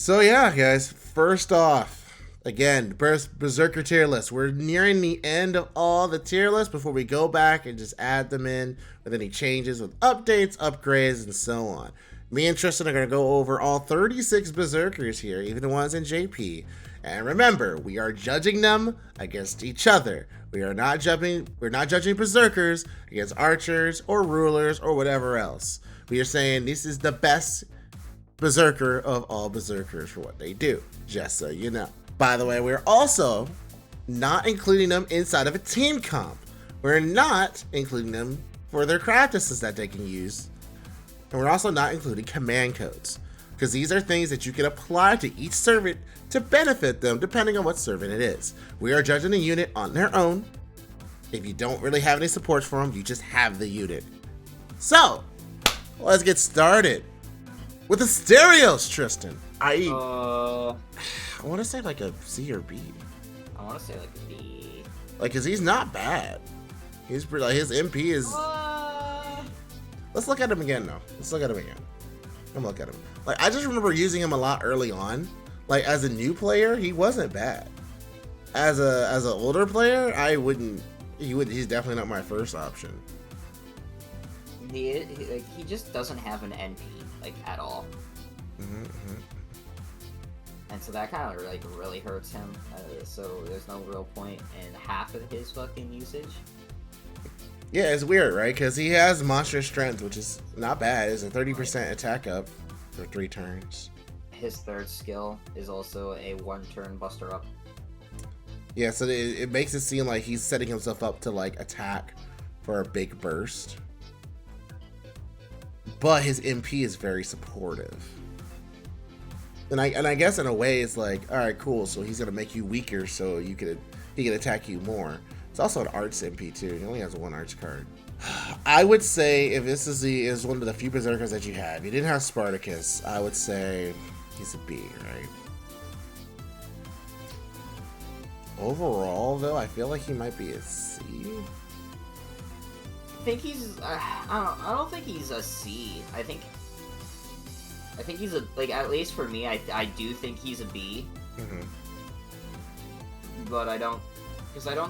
So yeah, guys. First off, again, Berserker tier list. We're nearing the end of all the tier lists before we go back and just add them in with any changes, with updates, upgrades, and so on. Me and Tristan are gonna go over all 36 Berserkers here, even the ones in JP. And remember, we are judging them against each other. We're not judging Berserkers against archers or rulers or whatever else. We are saying this is the best Berserker of all Berserkers for what they do, just so you know. By the way, we're also not including them inside of a team comp. We're not including them for their craftices that they can use. And we're also not including command codes, because these are things that you can apply to each servant to benefit them depending on what servant it is. We are judging the unit on their own. If you don't really have any supports for them, you just have the unit. So, let's get started with Asterios, Tristan. I want to say like a C or B. I want to say like a B. Like, cause he's not bad. He's pretty, like, his MP is. Let's look at him again, though. Let's look at him again. I'm look at him. Like, I just remember using him a lot early on. Like, as a new player, he wasn't bad. As an older player, I wouldn't. He's definitely not my first option. He just doesn't have an NP like at all. Mm-hmm. And so that kind of really hurts him. So there's no real point in half of his fucking usage. Yeah, it's weird, right? Because he has monster strength, which is not bad. It's a 30% attack up for 3 turns. His third skill is also a 1-turn buster up. Yeah, so it makes it seem like he's setting himself up to like attack for a big burst. But his MP is very supportive. And I guess in a way it's like, all right, cool. So he's gonna make you weaker, so he can attack you more. It's also an arts MP too. He only has 1 arts card. I would say if this is one of the few Berserkers that you have, if you didn't have Spartacus, I would say he's a B, right? Overall, though, I feel like he might be a C. I think he's. I don't think he's a C. I think he's a, like, at least for me, I do think he's a B. Mm-hmm. But I don't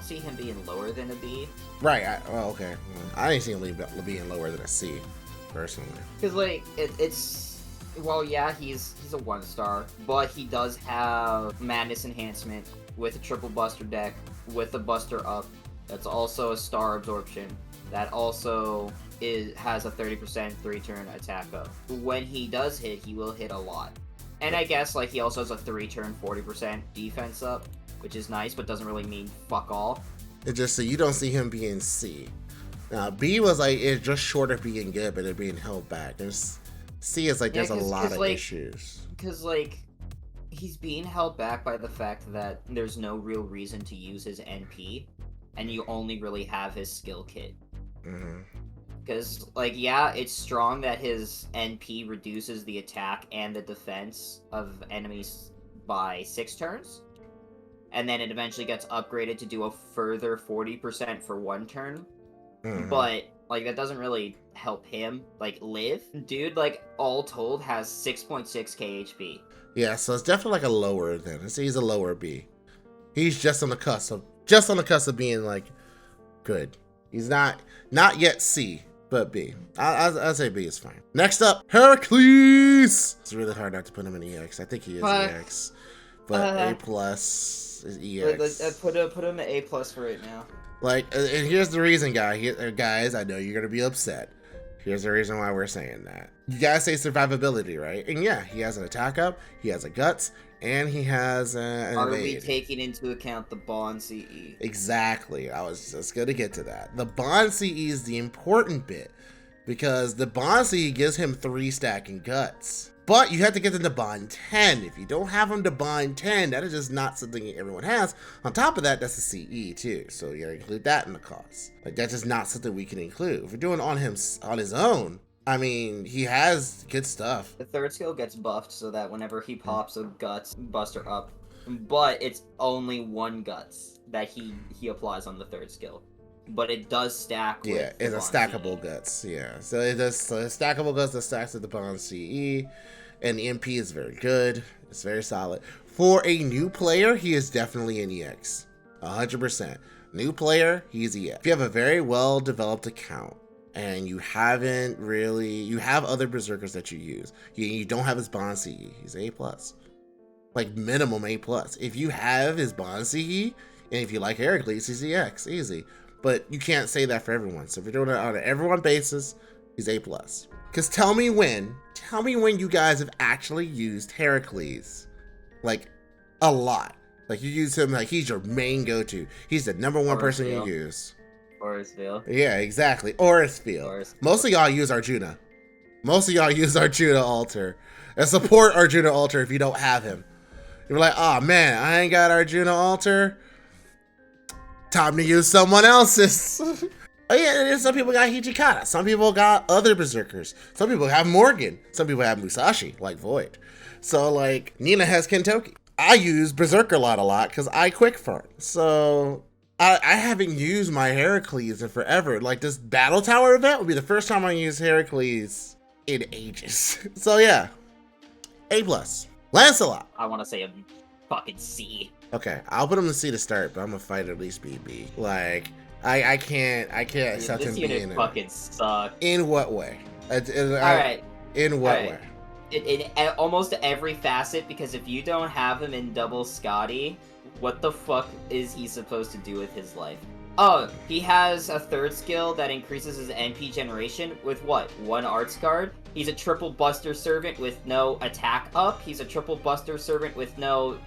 see him being lower than a B. Right. Okay. I didn't see him being lower than a C, personally. Because like it's well, yeah, he's a 1-star, but he does have Madness Enhancement with a triple Buster deck with a Buster up. That's also a Star Absorption. That also has a 30% 3-turn attack up. When he does hit, he will hit a lot. And I guess like he also has a 3-turn 40% defense up, which is nice, but doesn't really mean fuck all. It's just so you don't see him being C. Now B was like it's just short of being good, but it being held back. C is like there's a lot of issues. Because like he's being held back by the fact that there's no real reason to use his NP, and you only really have his skill kit. Because like yeah, it's strong that his NP reduces the attack and the defense of enemies by 6 turns. And then it eventually gets upgraded to do a further 40% for 1 turn. But, like, that doesn't really help him, like, live. Dude, like, all told, has 6.6 KHP. Yeah, so it's definitely like a lower then. He's a lower B. He's just on the cusp of being, like, good. He's not yet C, but B. I'll say B is fine. Next up, Heracles! It's really hard not to put him in EX. I think he is EX. But A+ is EX. Put him at A+ for right now. Like, and here's the reason, guys. I know you're gonna be upset. Here's the reason why we're saying that. You gotta say survivability, right? And yeah, he has an attack up, he has a guts, and he has an Are evade. we taking into account the bond CE? Exactly. I was just gonna get to that. The bond CE is the important bit, because the bond CE gives him 3 stacking guts. But you have to get them to bond 10. If you don't have them to bond 10, that is just not something everyone has. On top of that, that's a CE too. So you gotta include that in the cost. Like, that's just not something we can include. If we're doing on his own, I mean, he has good stuff. The third skill gets buffed so that whenever he pops a guts buster up, but it's only 1 guts that he applies on the third skill. But it does stack with it's a stackable guts. Yeah, so it does. So it's stackable guts that stacks with the bond CE, And the MP is very good. It's very solid. For a new player, he is definitely an EX. 100%. New player, he's EX. If you have a very well developed account and you have other berserkers that you use, you don't have his bond CE, he's A+. Like minimum A+. If you have his bond CE, and if you like Heracles, he's EX, easy. But you can't say that for everyone. So if you're doing it on an everyone basis, he's A+. Because tell me when you guys have actually used Heracles, like a lot. Like you use him like he's your main go-to. He's the number one person you use. Orisville. Yeah, exactly. Orisville. Most of y'all use Arjuna. Most of y'all use Arjuna Altar. And support Arjuna Altar if you don't have him. You're like, oh man, I ain't got Arjuna Altar. Time to use someone else's. Oh yeah, some people got Hijikata. Some people got other berserkers. Some people have Morgan. Some people have Musashi, like Void. So like, Nina has Kintoki. I use Berserker a lot because I quick farm. So I haven't used my Heracles in forever. Like this Battle Tower event would be the first time I use Heracles in ages. So yeah, A+. Lancelot. I want to say a fucking C. Okay, I'll put him in C to start, but I'm gonna fight at least B. Like I can't accept him being in. This unit fucking sucks. In what way? Alright. In what way? In almost every facet, because if you don't have him in double Scotty, what the fuck is he supposed to do with his life? Oh, he has a third skill that increases his NP generation with what? 1 arts card? He's a triple Buster Servant with no attack up. He's a triple Buster Servant with no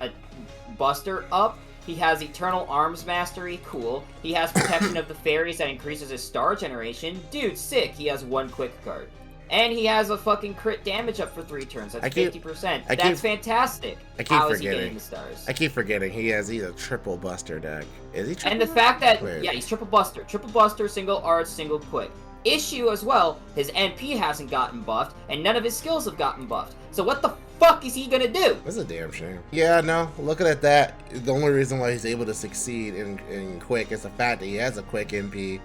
Buster up. He has Eternal Arms Mastery, cool. He has Protection of the Fairies that increases his star generation. Dude, sick. He has 1 quick card. And he has a fucking crit damage up for 3 turns. That's 50%. That's fantastic. How is he getting the stars? I keep forgetting he's a triple Buster deck. Is he triple? And the fact that, yeah, he's triple Buster. Triple Buster, single arts, single quick. Issue as well, his NP hasn't gotten buffed, and none of his skills have gotten buffed. So what the fuck is he gonna do? That's a damn shame. Yeah, no, looking at that, the only reason why he's able to succeed in quick is the fact that he has a quick NP.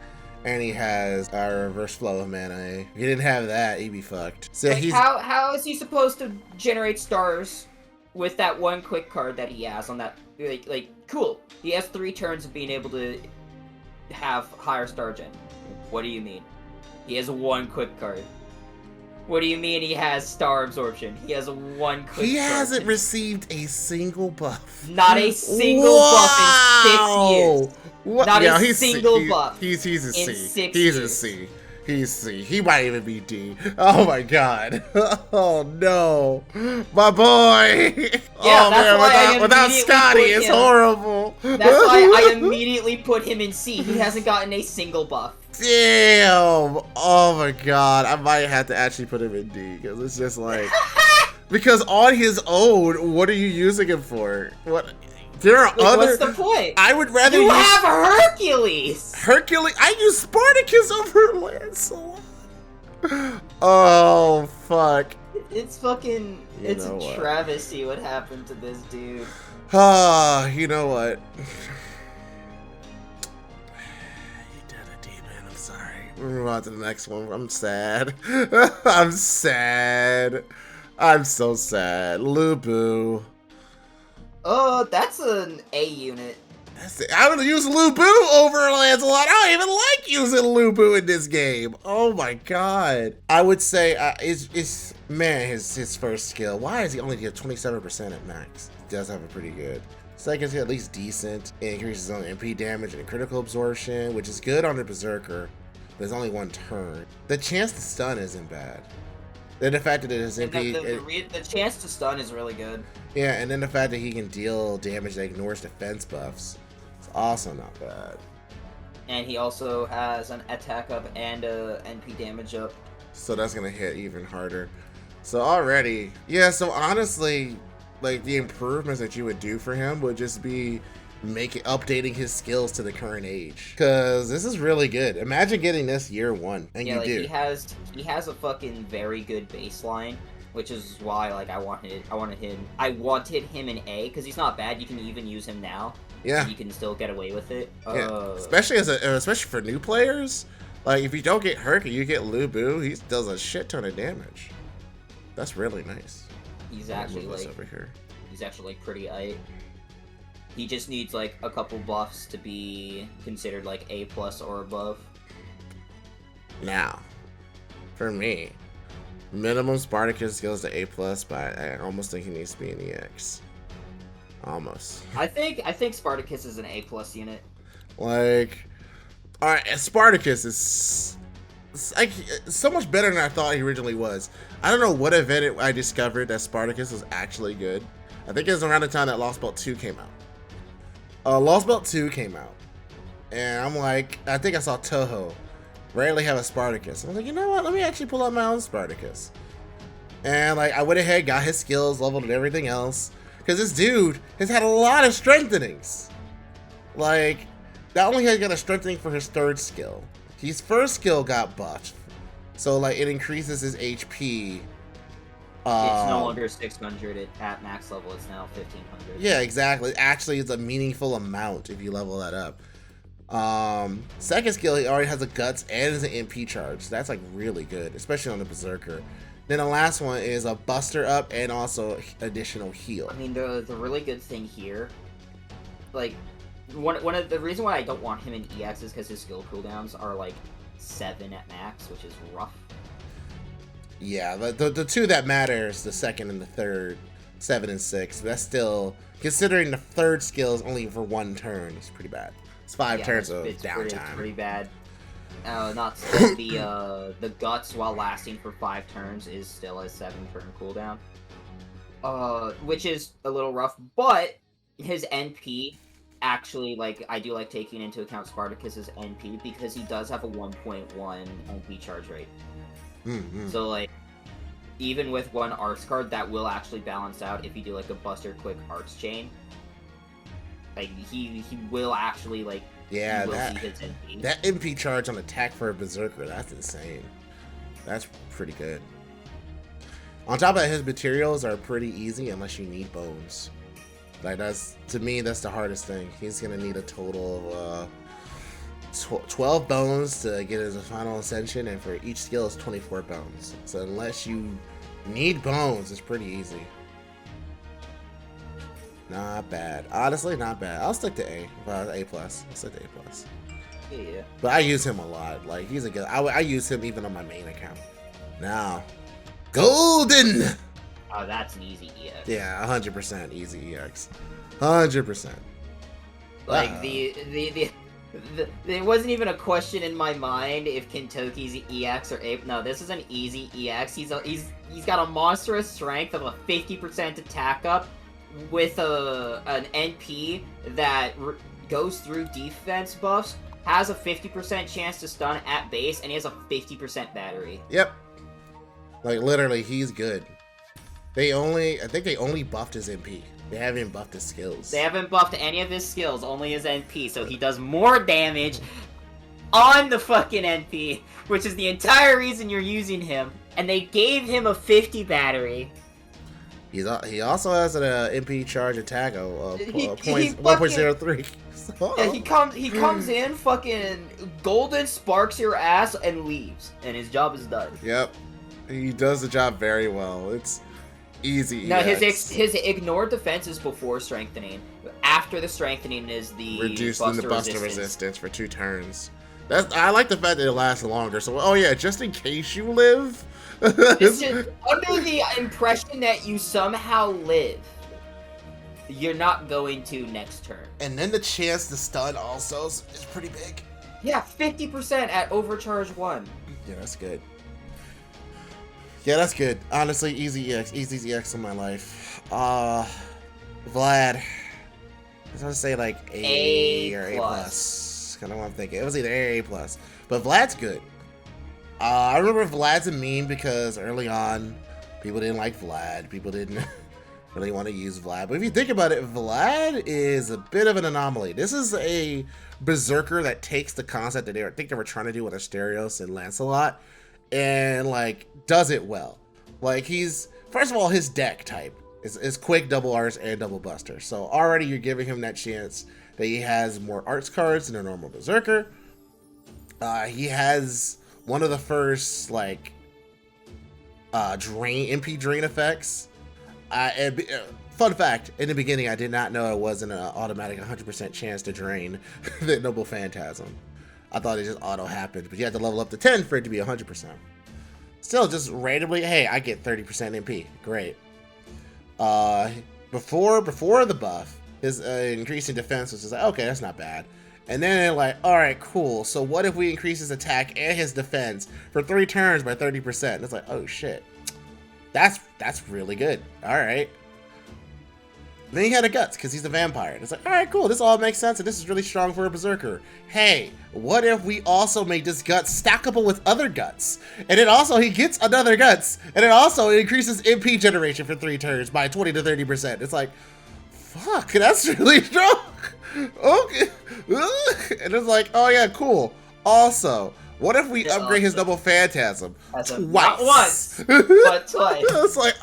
And he has a reverse flow of mana. If he didn't have that, he'd be fucked. So like how is he supposed to generate stars with that 1 quick card that he has on that? Like cool. He has 3 turns of being able to have higher star gen. What do you mean? He has 1 quick card. What do you mean he has star absorption? He has 1 quick card. He hasn't received a single buff. Not a single buff in 6 years. What? Not a single buff. He's a C. He's a C. He's C. He might even be D. Oh my god. Oh no. My boy. Yeah, oh man, without Scotty, it's horrible. That's why I immediately put him in C. He hasn't gotten a single buff. Damn. Oh my god. I might have to actually put him in D because it's just like because on his own, what are you using him for? What? There are other. What's the point? I would rather you have Hercules. Hercules. I use Spartacus over Lancelot. Oh fuck. It's fucking. It's a travesty what happened to this dude. Ah, you know what? You did a demon. I'm sorry. We'll move on to the next one. I'm sad. I'm sad. I'm so sad. Lubu. Oh, that's an A unit. I would use Lubu over Lancelot. I don't even like using Lubu in this game. Oh my god. I would say his first skill. Why is he only get 27% at max? He does have a pretty good. Second, at least decent. It increases his own MP damage and critical absorption, which is good on the Berserker. There's only 1 turn. The chance to stun isn't bad. Then the fact that it is MP... The chance to stun is really good. Yeah, and then the fact that he can deal damage that ignores defense buffs. It's also not bad. And he also has an attack up and a NP damage up. So that's going to hit even harder. So already... Yeah, so honestly, like, the improvements that you would do for him would just be updating his skills to the current age, because this is really good. Imagine getting this year 1, and you do. He has a fucking very good baseline, which is why like I wanted him in A, because he's not bad. You can even use him now. Yeah, you can still get away with it. Yeah, especially for new players. Like if you don't get Herc, you get Lubu. He does a shit ton of damage. That's really nice. He's I'll actually move this like over here. he's actually like pretty aight. He just needs like a couple buffs to be considered like A+ or above. Now, for me, minimum Spartacus goes to A+, but I almost think he needs to be an EX. Almost. I think Spartacus is an A+ unit. Like, alright, Spartacus is like so much better than I thought he originally was. I don't know what event I discovered that Spartacus was actually good. I think it was around the time that Lost Belt 2 came out. Lost Belt 2 came out. And I'm like, I think I saw Toho rarely have a Spartacus. I was like, you know what? Let me actually pull out my own Spartacus. And like, I went ahead, got his skills leveled and everything else. Because this dude has had a lot of strengthenings. Like, not only has he got a strengthening for his third skill, his first skill got buffed. So like, it increases his HP. It's no longer 600 at max level, it's now 1500. Yeah, exactly. Actually, it's a meaningful amount if you level that up. Second skill, he already has a guts and is an MP charge. So that's like really good, especially on the Berserker. Then the last one is a buster up and also additional heal. I mean, the really good thing here, like, one of the reason why I don't want him in EX is because his skill cooldowns are like 7 at max, which is rough. Yeah, the two that matters, the second and the third, 7 and 6. That's still, considering the third skill is only for 1 turn, it's pretty bad. It's 5 turns of downtime. It's pretty bad. Not still the guts while lasting for 5 turns is still a 7-turn cooldown. Which is a little rough, but his NP actually, like, I do like taking into account Spartacus's NP because he does have a 1.1 NP charge rate. So like, even with 1 arts card, that will actually balance out if you do like a Buster Quick Arts chain. Like he will actually like, yeah, see his NP. That MP charge on attack for a Berserker, that's insane. That's pretty good. On top of that, his materials are pretty easy unless you need bones. Like, that's, to me, that's the hardest thing. He's gonna need a total of 12 bones to get his final ascension, and for each skill is 24 bones. So unless you need bones, it's pretty easy. Not bad. Honestly, not bad. I'll stick to A. Well, A+. I'll stick to A+. Yeah. But I use him a lot. Like, he's a good... I use him even on my main account. Now, Golden! Oh, that's an easy EX. Yeah, 100% easy EX. 100%. Like, it wasn't even a question in my mind if Kintoki's EX or A. No, this is an easy EX. He's got a monstrous strength of a 50% attack up with an NP that goes through defense buffs, has a 50% chance to stun at base, and he has a 50% battery. Yep. Like, literally, he's good. I think they only buffed his MP. They haven't buffed his skills. They haven't buffed any of his skills, only his NP, so he does more damage on the fucking NP, which is the entire reason you're using him. And they gave him a 50 battery. He also has an MP charge attack of 1.03. So. Yeah, he comes in, fucking golden sparks your ass, and leaves, and his job is done. Yep, he does the job very well. It's easy. Now his ignored defense is before strengthening. After the strengthening is the reducing the buster resistance for 2 turns. I like the fact that it lasts longer. So, oh yeah, just in case you live. It's just under the impression that you somehow live, you're not going to next turn. And then the chance to stun also is pretty big. Yeah, 50% at overcharge 1. Yeah, that's good. Yeah, that's good. Honestly, easy EX in my life. Vlad. I was gonna say like A or A+. Kind of what I'm thinking. It was either A or A+. But Vlad's good. I remember Vlad's a meme because early on, people didn't like Vlad. People didn't really want to use Vlad. But if you think about it, Vlad is a bit of an anomaly. This is a Berserker that takes the concept that I think they were trying to do with Asterios and Lancelot, and like does it well. Like, first of all, his deck type is quick double arts and double buster. So already you're giving him that chance that he has more arts cards than a normal Berserker. He has one of the first like MP drain effects Fun fact, in the beginning, I did not know it wasn't an automatic 100% chance to drain the Noble Phantasm. I thought it just auto happened, but you had to level up to 10 for it to be 100%. Still, just randomly, hey, I get 30% MP. Great. Before the buff, his increase in defense was just like, okay, that's not bad. And then they're like, all right, cool. So what if we increase his attack and his defense for 3 turns by 30%? And it's like, oh shit, that's really good. All right. Then he had a guts because he's a vampire. And it's like, all right, cool. This all makes sense, and this is really strong for a berserker. Hey, what if we also make this guts stackable with other guts? And then also he gets another guts, and it also increases MP generation for 3 turns by 20 to 30%. It's like, fuck, that's really strong. Okay. And it's like, oh yeah, cool. Also, what if we upgrade his Noble Phantasm twice? Not once, but twice. It's like,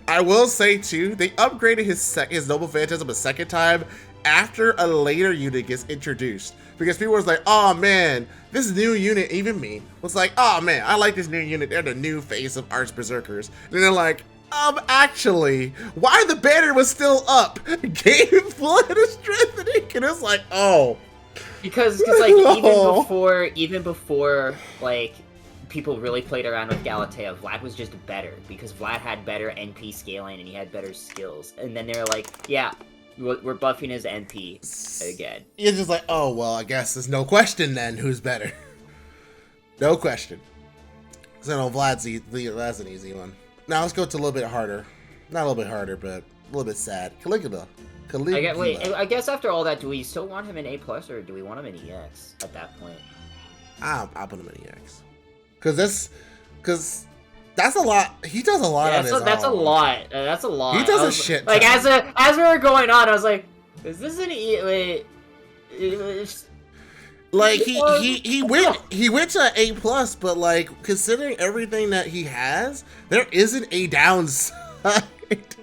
I will say too, they upgraded his Noble Phantasm a second time after a later unit gets introduced. Because people was like, oh man, this new unit, even me, was like, oh man, I like this new unit. They're the new face of Arch Berserkers. And they're like, actually, why the banner was still up? Gave Blood a strengthening, and it's like, oh. Because like even before like people really played around with Galatea, Vlad was just better because Vlad had better NP scaling and he had better skills. And then they were like, yeah, we're buffing his NP again. You're just like, oh well, I guess there's no question then who's better. No question. So no, that's an easy one. Now let's go to a little bit harder. Not a little bit harder, but a little bit sad. Caligula. I guess after all that, do we still want him in A+, or do we want him in EX at that point? I'll put him in EX. Cause that's a lot. He does a lot on his own. That's a lot. That's a lot. He does a shit. Like as we were going on, I was like, is this an wait? Like he went to A+, but like considering everything that he has, there isn't a downside.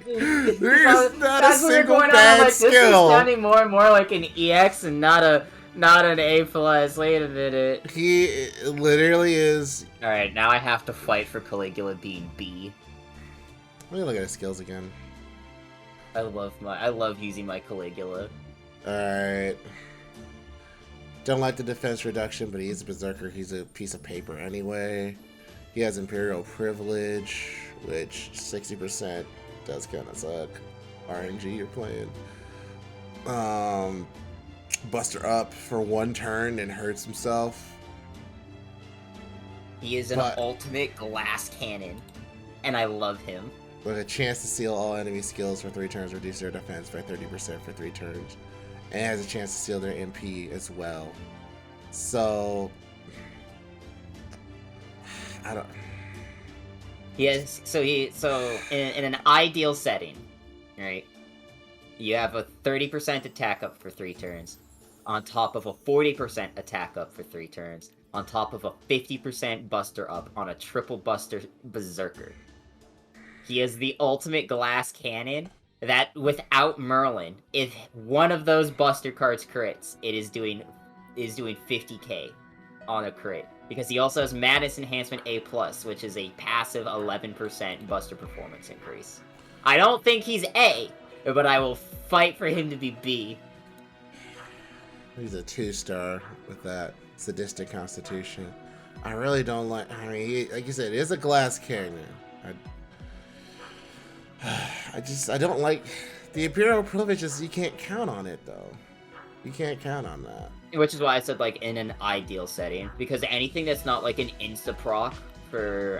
There is not a single bad skill. This is sounding more and more like an EX and not an A+. Wait a minute. He literally is. All right, now I have to fight for Caligula being B. Let me look at his skills again. I love using my Caligula. All right. Don't like the defense reduction, but he's a berserker. He's a piece of paper anyway. He has Imperial Privilege, which 60% does kind of suck. RNG you're playing. Buster up for 1 turn and hurts himself. He is an ultimate glass cannon, and I love him. With a chance to seal all enemy skills for 3 turns, reduce their defense by 30% for 3 turns. And has a chance to seal their MP as well. So I don't. Yes. So in an ideal setting, right? You have a 30% attack up for 3 turns, on top of a 40% attack up for 3 turns, on top of a 50% buster up on a triple buster berserker. He is the ultimate glass cannon. That without Merlin, if one of those buster cards crits, it is doing 50k on a crit. Because he also has Madness Enhancement A+, which is a passive 11% buster performance increase. I don't think he's A, but I will fight for him to be B. He's a 2-star with that sadistic constitution. I really don't like. I mean, like you said, it is a glass cannon. I don't like the Imperial Privileges. You can't count on it though. You can't count on that. Which is why I said like in an ideal setting, because anything that's not like an insta proc for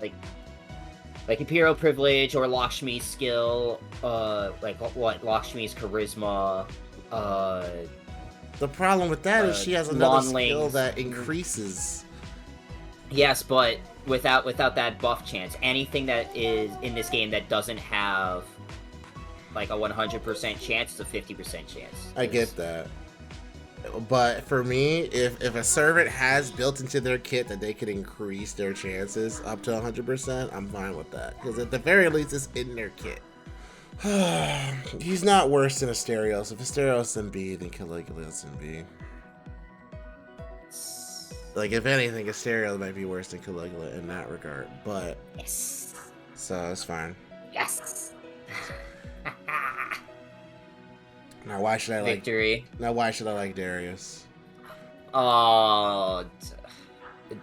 like Imperial Privilege or Lakshmi's skill, like what Lakshmi's charisma. The problem with that is she has another skill that increases. Yes, but without that buff chance, anything that is in this game that doesn't have like a 100% chance is a 50% chance. I get that. But for me, if a servant has built into their kit that they could increase their chances up to 100%, I'm fine with that. Because at the very least, it's in their kit. He's not worse than Asterios. If Asterios in B, then Caligula's in B. Like, if anything, Asterios might be worse than Caligula in that regard. But so it's fine. Yes. Now why should I Victory. Now why should I like Darius?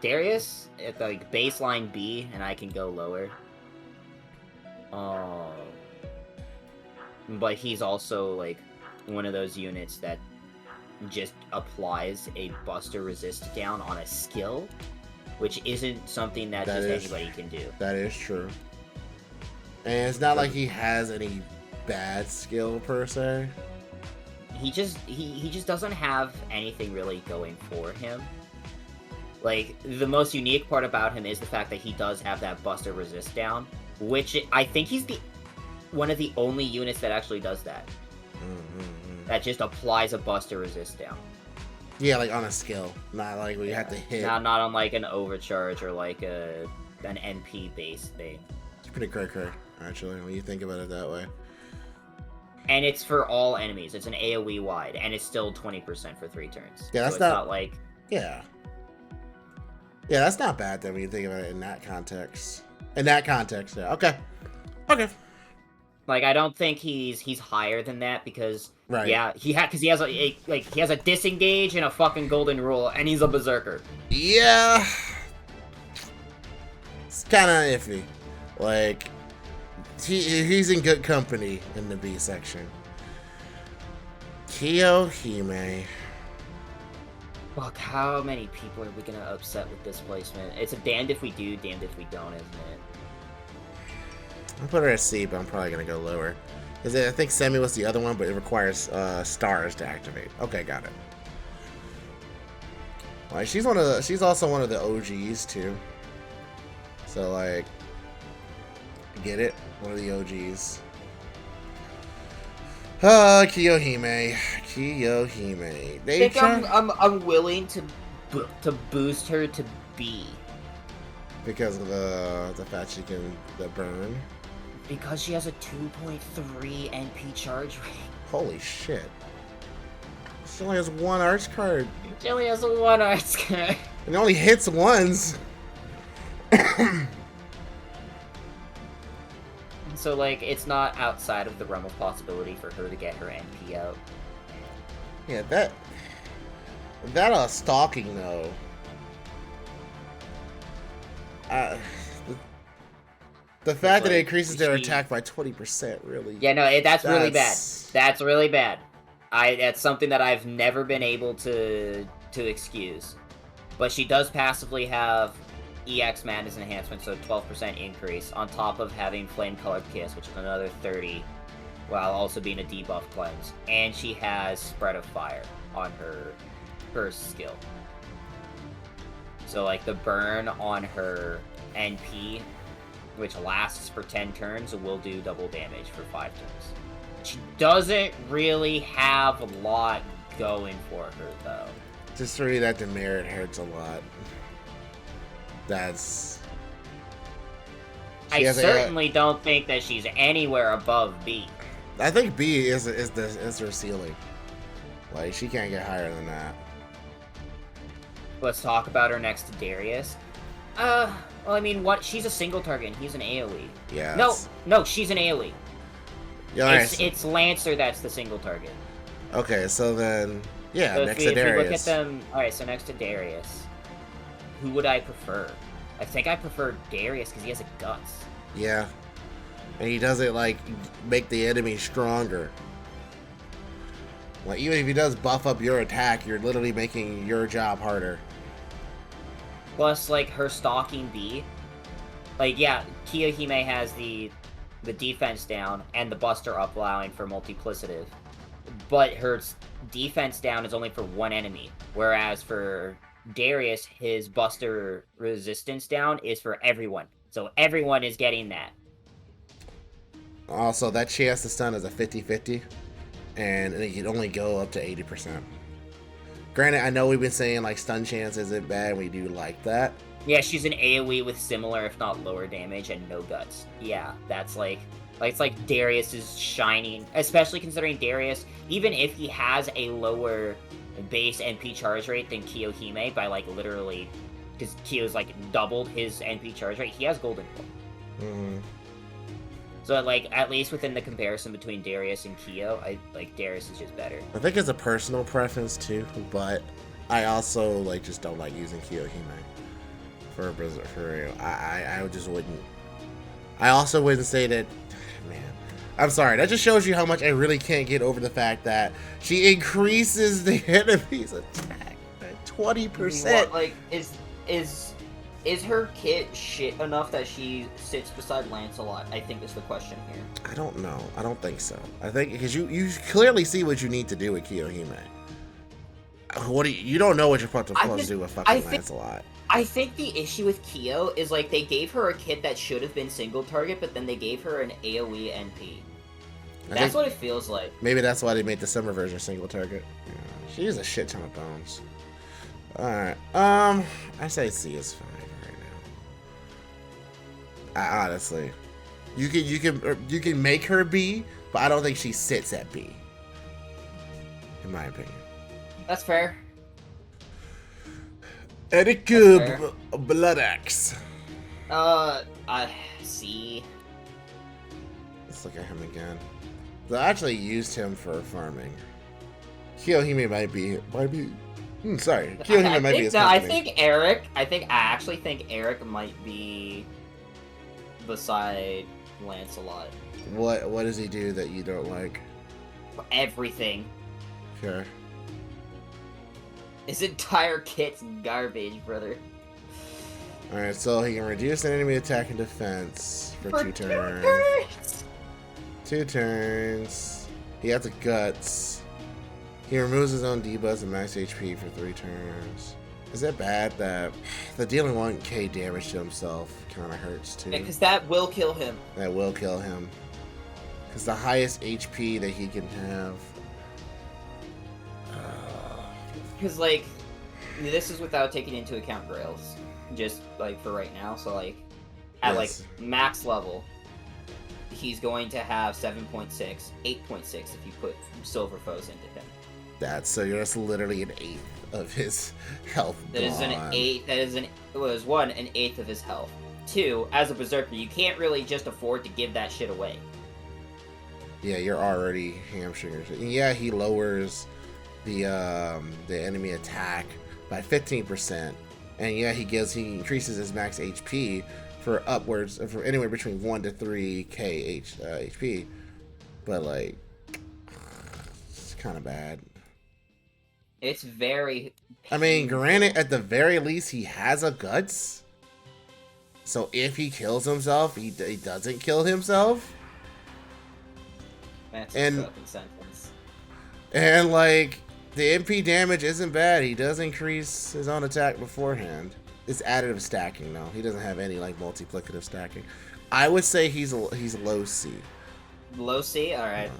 Darius at like baseline B, and I can go lower. But he's also like one of those units that just applies a Buster resist down on a skill, which isn't something that anybody can do. That is true. And it's not like he has any bad skill per se. He just doesn't have anything really going for him. Like, the most unique part about him is the fact that he does have that Buster resist down, which I think he's one of the only units that actually does that. That just applies a Buster resist down. Yeah, like on a skill, not like where you have to hit. Not on like an overcharge or like an NP based thing. It's pretty cray, actually, when you think about it that way. And it's for all enemies. It's an AoE wide, and it's still 20% for 3 turns. Yeah, that's so it's not like... Yeah. Yeah, that's not bad then when you think about it in that context. Yeah. Okay. Like, I don't think he's higher than that because... Right. Yeah, he has a disengage and a fucking golden rule, and he's a berserker. Yeah. It's kind of iffy. Like... He's in good company in the B section. Kiyohime. Fuck, how many people are we gonna upset with this placement? It's a damned if we do, damned if we don't, isn't it? I'll put her at C, but I'm probably gonna go lower. I think Semi was the other one, but it requires stars to activate. Okay, got it. Like she's also one of the OGs too. So like, get it? One of the OGs. Kiyohime. I think I'm willing to boost her to B. Because of the fact she can burn. Because she has a 2.3 NP charge rate. Holy shit. She only has one arch card. She only has one arch card. And it only hits once. So, like, it's not outside of the realm of possibility for her to get her NP out. Yeah, that stalking, though. The fact that it increases their attack by 20%, really. Yeah, no, that's really bad. That's really bad. That's something that I've never been able to excuse. But she does passively have EX Madness Enhancement, so 12% increase, on top of having Flame Colored Kiss, which is another 30, while also being a debuff cleanse. And she has Spread of Fire on her first skill. So, like, the burn on her NP, which lasts for 10 turns, will do double damage for 5 turns. She doesn't really have a lot going for her, though. Just really that demerit hurts a lot. I certainly don't think that she's anywhere above B. I think B is her ceiling. Like, she can't get higher than that. Let's talk about her next to Darius. Well, I mean, she's a single target and he's an AoE. Yeah. No, she's an AoE. Yeah, it's Lancer that's the single target. Okay, so then, yeah, so next to Darius. If we look at them, alright, so next to Darius, who would I prefer? I think I prefer Darius because he has a guts. Yeah. And he doesn't, like, make the enemy stronger. Like, even if he does buff up your attack, you're literally making your job harder. Plus, like, her stalking B. Like, yeah, Kiyohime has the defense down and the buster up allowing for multiplicative. But her defense down is only for one enemy. Whereas for Darius, his buster resistance down is for everyone. So everyone is getting that. Also, that chance to stun is a 50-50. And it can only go up to 80%. Granted, I know we've been saying, like, stun chance isn't bad. We do like that. Yeah, she's an AoE with similar, if not lower damage, and no guts. Yeah, that's like it's like Darius is shining, especially considering Darius, even if he has a lower base NP charge rate than Kiyohime by, like, literally, because Kyo's, like, doubled his NP charge rate, he has Golden Rule. So, like, at least within the comparison between Darius and Kyo, I like Darius is just better. I think it's a personal preference too, but I also like just don't like using Kiyohime for Berserker. For real. I just wouldn't. I also wouldn't say that. Man, I'm sorry. That just shows you how much I really can't get over the fact that she increases the enemy's attack by 20%. Like, is her kit shit enough that she sits beside Lancelot? I think is the question here. I don't know. I don't think so. I think because you clearly see what you need to do with Kiyohime. What do you don't know what you're supposed to do with fucking Lancelot. I think the issue with Kyo is like they gave her a kit that should have been single target, but then they gave her an AoE NP. That's what it feels like. Maybe that's why they made the summer version single target. Yeah, she has a shit ton of bones. All right. I say C is fine right now. Honestly, you can make her B, but I don't think she sits at B. In my opinion. That's fair. Ericube Bloodaxe. I see. Let's look at him again. They actually used him for farming. Kiyohime might be. Sorry, Kiyohime might be his company. I actually think Eric might be beside Lancelot. What does he do that you don't like? Everything. Okay. His entire kit's garbage, brother. Alright, so he can reduce an enemy attack and defense for 2 turns. 2 turns. He has the guts. He removes his own debuffs and max HP for 3 turns. Is it bad that the dealing 1k damage to himself kind of hurts too? Yeah, because that will kill him. That will kill him. Because the highest HP that he can have. Because, like, this is without taking into account Grails. Just, like, for right now. So, like, at, like, max level, he's going to have 7.6, 8.6 if you put silver foes into him. That's literally an eighth of his health. That is an eighth. That is an eighth of his health. 2, as a Berserker, you can't really just afford to give that shit away. Yeah, you're already hamstringing. Yeah, he lowers the enemy attack by 15%, and yeah, he increases his max HP for anywhere between 1 to 3k HP, but like it's kind of bad. It's very. I mean, granted, at the very least, he has a guts. So if he kills himself, he doesn't kill himself. That's a fucking sentence. And like, the MP damage isn't bad. He does increase his own attack beforehand. It's additive stacking though. He doesn't have any like multiplicative stacking. I would say he's low C. Low C, all right.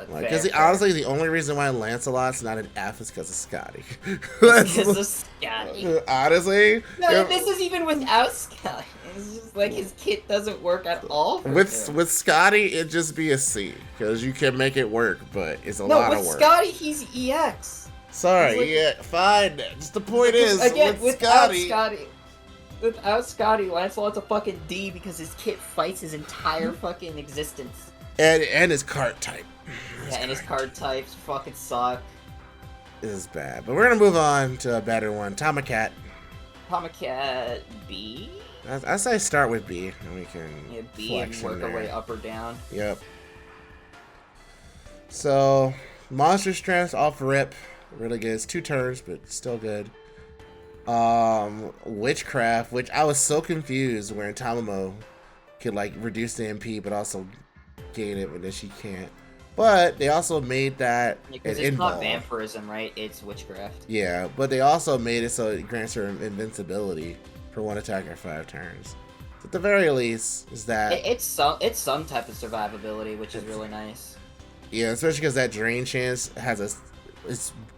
Because honestly, the only reason why Lancelot's not an F is because of Scotty. Because of Scotty. Honestly, no, this is even without Scotty. It's just like his kit doesn't work at all. With Scotty, it'd just be a C because you can make it work, but it's a lot of work. With Scotty, he's EX. Sorry, like, yeah, fine. Just the point is, again, without Scotty, Lancelot's a fucking D because his kit fights his entire fucking existence. And his card type. His card types fucking suck. This is bad. But we're gonna move on to a better one. Tamamo Cat. Tamamo Cat B? I say start with B, and we can B and work our way up or down. Yep. So, monster strength off rip. Really good. It's 2 turns, but still good. Witchcraft, which I was so confused where Tamamo could like reduce the MP, but also gain it, but then she can't. But they also made that because it's not vampirism, right? It's witchcraft. Yeah, but they also made it so it grants her invincibility for 1 attack or 5 turns. So at the very least, is that it's some type of survivability, which is really nice. Yeah, especially because that drain chance has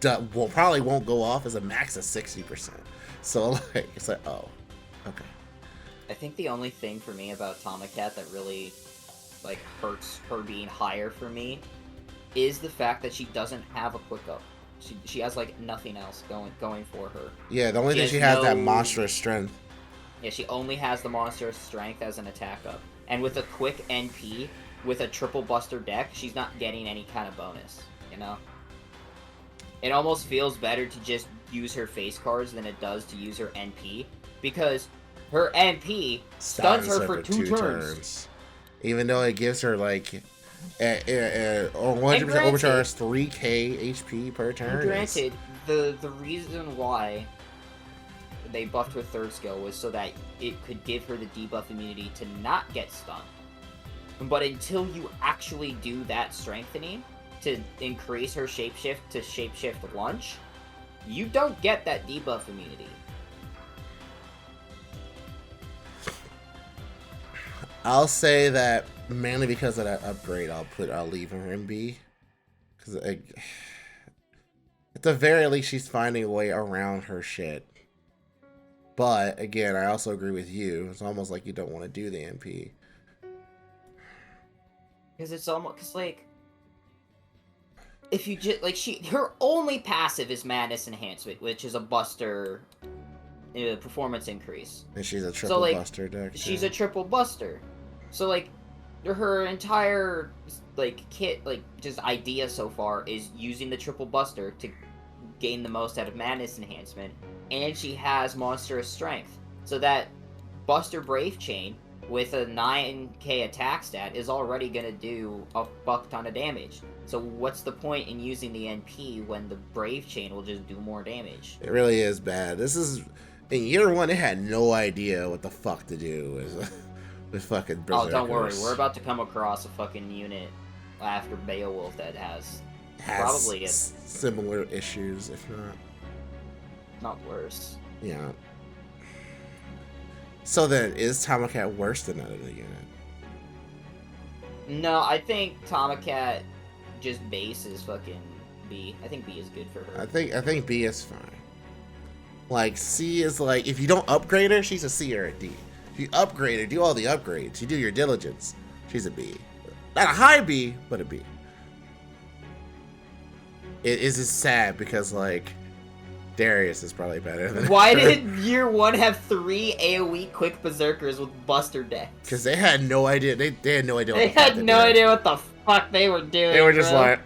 probably won't go off as a max of 60%. So like it's like, oh, okay. I think the only thing for me about Tamamo Cat that really like hurts her being higher for me is the fact that she doesn't have a quick up. She has like nothing else going for her. Yeah, the only thing she has that monstrous strength. Yeah, she only has the monstrous strength as an attack up. And with a quick NP, with a triple buster deck, she's not getting any kind of bonus, you know? It almost feels better to just use her face cards than it does to use her NP, because her NP stuns her for two turns. Even though it gives her, like, 100% overcharge 3k HP per turn. Granted, the reason why they buffed her third skill was so that it could give her the debuff immunity to not get stunned. But until you actually do that strengthening to increase her shapeshift to shapeshift lunge, you don't get that debuff immunity. I'll say that mainly because of that upgrade, I'll leave her in B. Because at the very least, she's finding a way around her shit. But again, I also agree with you. It's almost like you don't want to do the MP. Because it's almost, because like, if you just, like, her only passive is Madness Enhancement, which is a buster performance increase. And she's a triple buster deck. She's a triple buster. So, like, her entire, like, kit, like, just idea so far is using the triple buster to gain the most out of Madness Enhancement, and she has Monstrous Strength. So that Buster Brave Chain with a 9k attack stat is already gonna do a fuck ton of damage. So what's the point in using the NP when the Brave Chain will just do more damage? It really is bad. This is, in year one, it had no idea what the fuck to do with fucking Berserkers. Oh, don't worry, we're about to come across a fucking unit after Beowulf that has probably similar issues, if not worse. Yeah. So then, is Tamamo Cat worse than that other unit? No, I think Tamamo Cat just base is fucking B. I think B is good for her. I think B is fine. Like, C is like, if you don't upgrade her, she's a C or a D. If you upgrade her, do all the upgrades, you do your diligence, she's a B. Not a high B, but a B. It is just sad because, like, Darius is probably better than Why did year one have 3 AoE quick berserkers with buster decks? Because they had no idea. They had no idea. They had no idea what the fuck they were doing. They were just like,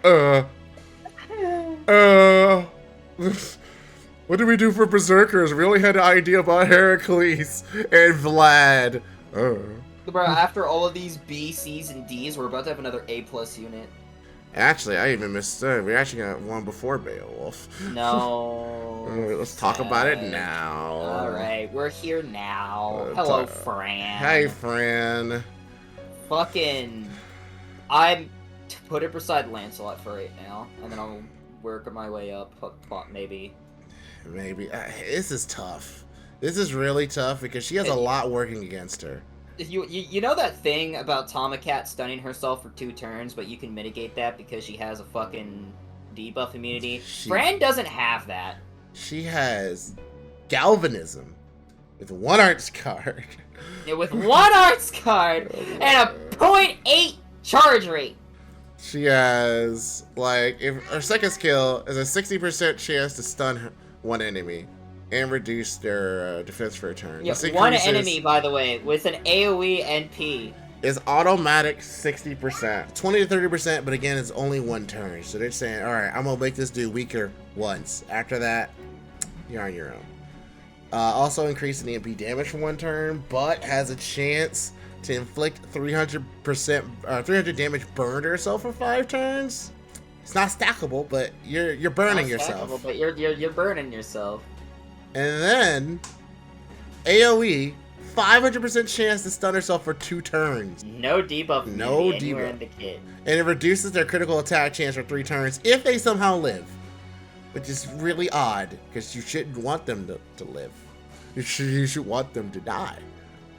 what do we do for berserkers? We only had an idea about Heracles and Vlad. Bro, after all of these B, C's, and D's, we're about to have another A+ unit. Actually, I even missed it. We actually got one before Beowulf. No. Let's talk about it now. Alright, we're here now. Hello, Fran. Hey, Fran. Fucking... I'm... Put it beside Lancelot for right now, and then I'll work my way up, maybe. Maybe. This is tough. This is really tough because she has a lot working against her. You know that thing about Tamamo Cat stunning herself for 2 turns, but you can mitigate that because she has a fucking debuff immunity? Fran doesn't have that. She has Galvanism with 1 arts card. Yeah, with 1 arts card and a 0.8 charge rate. She has, like, if her second skill is a 60% chance to stun one enemy and reduce their defense for a turn. Yeah, one enemy, by the way, with an AoE NP. Is automatic 60%. 20 to 30%, but again, it's only 1 turn. So they're saying, alright, I'm going to make this dude weaker once. After that, you're on your own. Also increasing the MP damage for 1 turn, but has a chance to inflict 300 damage burned herself for 5 turns. It's not stackable, but you're burning yourself. But you're burning yourself. And then AoE, 500% chance to stun herself for 2 turns. No debuff. No anywhere debuff. In the kit. And it reduces their critical attack chance for 3 turns if they somehow live, which is really odd because you shouldn't want them to live. You should want them to die.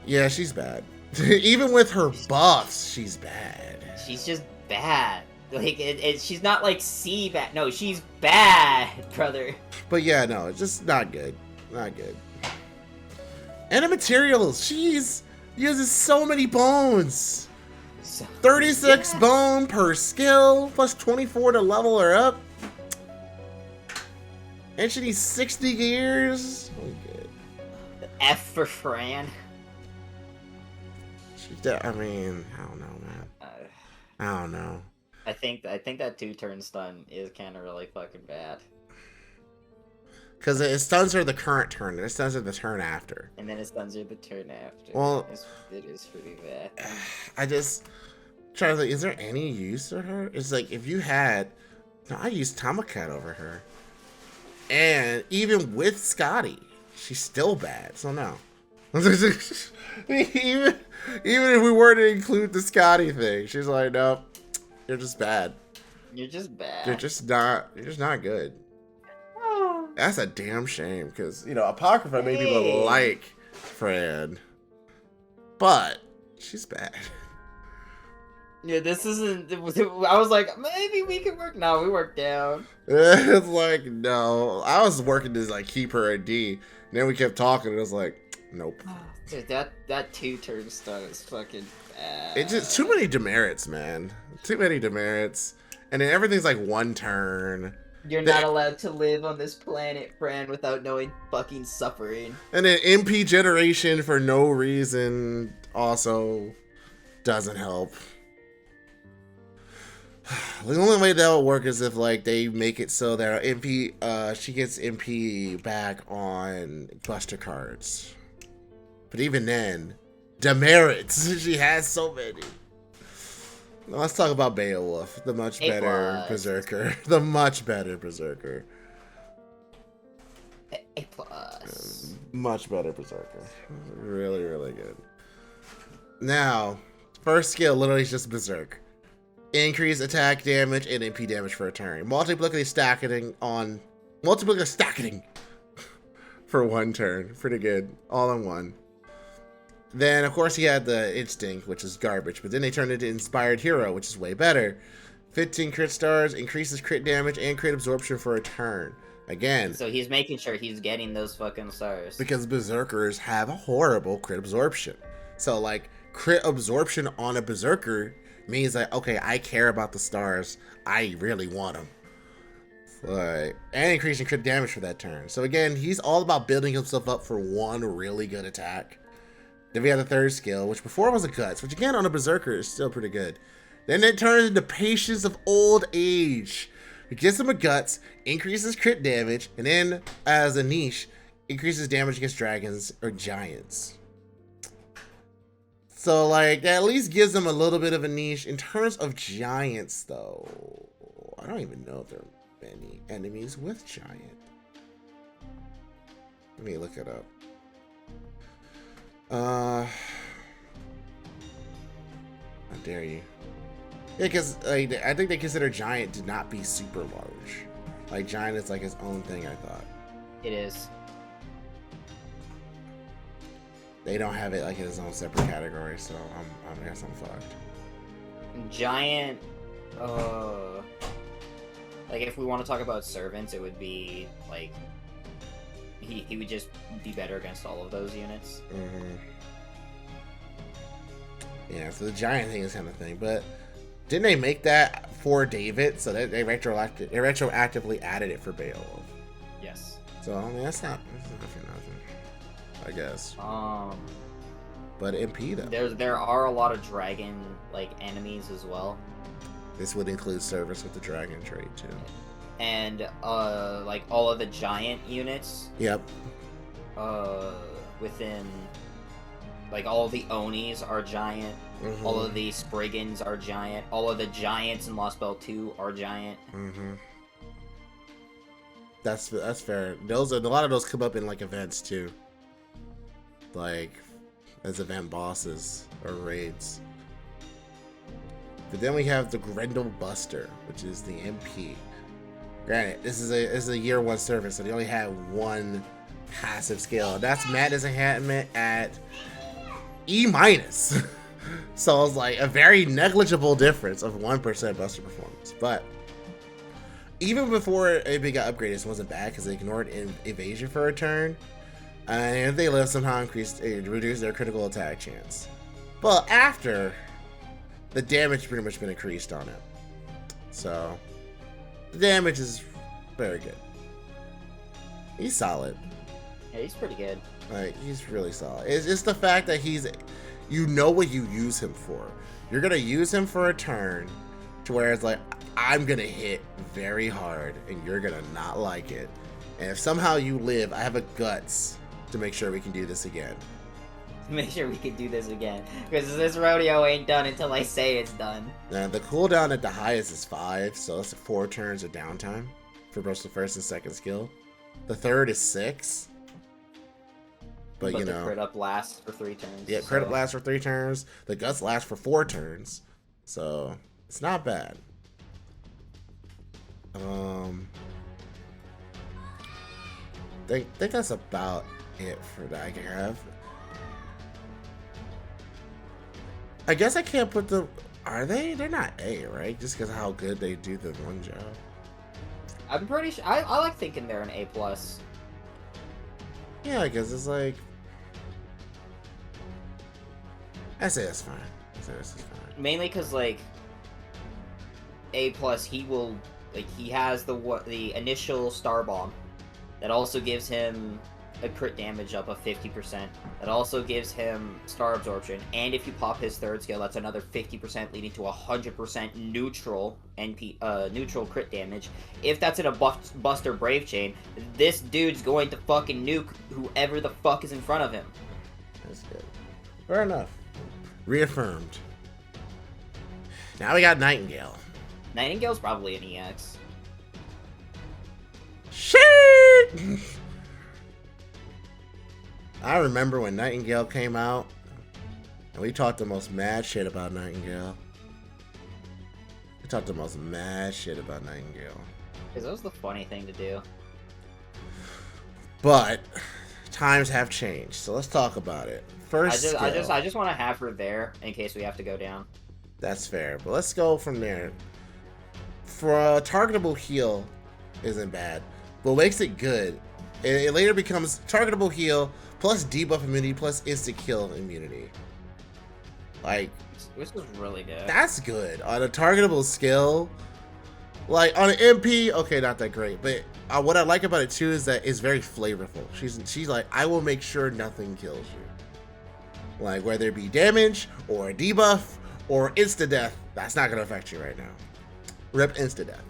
Yeah, she's bad. Even with her buffs, she's bad. She's just bad. Like, she's not like C bad. No, she's bad, brother. But yeah, no, it's just not good. Not good. And the materials, she uses so many bones. 36 bone per skill, plus 24 to level her up. And she needs 60 gears. Oh, good. F for Fran. I mean, I don't know, man. I don't know. I think that 2-turn stun is kind of really fucking bad. Because it stuns her the current turn, and it stuns her the turn after. And then it stuns her the turn after. Well, it is pretty bad. I just try to think, is there any use for her? It's like, if you had... No, I used Tamamo Cat over her. And even with Scotty, she's still bad, so no. even if we were to include the Scotty thing, she's like, nope, you're just bad. You're just bad. You're just not good. That's a damn shame, because, you know, Apocrypha made people like Fran, but she's bad. Yeah, this isn't. I was like, maybe we can work. No, we worked down. It's like, no. I was working to like keep her at D, and then we kept talking, and it was like, nope. Dude, that 2-turn stun is fucking bad. It's just too many demerits, man. Too many demerits, and then everything's like 1 turn. You're not allowed to live on this planet, Fran, without knowing fucking suffering. And then MP generation for no reason also doesn't help. The only way that will work is if like they make it so that MP, she gets MP back on Buster cards. But even then, demerits. She has so many. Now let's talk about Beowulf, the much better Berserker. The much better Berserker. A+. Much better Berserker. Really, really good. Now, first skill literally is just Berserk. Increase attack damage and MP damage for a turn. Multiplicative stacking for 1 turn. Pretty good. All in one. Then, of course, he had the Instinct, which is garbage. But then they turned it into Inspired Hero, which is way better. 15 crit stars, increases crit damage and crit absorption for a turn. Again. So he's making sure he's getting those fucking stars. Because Berserkers have a horrible crit absorption. So, like, crit absorption on a Berserker means like, okay, I care about the stars. I really want them. Like, and increasing crit damage for that turn. So again, he's all about building himself up for 1 really good attack. Then we have the 3rd skill, which before was a Guts, which again on a Berserker is still pretty good. Then it turns into Patience of Old Age. It gives him a Guts, increases crit damage, and then as a niche, increases damage against dragons or giants. So, like, that at least gives them a little bit of a niche. In terms of giants, though, I don't even know if there are many enemies with giant. Let me look it up. How dare you? Yeah, because like, I think they consider giant to not be super large. Like, giant is like its own thing, I thought. It is. They don't have it like in its own separate category, so I guess I'm fucked. Giant, like if we want to talk about servants, it would be like he would just be better against all of those units. Mm-hmm. Yeah, so the giant thing is kind of thing, but didn't they make that for David? So they retroactively added it for Beowulf. Yes. So I mean that's not nothing, I guess. But MP though. There are a lot of dragon like enemies as well. This would include service with the dragon trait too. And like all of the giant units. Yep. Within like all of the Onis are giant. Mm-hmm. All of the Spriggans are giant. All of the giants in Lost Belt 2 are giant. Mm-hmm. That's fair. Those are a lot of those come up in like events too. Like as event bosses or raids. But then we have the Grendel Buster, which is the MP. Granted, this is a year 1 service, so they only had 1 passive skill. That's Madness Enhancement at E-. So it's like a very negligible difference of 1% Buster performance. But even before it got upgraded, it wasn't bad because they ignored evasion for a turn. And if they live, somehow reduce their critical attack chance. But after, the damage pretty much been increased on it. So the damage is very good. He's solid. Yeah, he's pretty good. Like, he's really solid. It's just the fact that he's you know what you use him for. You're gonna use him for a turn to where it's like, I'm gonna hit very hard and you're gonna not like it. And if somehow you live, I have a guts to make sure we can do this again. Make sure we can do this again. Because this rodeo ain't done until I say it's done. Now, the cooldown at the highest is 5, so that's 4 turns of downtime for both the first and second skill. The third is 6. But you know, the crit up lasts for 3 turns. Yeah, crit up lasts for 3 turns. The guts last for 4 turns. So, it's not bad. Think that's about it for that I can have. I guess I can't put the... Are they? They're not A, right? Just because of how good they do the one job. I'm pretty sure... I like thinking they're an A+. Yeah, because it's like... I say that's fine. I say this is fine. Mainly because, like... A+, he will... Like, he has the initial Star Bomb. That also gives him a crit damage up of 50%. That also gives him Star Absorption. And if you pop his third skill, that's another 50%, leading to 100% neutral neutral crit damage. If that's in a Buster Brave Chain, this dude's going to fucking nuke whoever the fuck is in front of him. That's good. Fair enough. Reaffirmed. Now we got Nightingale. Nightingale's probably an EX. Shit! I remember when Nightingale came out, and we talked the most mad shit about Nightingale. We talked the most mad shit about Nightingale. Because that was the funny thing to do. But times have changed, so let's talk about it. First, I just want to have her there in case we have to go down. That's fair, but let's go from there. For a targetable heal, isn't bad. But what makes it good, it later becomes targetable heal plus debuff immunity plus instant kill immunity. Like, which is really good. That's good on a targetable skill. Like on an MP, okay, not that great. But what I like about it too is that it's very flavorful. She's like, I will make sure nothing kills you. Like whether it be damage or a debuff or insta death, that's not gonna affect you right now. Rip insta death.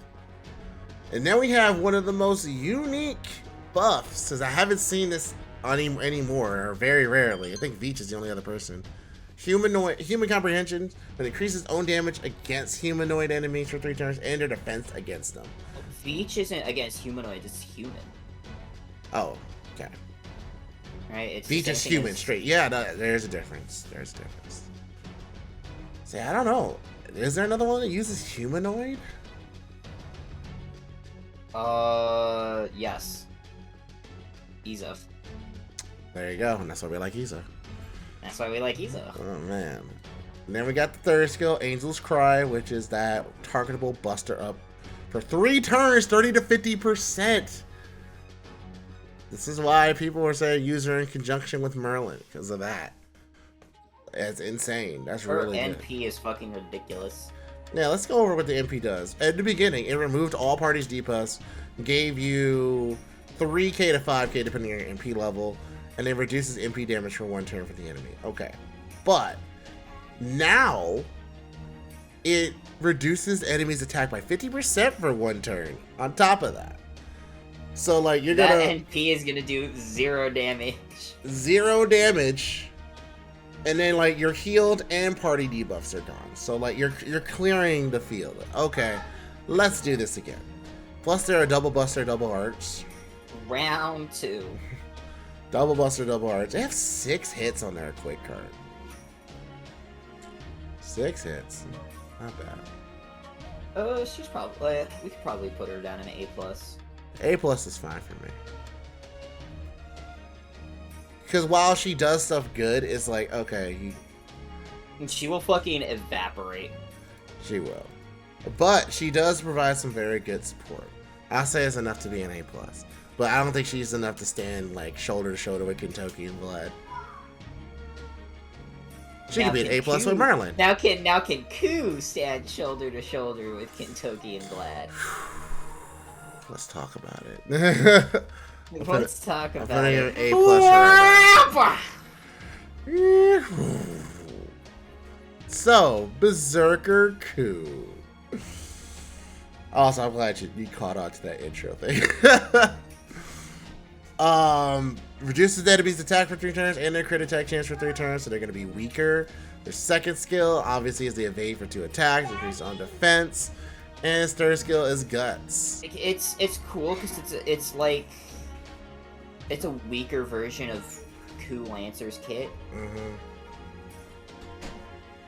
And then we have one of the most unique buffs, because I haven't seen this on anymore, or very rarely. I think Veach is the only other person. Human comprehension, but increases own damage against humanoid enemies for 3 turns and their defense against them. Veach isn't against humanoid, it's human. Oh, okay. Right? It's Veach is human, straight. Yeah, no, there's a difference. There's a difference. See, I don't know. Is there another one that uses humanoid? Yes. Iza. There you go, and that's why we like Iza. That's why we like Iza. Oh, man. And then we got the third skill, Angel's Cry, which is that targetable buster up for 3 turns, 30 to 50%. This is why people were saying use her in conjunction with Merlin, because of that. It's insane. That's really good. Her NP is fucking ridiculous. Now, let's go over what the MP does. At the beginning, it removed all parties' debuffs, gave you 3k to 5k depending on your MP level, and it reduces MP damage for 1 turn for the enemy. Okay. But now it reduces enemies' attack by 50% for 1 turn on top of that. So like you're that gonna NP is gonna do 0 damage. 0 damage. And then like your healed and party debuffs are gone. So like you're clearing the field. Okay. Let's do this again. Plus there are double buster, double arch. Round 2. Double buster, double arch. They have 6 hits on their quick card. 6 hits. Not bad. She's probably... we could probably put her down in A+. A+ is fine for me. Because while she does stuff good, it's like, okay. She will fucking evaporate. She will. But she does provide some very good support. I'll say it's enough to be an A+. But I don't think she's enough to stand like shoulder to shoulder with Kintoki and Vlad. She could be an A+ with Merlin. Now can Ku stand shoulder to shoulder with Kintoki and Vlad? Let's talk about it. Let's talk about I'm it. A+ right now. So, Berserker Coup. Also, I'm glad you caught on to that intro thing. Reduces the enemy's attack for 3 turns and their crit attack chance for 3 turns, so they're going to be weaker. Their second skill, obviously, is the evade for 2 attacks, increase on defense. And his third skill is guts. It's cool because it's like it's a weaker version of Coup Lancer's kit. Mm-hmm.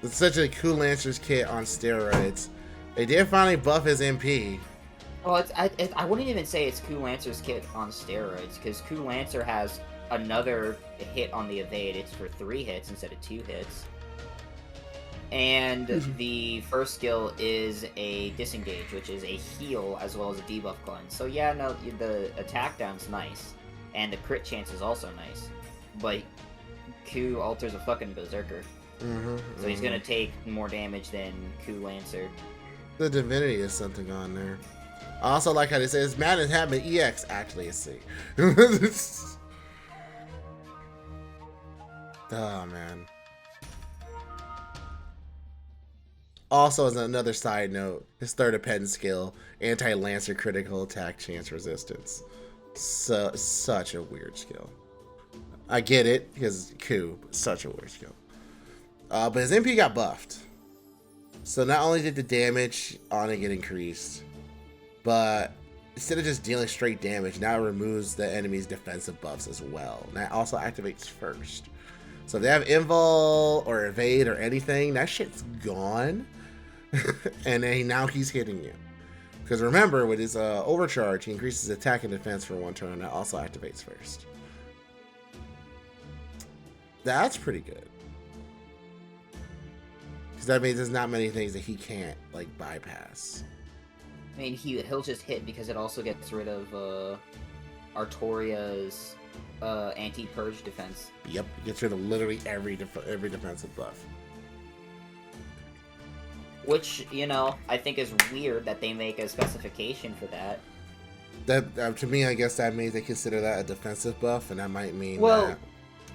It's such a Coup Lancer's kit on steroids. They did finally buff his MP. Well, I wouldn't even say it's Coup Lancer's kit on steroids, because Coup Lancer has another hit on the evade. It's for 3 hits instead of 2 hits. And the first skill is a disengage, which is a heal as well as a debuff cleanse. So yeah, no, the attack down's nice. And the crit chance is also nice. But Coup alters a fucking Berserker. So he's gonna take more damage than Coup Lancer. The divinity is something on there. I also like how they say it's Madness Happen EX, actually a C. Oh, man. Also, as another side note, his third append skill, anti-lancer critical attack chance resistance. So, such a weird skill. I get it, because Coup, such a weird skill. But his MP got buffed. So not only did the damage on it get increased, but instead of just dealing straight damage, now it removes the enemy's defensive buffs as well. And that also activates first. So if they have invul or evade or anything, that shit's gone. And then now he's hitting you. Because remember, with his overcharge, he increases attack and defense for 1 turn. That also activates first. That's pretty good. Because that means there's not many things that he can't, like, bypass. I mean, he'll just hit because it also gets rid of Artoria's anti-purge defense. Yep, it gets rid of literally every defensive buff. Which, you know, I think is weird that they make a specification for that. That to me, I guess that means they consider that a defensive buff, and that might mean well,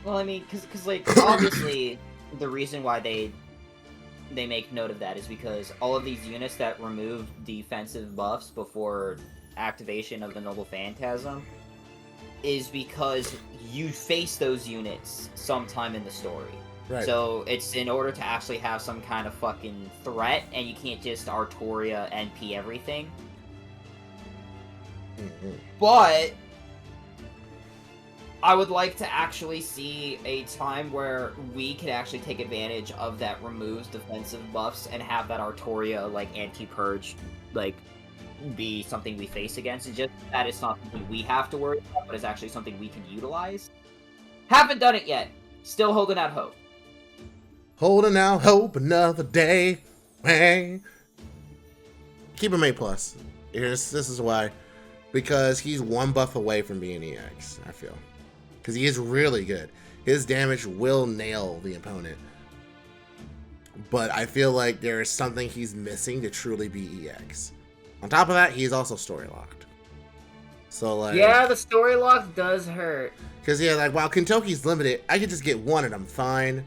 I mean, because like, obviously, the reason why they make note of that is because all of these units that remove defensive buffs before activation of the Noble Phantasm is because you face those units sometime in the story. Right. So it's in order to actually have some kind of fucking threat, and you can't just Artoria NP everything. But I would like to actually see a time where we could actually take advantage of that removes defensive buffs and have that Artoria, like, anti-purge, like, be something we face against. It's just that it's not something we have to worry about, but it's actually something we can utilize. Haven't done it yet. Still holding out hope. Holding out hope another day. Hey. Keep him A+. This is why. Because he's 1 buff away from being EX, I feel. Because he is really good. His damage will nail the opponent. But I feel like there is something he's missing to truly be EX. On top of that, he's also story locked. So, like... yeah, the story lock does hurt. Because, yeah, like, while Kintoki's limited, I could just get 1 and I'm fine.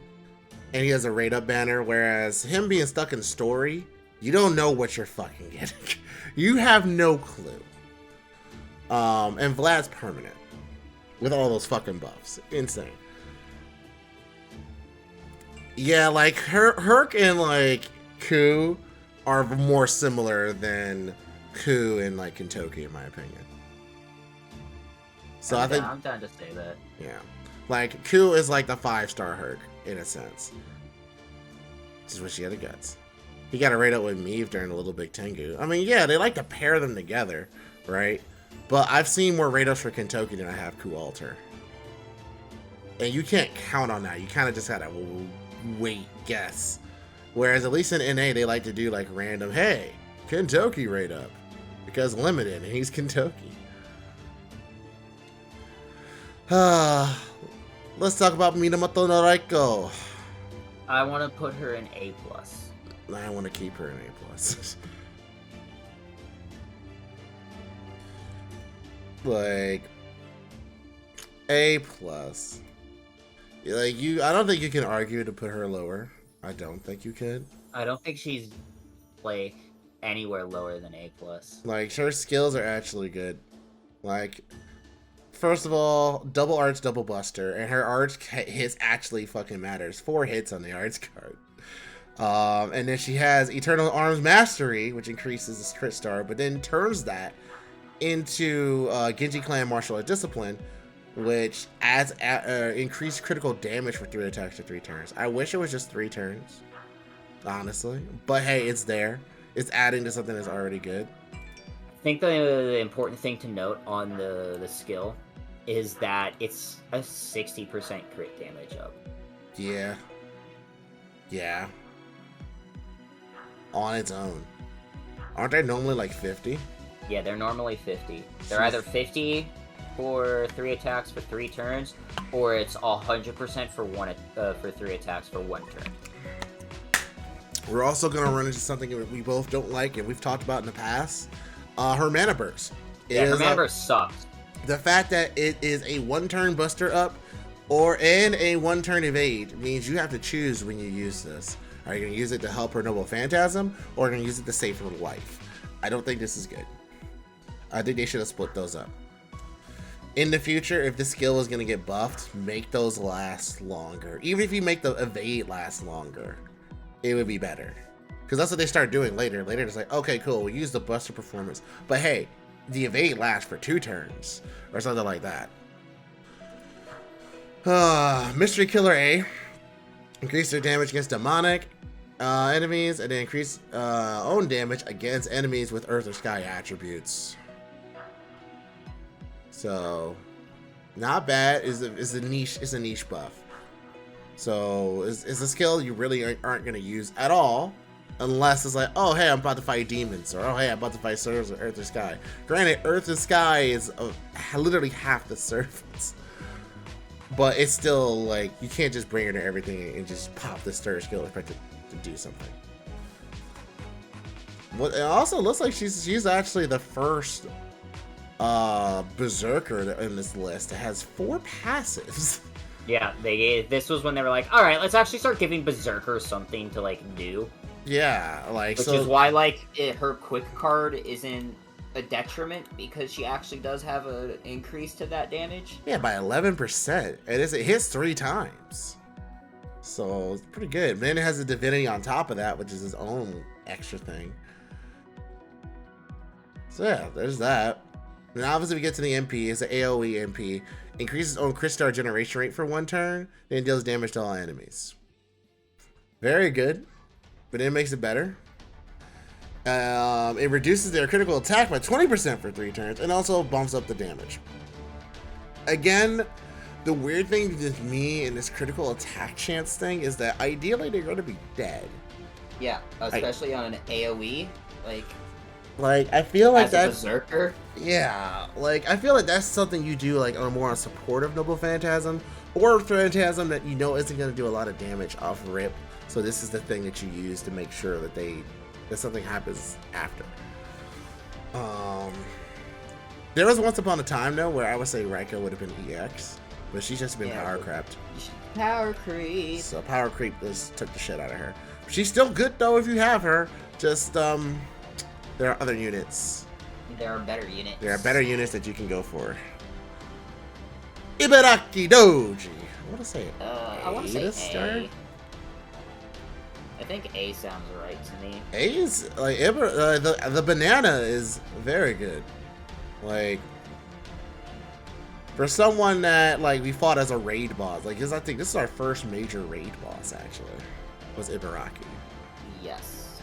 And he has a rate-up banner, whereas him being stuck in story, you don't know what you're fucking getting. You have no clue. And Vlad's permanent. With all those fucking buffs. Insane. Yeah, like, Herc and, like, Coup are more similar than Coup and, like, Kintoki, in my opinion. So I think... I'm down to say that. Yeah. Like, Coup is like the 5-star Herc, in a sense. Just wish he had the guts. He got a rate up with Meve during the Little Big Tengu. I mean, yeah, they like to pair them together, right? But I've seen more rate ups for Kintoki than I have Coup Alter. And you can't count on that. You kind of just gotta wait, guess. Whereas at least in NA, they like to do like random, hey, Kintoki rate up. Because limited, and he's Kintoki. Let's talk about Minamoto-no-Raikou. I want to put her in A+. I want to keep her in A+. Like, A+. Like, I don't think you can argue to put her lower. I don't think you could. I don't think she's like anywhere lower than A+. Like, her skills are actually good. Like, first of all, double arch, double buster, and her arch hits actually fucking matters. 4 hits on the arch card. And then she has Eternal Arms Mastery, which increases the crit star, but then turns that into Genji Clan Martial Art Discipline, which adds increased critical damage for 3 attacks to 3 turns. I wish it was just 3 turns, honestly. But hey, it's there. It's adding to something that's already good. I think the important thing to note on the skill is that it's a 60% crit damage up. Yeah. Yeah. On its own. Aren't they normally like 50? Yeah, they're normally 50. They're either 50 for 3 attacks for 3 turns, or it's 100% for 3 attacks for 1 turn. We're also going to run into something that we both don't like, and we've talked about in the past. Her mana burst. Her mana burst sucks. The fact that it is a 1-turn buster up and a 1-turn evade means you have to choose when you use this. Are you going to use it to help her Noble Phantasm, or are you going to use it to save her life? I don't think this is good. I think they should have split those up. In the future, if the skill is going to get buffed, make those last longer. Even if you make the evade last longer, it would be better. Because that's what they start doing later. Later, it's like, okay, cool, we'll use the buster performance. But hey, the evade lasts for 2 turns, or something like that. Mystery Killer A. Increase their damage against demonic enemies, and then increase own damage against enemies with Earth or Sky attributes. So, not bad. It's a niche buff. So, it's a skill you really aren't going to use at all, unless it's like, oh hey, I'm about to fight demons, or oh hey, I'm about to fight servers with Earth or Sky. Granted, Earth or Sky is literally half the surface. But it's still, like, you can't just bring her to everything and just pop the stir skill and expect it to do something. Well, it also looks like she's actually the first Berserker in this list that has 4 passives. Yeah, this was when they were like, alright, let's actually start giving Berserkers something to, like, do. Yeah, like, Which is why, like, her quick card isn't a detriment, because she actually does have an increase to that damage. Yeah, by 11%. And it hits 3 times. So it's pretty good. Then it has a divinity on top of that, which is his own extra thing. So yeah, there's that. And obviously we get to the MP. It's an AoE MP. Increases own crit star generation rate for 1 turn, then deals damage to all enemies. Very good. But then it makes it better. It reduces their critical attack by 20% for 3 turns, and also bumps up the damage. Again, the weird thing with me in this critical attack chance thing is that ideally they're going to be dead. Yeah, especially on an AoE, like I feel like that's a Berserker. Yeah, like I feel like that's something you do like on more on supportive Noble Phantasm, or Phantasm that you know isn't going to do a lot of damage off rip. So this is the thing that you use to make sure that that something happens after. There was once upon a time though where I would say Raikou would have been EX, but she's just been power crept. Power creep. So power creep just took the shit out of her. She's still good though if you have her. Just there are other units. There are better units. There are better units that you can go for. Ibaraki Douji. I want to say I want to say A. I think A sounds right to me. A is like the banana is very good. Like for someone that like we fought as a raid boss, like I think this is our first major raid boss actually. Was Ibaraki. Yes.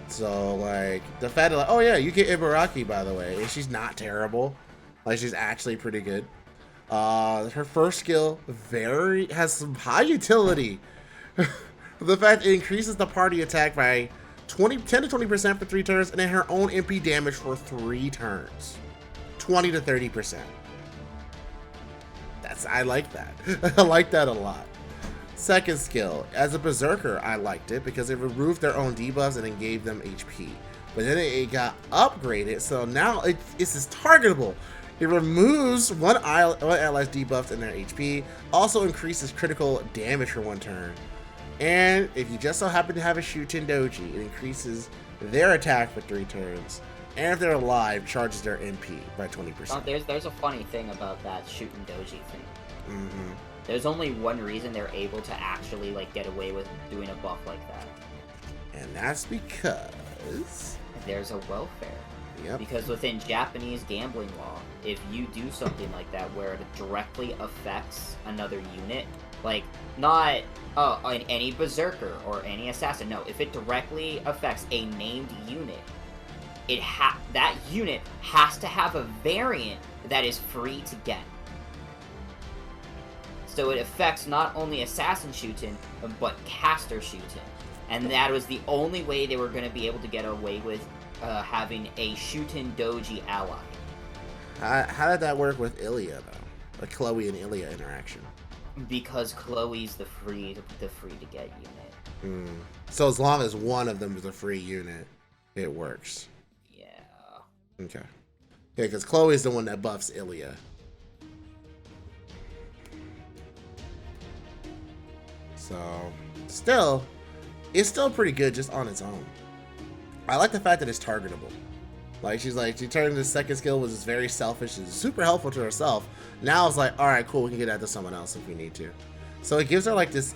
So like the fact that like, oh yeah, you get Ibaraki by the way, and she's not terrible. Like she's actually pretty good. Her first skill has some high utility. The fact it increases the party attack by 10 to 20% for 3 turns, and then her own MP damage for 3 turns. 20 to 30%. I like that. I like that a lot. Second skill, as a Berserker, I liked it because it removed their own debuffs and then gave them HP. But then it got upgraded, so now it's targetable. It removes one ally's debuffs in their HP, also increases critical damage for 1 turn. And if you just so happen to have a Shuten Doji, it increases their attack for 3 turns. And if they're alive, charges their MP by 20%. There's a funny thing about that Shuten Doji thing. There's only one reason they're able to actually like get away with doing a buff like that. And that's because there's a welfare. Yep. Because within Japanese gambling law, if you do something like that where it directly affects another unit, like not any berserker or any assassin, no, if it directly affects a named unit, that unit has to have a variant that is free to get. So it affects not only assassin Shuten, but caster Shuten. And that was the only way they were going to be able to get away with having a Shuten Doji ally. How did that work with Ilia, though? The Chloe and Ilia interaction? Because Chloe's the free to get unit. So as long as one of them is a free unit, it works. Yeah. Okay. Yeah, because Chloe's the one that buffs Ilia. So, it's still pretty good just on its own. I like the fact that it's targetable. Like, she turned the second skill, was very selfish and super helpful to herself. Now it's like, alright, cool, we can get that to someone else if we need to. So it gives her like this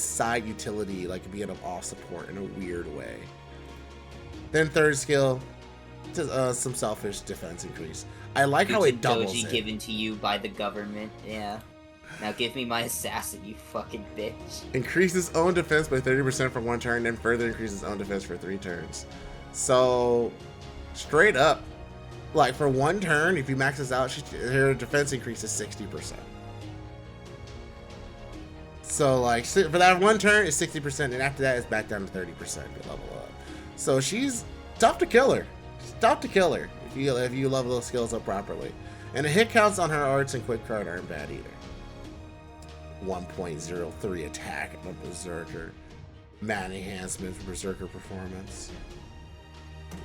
side utility, like being an off support in a weird way. Then third skill, just some selfish defense increase. I like how it doubles Doji it. given to you by the government, yeah. Now give me my assassin, you fucking bitch. Increases own defense by 30% for 1 turn, then further increases own defense for 3 turns. So, straight up, like for 1 turn, if you max this out, her defense increases 60%. So, like, for that 1 turn, it's 60%, and after that, it's back down to 30% to level up. So, she's tough to kill her. She's tough to kill her if you level those skills up properly. And the hit counts on her arts and quick card aren't bad either. 1.03 attack of Berserker. Mad enhancement for Berserker performance.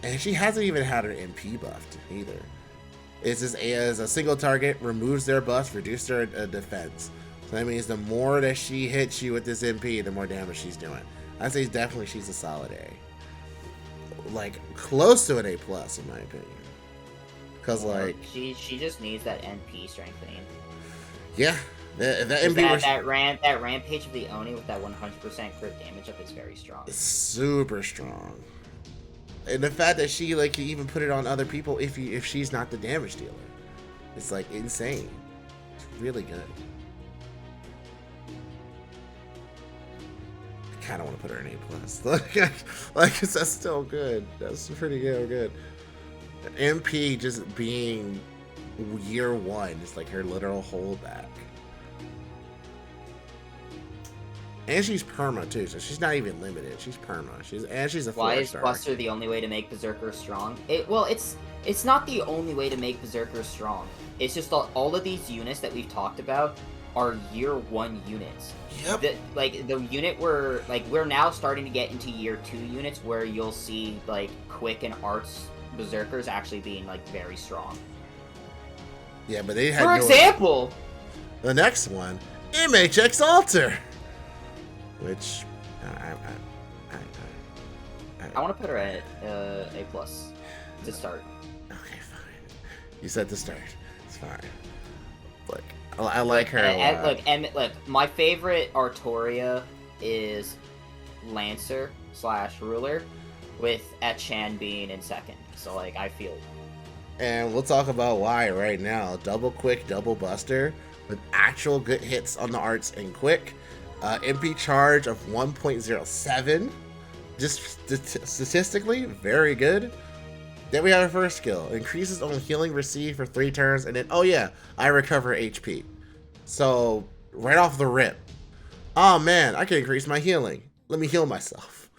And she hasn't even had her MP buffed either. It's just as a single target, removes their buffs, reduce their defense. So that means the more that she hits you with this MP, the more damage she's doing. I'd say definitely she's a solid A. Like, close to an A+, plus in my opinion. Because, like... She just needs that NP strengthening. Yeah. That rampage of the Oni with that 100% crit damage up is very strong. It's super strong. And the fact that she like can even put it on other people if she's not the damage dealer, it's like insane. It's really good. I kind of want to put her in A+. like that's still good. That's pretty good. MP just being year 1 is like her literal holdback. And she's perma too, so she's not even limited. She's perma. She's a 4-star. Why is Buster the only way to make Berserker strong? It's not the only way to make Berserker strong. It's just all of these units that we've talked about are year 1 units. Yep. The unit we're now starting to get into year 2 units where you'll see like quick and arts Berserkers actually being like very strong. Yeah, but they had For example, the next one, MHX Alter. Which I want to put her at A+ to start. Okay, fine. You said to start. It's fine. Look, I like her a lot. Look, my favorite Artoria is Lancer / Ruler, with Etchan being in second. So like I feel. And we'll talk about why right now. Double quick, double buster with actual good hits on the arts and quick. MP charge of 1.07. Just statistically, very good. Then we have our first skill. Increases on healing received for 3 turns. And then, oh yeah, I recover HP. So, right off the rip. Oh man, I can increase my healing. Let me heal myself.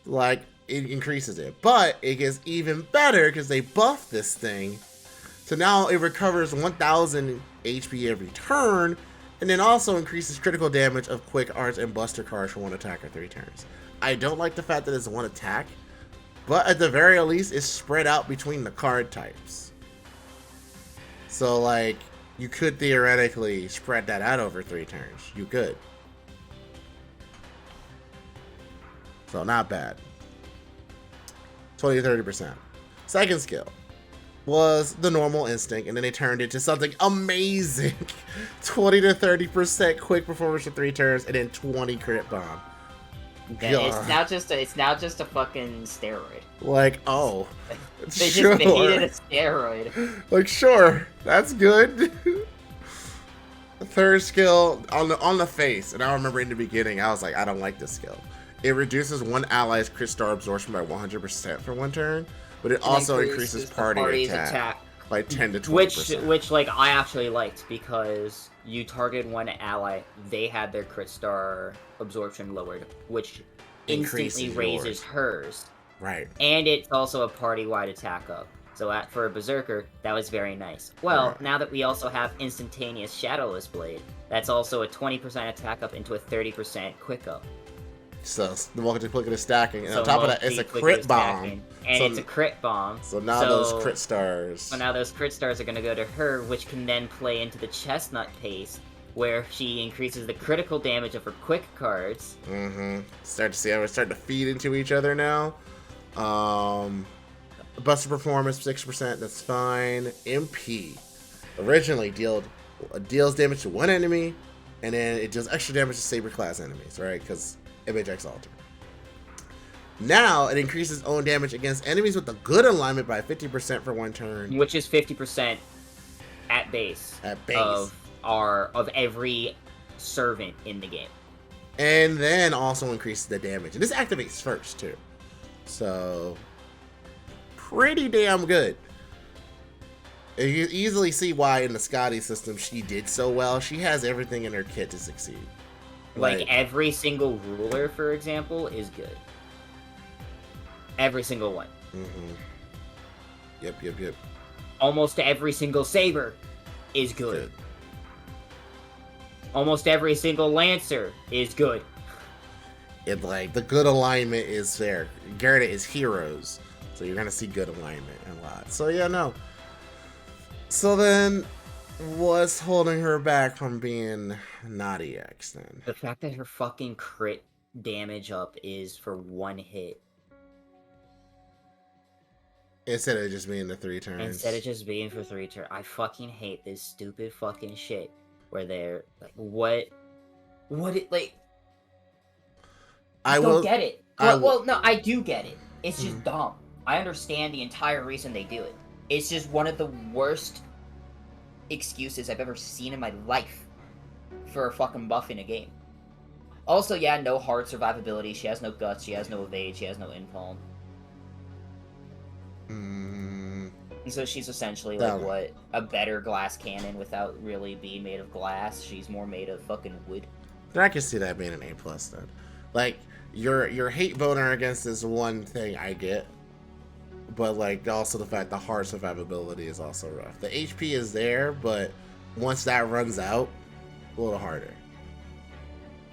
Like, it increases it. But it gets even better because they buffed this thing. So now it recovers 1000 HP every turn. And then also increases critical damage of quick arts and buster cards for 1 attack or 3 turns. I don't like the fact that it's 1 attack, but at the very least, it's spread out between the card types. So, like, you could theoretically spread that out over 3 turns. You could. So, not bad. 20 to 30%. Second skill was the normal instinct, and then they turned it to something amazing. 20 to 30% quick performance for 3 turns, and then 20 crit bomb. Yeah, it's now just a fucking steroid. Like, oh, they sure. just made it a steroid. Like, sure, that's good. The third skill on the face, and I remember in the beginning, I was like, I don't like this skill. It reduces one ally's crit star absorption by 100% for 1 turn, but it also increases party attack by 10 to 20%. Which like I actually liked, because you target one ally, they had their crit star absorption lowered, which instantly raises hers. Right. And it's also a party-wide attack up. So for a Berserker, that was very nice. Well, now that we also have instantaneous Shadowless Blade, that's also a 20% attack up into a 30% quick up. So the multi-plicative stacking, and on top of that, it's a crit bomb. And it's a crit bomb. So now those crit stars. So now those crit stars are going to go to her, which can then play into the chestnut pace, where she increases the critical damage of her quick cards. Mm-hmm. Start to see how we're starting to feed into each other now. Buster performance 6%. That's fine. MP originally deals damage to one enemy, and then it deals extra damage to saber class enemies, right? Because Image X Alter. Now it increases own damage against enemies with a good alignment by 50% for 1 turn, which is 50% at base. Of every servant in the game. And then also increases the damage. And this activates first, too. So, pretty damn good. And you easily see why in the Scotty system she did so well. She has everything in her kit to succeed. Like every single ruler, for example, is good. Every single one. Mm-hmm. Yep. Almost every single saber is good. Almost every single lancer is good. It like the good alignment is there. Galatea is heroes, so you're gonna see good alignment a lot. So yeah, no. So then, what's holding her back from being naughty X then? The fact that her fucking crit damage up is for 1 hit. Instead of just being the 3 turns. Instead of just being for 3 turns. I fucking hate this stupid fucking shit. Where they're like, what it, like... I don't get it. Well, no, I do get it. It's just dumb. I understand the entire reason they do it. It's just one of the worst excuses I've ever seen in my life for a fucking buff in a game. Also, yeah, no hard survivability. She has no guts. She has no evade. She has no impalm. And so she's essentially like a better glass cannon without really being made of glass. She's more made of fucking wood. I can see that being an A+ then. Like your hate boner against this one thing I get, but like also the fact the hard survivability is also rough. The HP is there, but once that runs out, a little harder.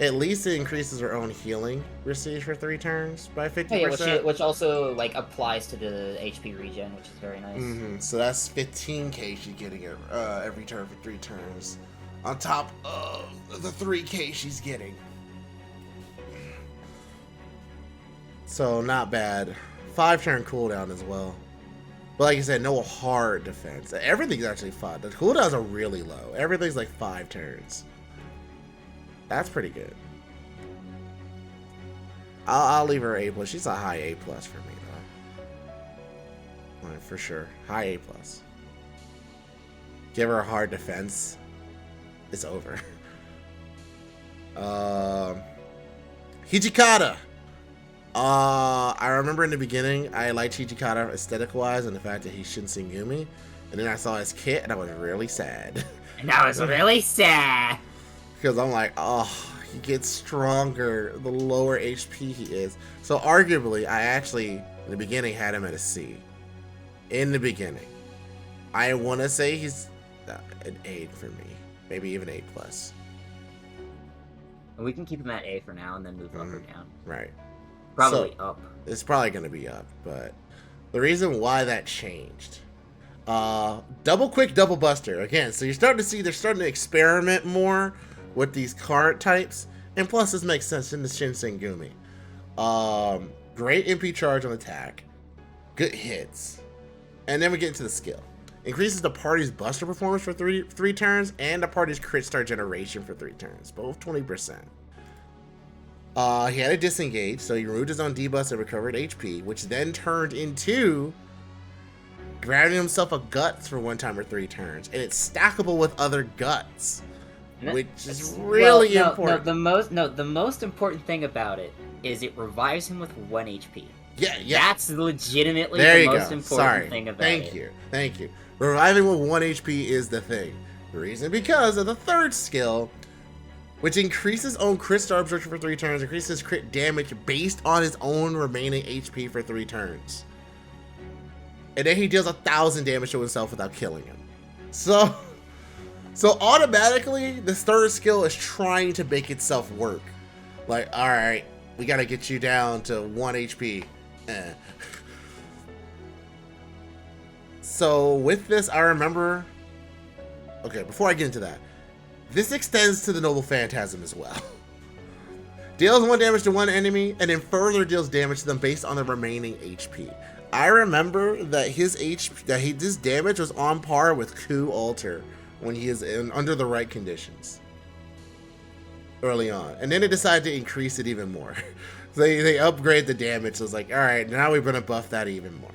At least it increases her own healing received for 3 turns by 50%. Yeah, which also like applies to the HP regen, which is very nice. Mm-hmm. So that's 15k she's getting every turn for 3 turns, on top of the 3k she's getting. So not bad. 5-turn cooldown as well. But like I said, no hard defense. Everything's actually 5. The cooldowns are really low. Everything's like 5 turns. That's pretty good. I'll leave her A+. She's a high A+ for me though. Like, for sure. High A+. Give her a hard defense. It's over. Hijikata. I remember in the beginning I liked Hijikata aesthetic wise and the fact that he's Shinsengumi. And then I saw his kit and I was really sad. And I was really sad. Because I'm like, oh, he gets stronger the lower HP he is. So arguably, I actually, in the beginning, had him at a C. In the beginning. I want to say he's an A for me. Maybe even A+. We can keep him at A for now and then move up or down. Right. Probably up. It's probably going to be up. But the reason why that changed, Double quick, double buster. Again, so you're starting to see they're starting to experiment more with these card types. And plus, this makes sense in the Shinsengumi. Great MP charge on attack. Good hits. And then we get into the skill. Increases the party's buster performance for three turns and the party's crit star generation for 3 turns. Both 20%. He had a disengage, so he removed his own debuff and recovered HP, which then turned into grabbing himself a guts for 1 time or 3 turns. And it's stackable with other guts, which is really important. The most important thing about it is it revives him with 1 HP. Yeah. That's legitimately the most important thing about it. Thank you. Reviving with 1 HP is the thing. The reason because of the third skill, which increases own crit star absorption for 3 turns, increases crit damage based on his own remaining HP for 3 turns. And then he deals 1,000 damage to himself without killing him. So automatically, this third skill is trying to make itself work. Like, alright, we gotta get you down to 1 HP. So with this, I remember... Okay, before I get into that, this extends to the Noble Phantasm as well. Deals 1 damage to 1 enemy, and then further deals damage to them based on the remaining HP. I remember that his damage was on par with Coup Alter when he is under the right conditions early on, and then they decided to increase it even more. They upgrade the damage. So it's like, all right, now we're gonna buff that even more.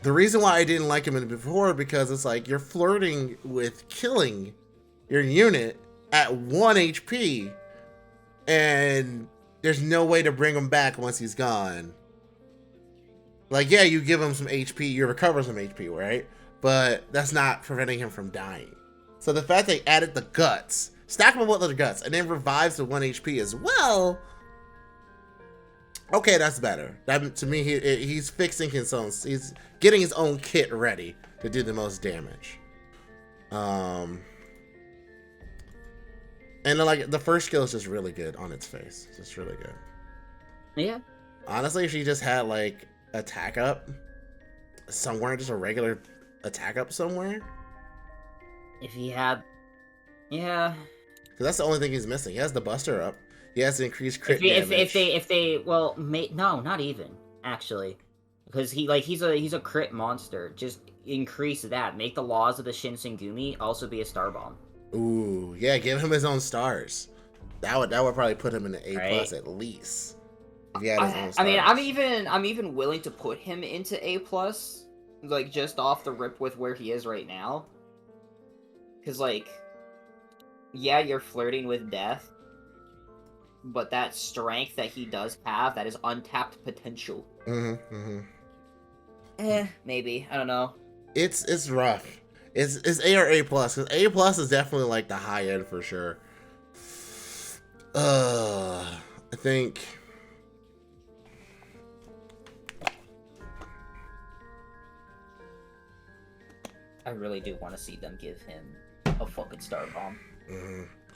The reason why I didn't like him before, because it's like you're flirting with killing your unit at 1 HP, and there's no way to bring him back once he's gone. Like, yeah, you give him some HP, you recover some HP, right? But that's not preventing him from dying. So the fact they added the guts, stack him with the guts, and then revives the 1 HP as well. Okay, that's better. That, to me, he's fixing his own. He's getting his own kit ready to do the most damage. And then, like, the first skill is just really good on its face. It's just really good. Yeah. Honestly, if she just had like attack up somewhere, just a regular attack up somewhere. If he had, yeah. Because that's the only thing he's missing. He has the buster up. He has to increase crit damage. No, not even actually, because he's a crit monster. Just increase that. Make the laws of the Shinsengumi also be a star bomb. Ooh, yeah, give him his own stars. That would probably put him in an A+ right? At least. If he had his own stars. I mean, I'm even willing to put him into A+, like just off the rip with where he is right now. Because like, yeah, you're flirting with death, but that strength that he does have, that is untapped potential. Maybe, I don't know. It's rough. It's A or A+, because A+ is definitely like the high end for sure. I think I really do want to see them give him a fucking star bomb.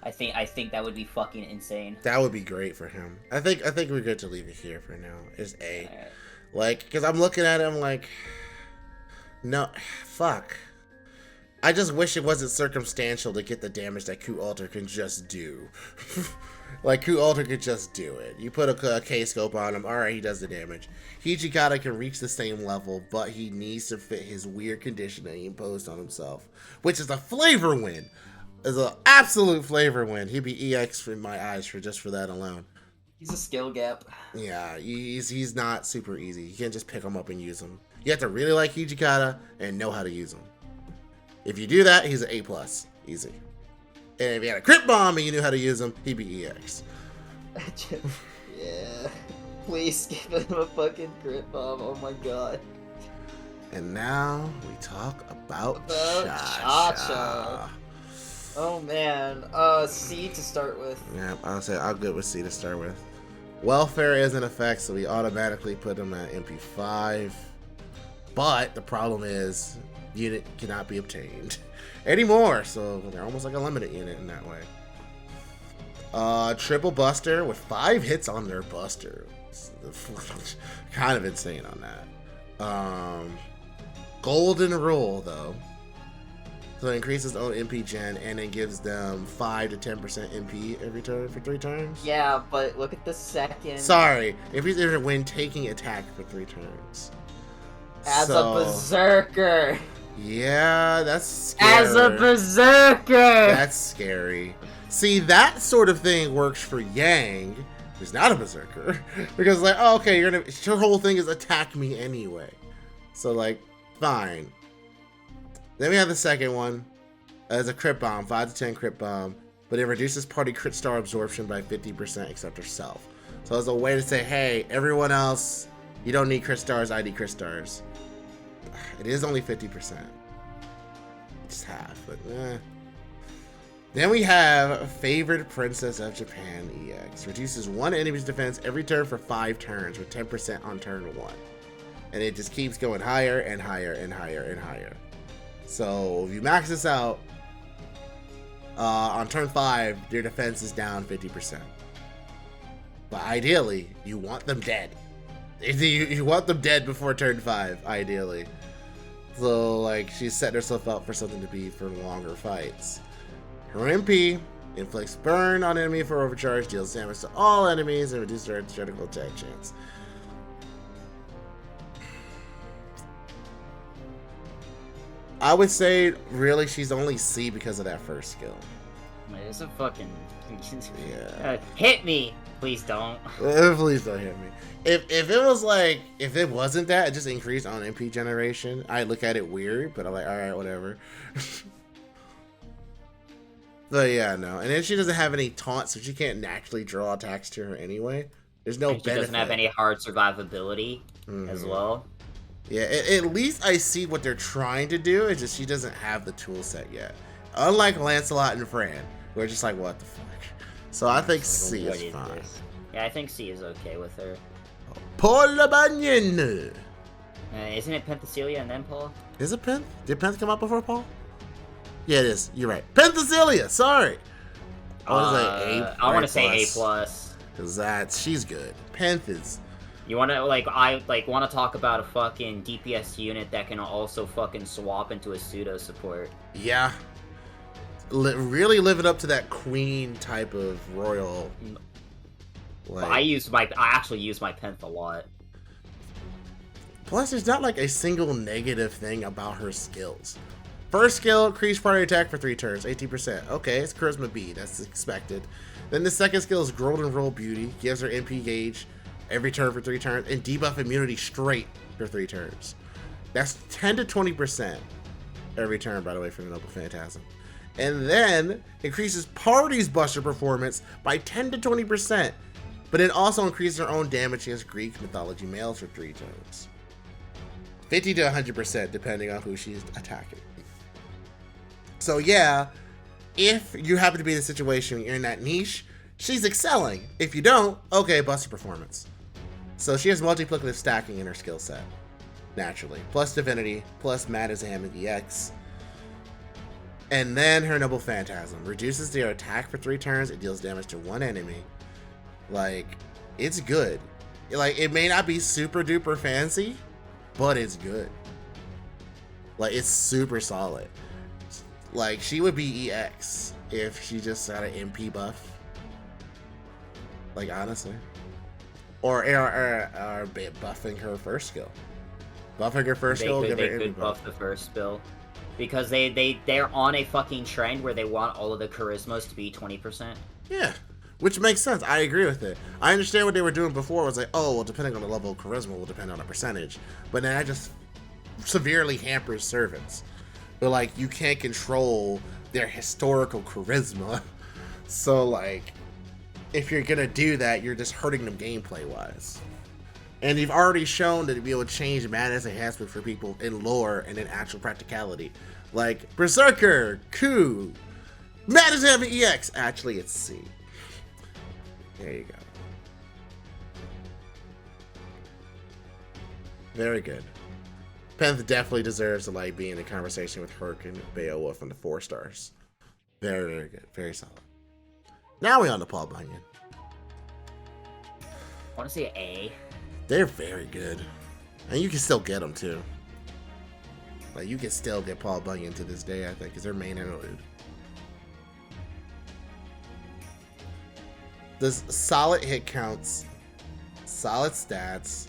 I think that would be fucking insane. That would be great for him. I think we're good to leave it here for now. It's A. Right. Like, because I'm looking at him like, no, fuck. I just wish it wasn't circumstantial to get the damage that Coup Alter can just do. Like, Coup Alter could just do it. You put a K-scope on him, alright, he does the damage. Hijikata can reach the same level, but he needs to fit his weird condition that he imposed on himself. Which is a flavor win. Is an absolute flavor win. He'd be EX in my eyes for that alone. He's a skill gap. Yeah, he's not super easy. You can't just pick him up and use him. You have to really like Hijikata and know how to use him. If you do that, he's an A+. Easy. And if he had a crit bomb and you knew how to use him, he'd be EX. Yeah. Please give him a fucking crit bomb. Oh my god. And now we talk about Cha-Cha. Oh man. C to start with. Yeah, I'll go with C to start with. Welfare is in effect, so we automatically put him at MP5. But the problem is, unit cannot be obtained anymore, so they're almost like a limited unit in that way. Triple Buster with 5 hits on their Buster. Kind of insane on that. golden rule, though. So it increases own MP gen, and it gives them 5 to 10% MP every turn for 3 turns. Yeah, but look at the second. Sorry, if he's able to win taking attack for 3 turns. As a berserker. Yeah, that's scary. As a berserker. That's scary. See, that sort of thing works for Yang, who's not a berserker, because like, oh, okay, your whole thing is attack me anyway. So like, fine. Then we have the second one as a crit bomb, 5 to 10 crit bomb, but it reduces party crit star absorption by 50% except herself. So it's a way to say, hey, everyone else, you don't need crit stars, I need crit stars. It is only 50%. It's half, but eh. Then we have Favored Princess of Japan EX. Reduces one enemy's defense every turn for 5 turns with 10% on turn 1. And it just keeps going higher and higher and higher and higher. So if you max this out, on turn 5, your defense is down 50%. But ideally, you want them dead. You want them dead before turn 5, ideally. So, like, she's setting herself up for something to be for longer fights. Her MP inflicts burn on enemy for overcharge, deals damage to all enemies, and reduces their critical attack chance. I would say, really, she's only C because of that first skill. It's a fucking... Yeah. Hit me! Please don't. Please don't hit me. If it was like, if it wasn't that, it just increased on MP generation, I'd look at it weird, but I'm like, alright, whatever. But yeah, no. And then she doesn't have any taunts, so she can't naturally draw attacks to her anyway. There's no benefit. She doesn't have any hard survivability as well. Yeah, at least I see what they're trying to do. It's just she doesn't have the tool set yet. Unlike Lancelot and Fran, we're just like, what the fuck? So I think C is fine. Yeah, I think C is okay with her. Paul Bunyan! Isn't it Penthesilea and then Paul? Is it Penth? Did Penth come out before Paul? Yeah, it is. You're right. Penthesilea! Sorry! I want to say A+. Because she's good. Penth is... You want to, want to talk about a fucking DPS unit that can also fucking swap into a pseudo support. Yeah. Really living up to that queen type of royal. Like, I actually use my Penth a lot. Plus, there's not like a single negative thing about her skills. First skill, increase party attack for 3 turns, 18%. Okay, it's Charisma B, that's expected. Then the second skill is Golden Roll Beauty, gives her MP gauge every turn for 3 turns, and debuff immunity straight for 3 turns. That's 10 to 20% every turn, by the way, for the Noble Phantasm. And then increases party's buster performance by 10 to 20%, but it also increases her own damage against Greek mythology males for 3 turns. 50 to 100% depending on who she's attacking. So yeah, if you happen to be in a situation where you're in that niche, she's excelling. If you don't, okay, buster performance. So she has multiplicative stacking in her skill set, naturally. Plus Divinity, plus Madazam and EX. And then her Noble Phantasm. Reduces their attack for 3 turns, it deals damage to 1 enemy. Like, it's good. Like, it may not be super duper fancy, but it's good. Like, it's super solid. Like, she would be EX if she just had an MP buff. Like, honestly. Or buffing her first skill. Buffing her first skill, give her MP could buff the first skill. Because they're on a fucking trend where they want all of the charismas to be 20%. Yeah. Which makes sense. I agree with it. I understand what they were doing before. It was like, oh, well, depending on the level of charisma will depend on a percentage. But then that just severely hampers servants. But, like, you can't control their historical charisma. So, like, if you're gonna do that, you're just hurting them gameplay-wise. And you've already shown that to be able to change madness enhancement for people in lore and in actual practicality. Like, Berserker, Coup, Madness having EX. Actually, it's C. There you go. Very good. Penth definitely deserves to like be in a conversation with Herc and Beowulf on the 4 stars. Very, very good. Very solid. Now we on to Paul Bunyan. I want to say A. They're very good. And you can still get them too. Like, you can still get Paul Bunyan to this day, I think, is their main interlude. There's solid hit counts, solid stats.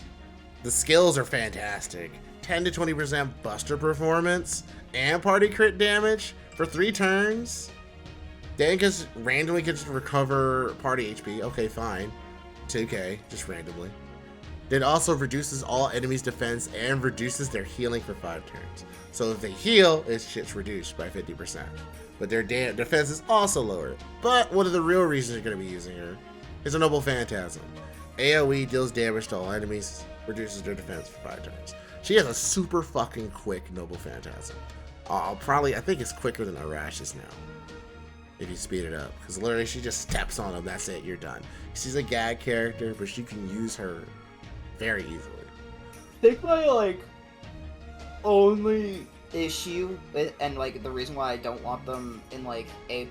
The skills are fantastic. 10 to 20% buster performance and party crit damage for 3 turns. Then just randomly gets to recover party HP. Okay, fine. 2k, just randomly. Then also reduces all enemies' defense and reduces their healing for 5 turns. So if they heal, its shit's reduced by 50%. But their defense is also lowered. But one of the real reasons you're going to be using her is a Noble Phantasm. AoE deals damage to all enemies, reduces their defense for 5 turns. She has a super fucking quick Noble Phantasm. I think it's quicker than Arash's now. If you speed it up. Because literally she just steps on him, that's it, you're done. She's a gag character, but you can use her very easily. I think my, like, only issue, and, like, the reason why I don't want them in, like, A+,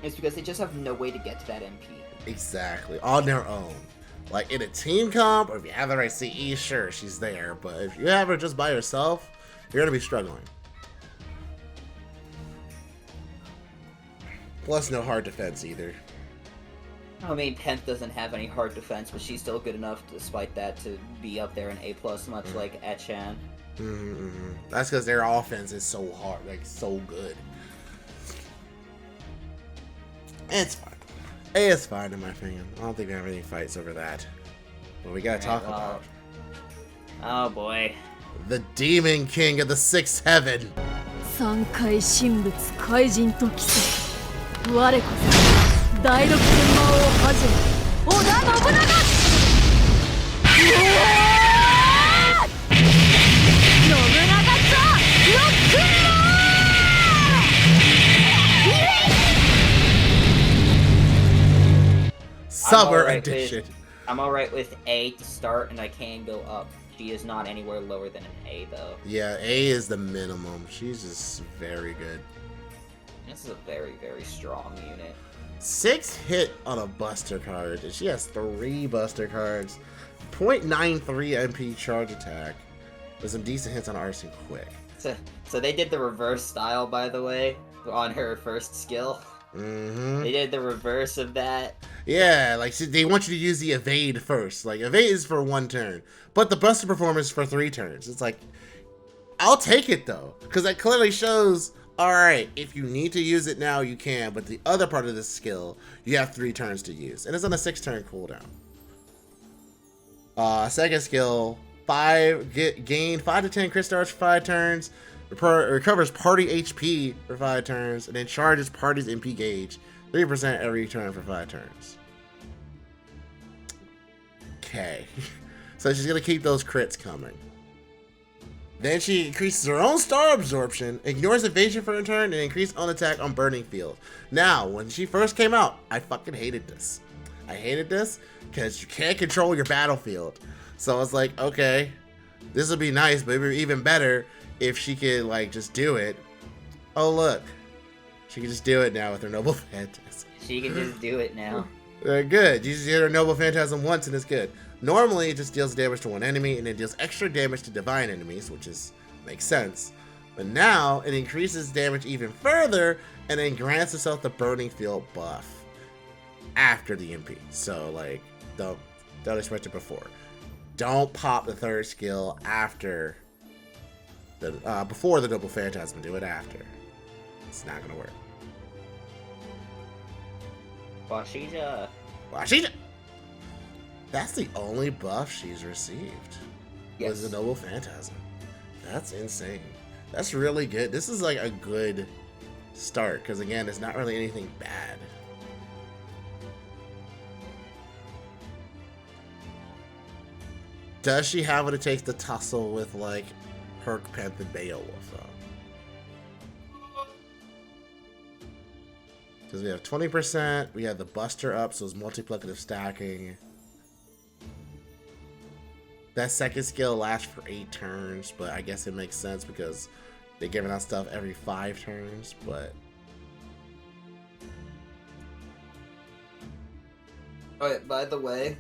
is because they just have no way to get to that MP. Exactly. On their own. Like, in a team comp, or if you have the right CE, sure, she's there. But if you have her just by yourself, you're going to be struggling. Plus, no hard defense either. I mean, Penth doesn't have any hard defense, but she's still good enough, despite that, to be up there in A+, much like Etchan. That's because their offense is so hard, like, so good. It's fine. A is fine, in my opinion. I don't think we have any fights over that. But we gotta talk about... Oh, boy. The Demon King of the Sixth Heaven. 三階神仏怪人と奇跡我こそ第六天魔王はじめ織田信長信長ザ・ロックンロール Summer Edition. I'm alright with A to start, and I can go up. She is not anywhere lower than an A, though. Yeah, A is the minimum. She's just very good. This is a very, very strong unit. 6 hit on a Buster card, and she has 3 Buster cards. 0.93 MP charge attack, with some decent hits on Arson Quick. So they did the reverse style, by the way, on her first skill. They did the reverse of that. Yeah, like they want you to use the evade first. Like, evade is for 1 turn, but the Buster performance for 3 turns. It's like, I'll take it though, because that clearly shows, alright, if you need to use it now, you can, but the other part of this skill, you have 3 turns to use, and it's on a 6-turn cooldown. Second skill, gain 5 to 10 crit stars for 5 turns, recovers party HP for 5 turns, and then charges party's MP gauge 3% every turn for 5 turns. Okay. So she's going to keep those crits coming. Then she increases her own star absorption, ignores evasion for a turn, and increases own attack on burning field. Now, when she first came out, I fucking hated this. I hated this because you can't control your battlefield. So I was like, okay, this would be nice, but it would be even better if she could, like, just do it. Oh, look. She can just do it now with her Noble Phantasm. She can just do it now. They're good. You just hit her Noble Phantasm once and it's good. Normally, it just deals damage to 1 enemy and it deals extra damage to divine enemies, which makes sense. But now, it increases damage even further and then grants itself the Burning Field buff after the MP. So, like, don't expect it before. Don't pop the 3rd skill after before the Noble Phantasm. Do it after. It's not gonna work. Washija. That's the only buff she's received. Yes. Was the Noble Phantasm. That's insane. That's really good. This is like a good start, because again, it's not really anything bad. Does she have what it takes to tussle with, like, Herc, Penth, and Beowulf, though? Because we have 20%, we have the Buster up, so it's multiplicative stacking. That second skill lasts for 8 turns, but I guess it makes sense because they're giving out stuff every 5 turns, but... Alright, by the way...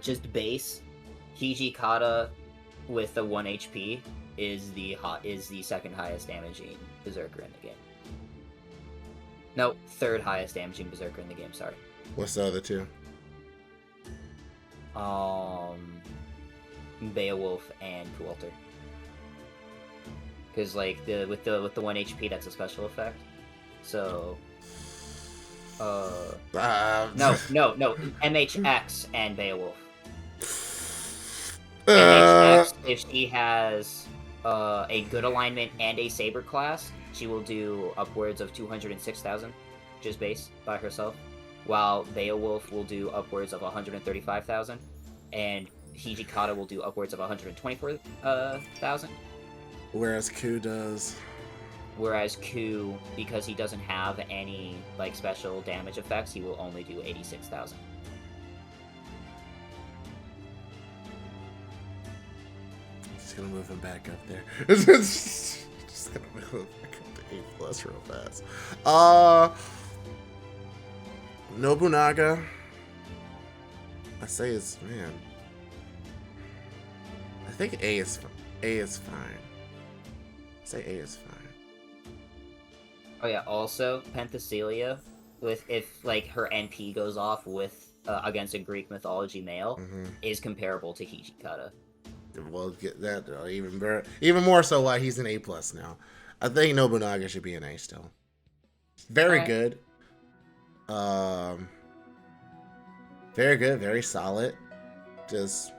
Just base Hijikata with the 1 HP is the second highest damaging Berserker in the game. No, third highest damaging Berserker in the game. Sorry. What's the other two? Beowulf and Coulter. Because like with the 1 HP, that's a special effect. So. No. MHX and Beowulf. MHX, if she has a good alignment and a saber class, she will do upwards of 206,000, just base by herself. While Beowulf will do upwards of 135,000, and Hijikata will do upwards of 124,000. Whereas Ku does. Whereas Ku, because he doesn't have any like special damage effects, he will only do 86,000. Just gonna move him back up there. Just gonna move him back up to A+ real fast. Nobunaga. I say it's man. I think A is fine. I say A is fine. Oh yeah. Also, Penthesilea, if like her NP goes off with against a Greek mythology male, is comparable to Hijikata. We'll get that even more so why he's an A+ now. I think Nobunaga should be an A still. Very good. Very good, very solid. Just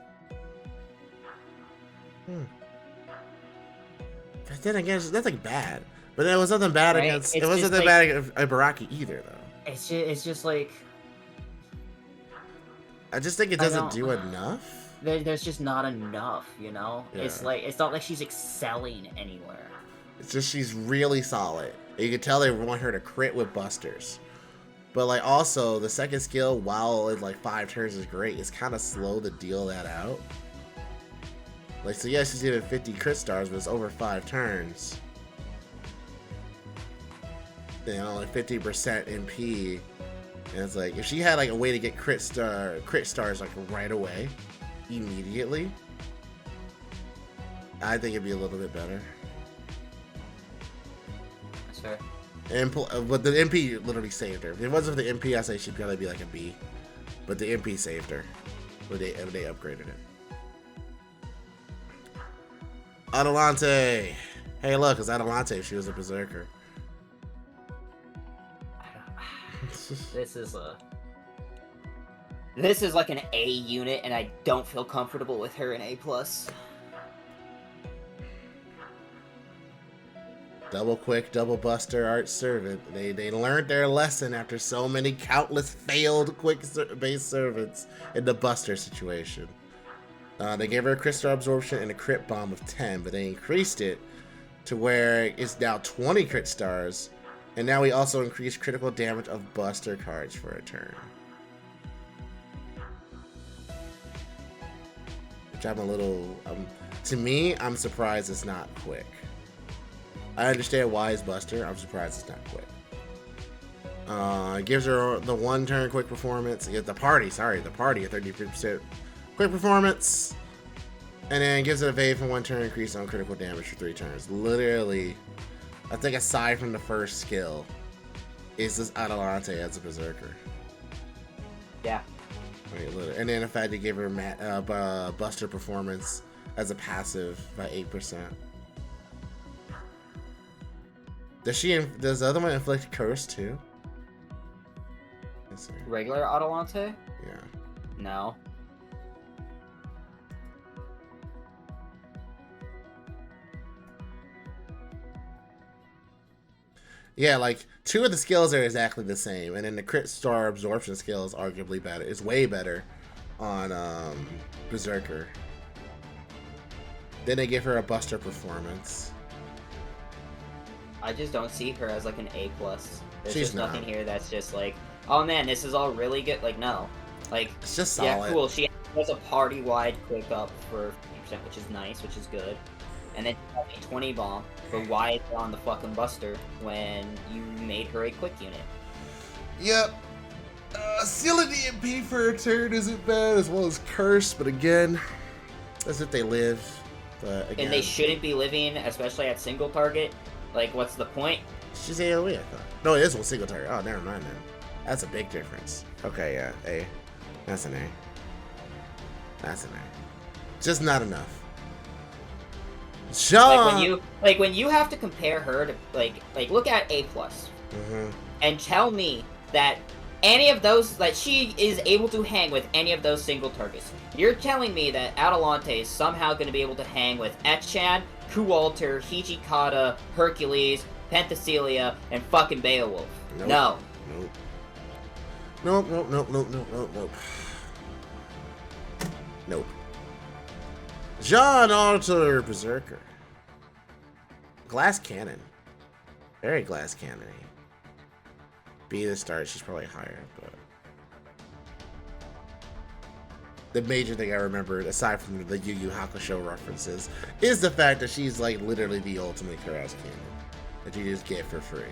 But then again, there's nothing bad. But there was nothing bad against. It wasn't that bad against Ibaraki either, though. It's just like. I just think it doesn't do enough. There's just not enough, you know. Yeah. It's not like she's excelling anywhere. It's just she's really solid. You can tell they want her to crit with busters. But like also the second skill, while it's like 5 turns is great, it's kind of slow to deal that out. Like so, yeah, she's getting 50 crit stars, but it's over 5 turns. You know, like 50% MP, and it's like if she had like a way to get crit stars like right away, immediately, I think it'd be a little bit better. That's fair. But the MP literally saved her. If it wasn't for the MP, I say she'd probably be like a B. But the MP saved her when they upgraded it. Atalante. Hey, look, it's Atalante. She was a berserker. This is like an A unit, and I don't feel comfortable with her in A+. Double quick, double buster, art servant. They learned their lesson after so many countless failed quick base servants in the buster situation. They gave her a crystal absorption and a crit bomb of 10, but they increased it to where it's now 20 crit stars, and now we also increased critical damage of buster cards for a turn. Which to me, I'm surprised it's not quick. I understand why it's buster. I'm surprised it's not quick. It gives her the 1 turn quick performance. The party a 33% quick performance. And then gives it a evade for 1 turn increase on critical damage for 3 turns. Literally, I think aside from the first skill, is this Atalante as a berserker. Yeah. And then the fact they gave her buster performance as a passive by 8%. Does the other one inflict curse too? Yes, Regular Atalante? Yeah. No. Yeah, like 2 of the skills are exactly the same, and then the crit star absorption skill is arguably better. It's way better on Berserker. Then they give her a buster performance. I just don't see her as like an A+. There's She's just not. nothing here that's just like, oh man, this is all really good. Like, no. Like, It's just solid. yeah, cool. She has a party-wide quick up for 50%, which is nice, which is good. And then she has a 20 bomb, but why is it on the fucking buster when you made her a quick unit? Yep. Sealing the MP for a turn isn't bad, as well as curse, but again, that's if they live. But again, And they shouldn't be living, especially at single target. Like, what's the point? she's AoE, I thought. No, it is one single target. Oh, never mind then. That's a big difference. Okay, yeah, A. That's an A. That's an A. Just not enough. Jean! Like when you have to compare her to like look at A+, and tell me that any of those, that she is able to hang with any of those single targets. You're telling me that Atalante is somehow going to be able to hang with Etchan, Kualter, Hijikata, Hercules, Penthesilea, and fucking Beowulf? Nope. No. Nope. Nope. Jean Arthur Berserker. Glass cannon. Very glass cannon-y. B to start, she's probably higher, but the major thing I remembered, aside from the Yu Yu Hakusho references, is the fact that she's like literally the ultimate Kuros cannon that you just get for free.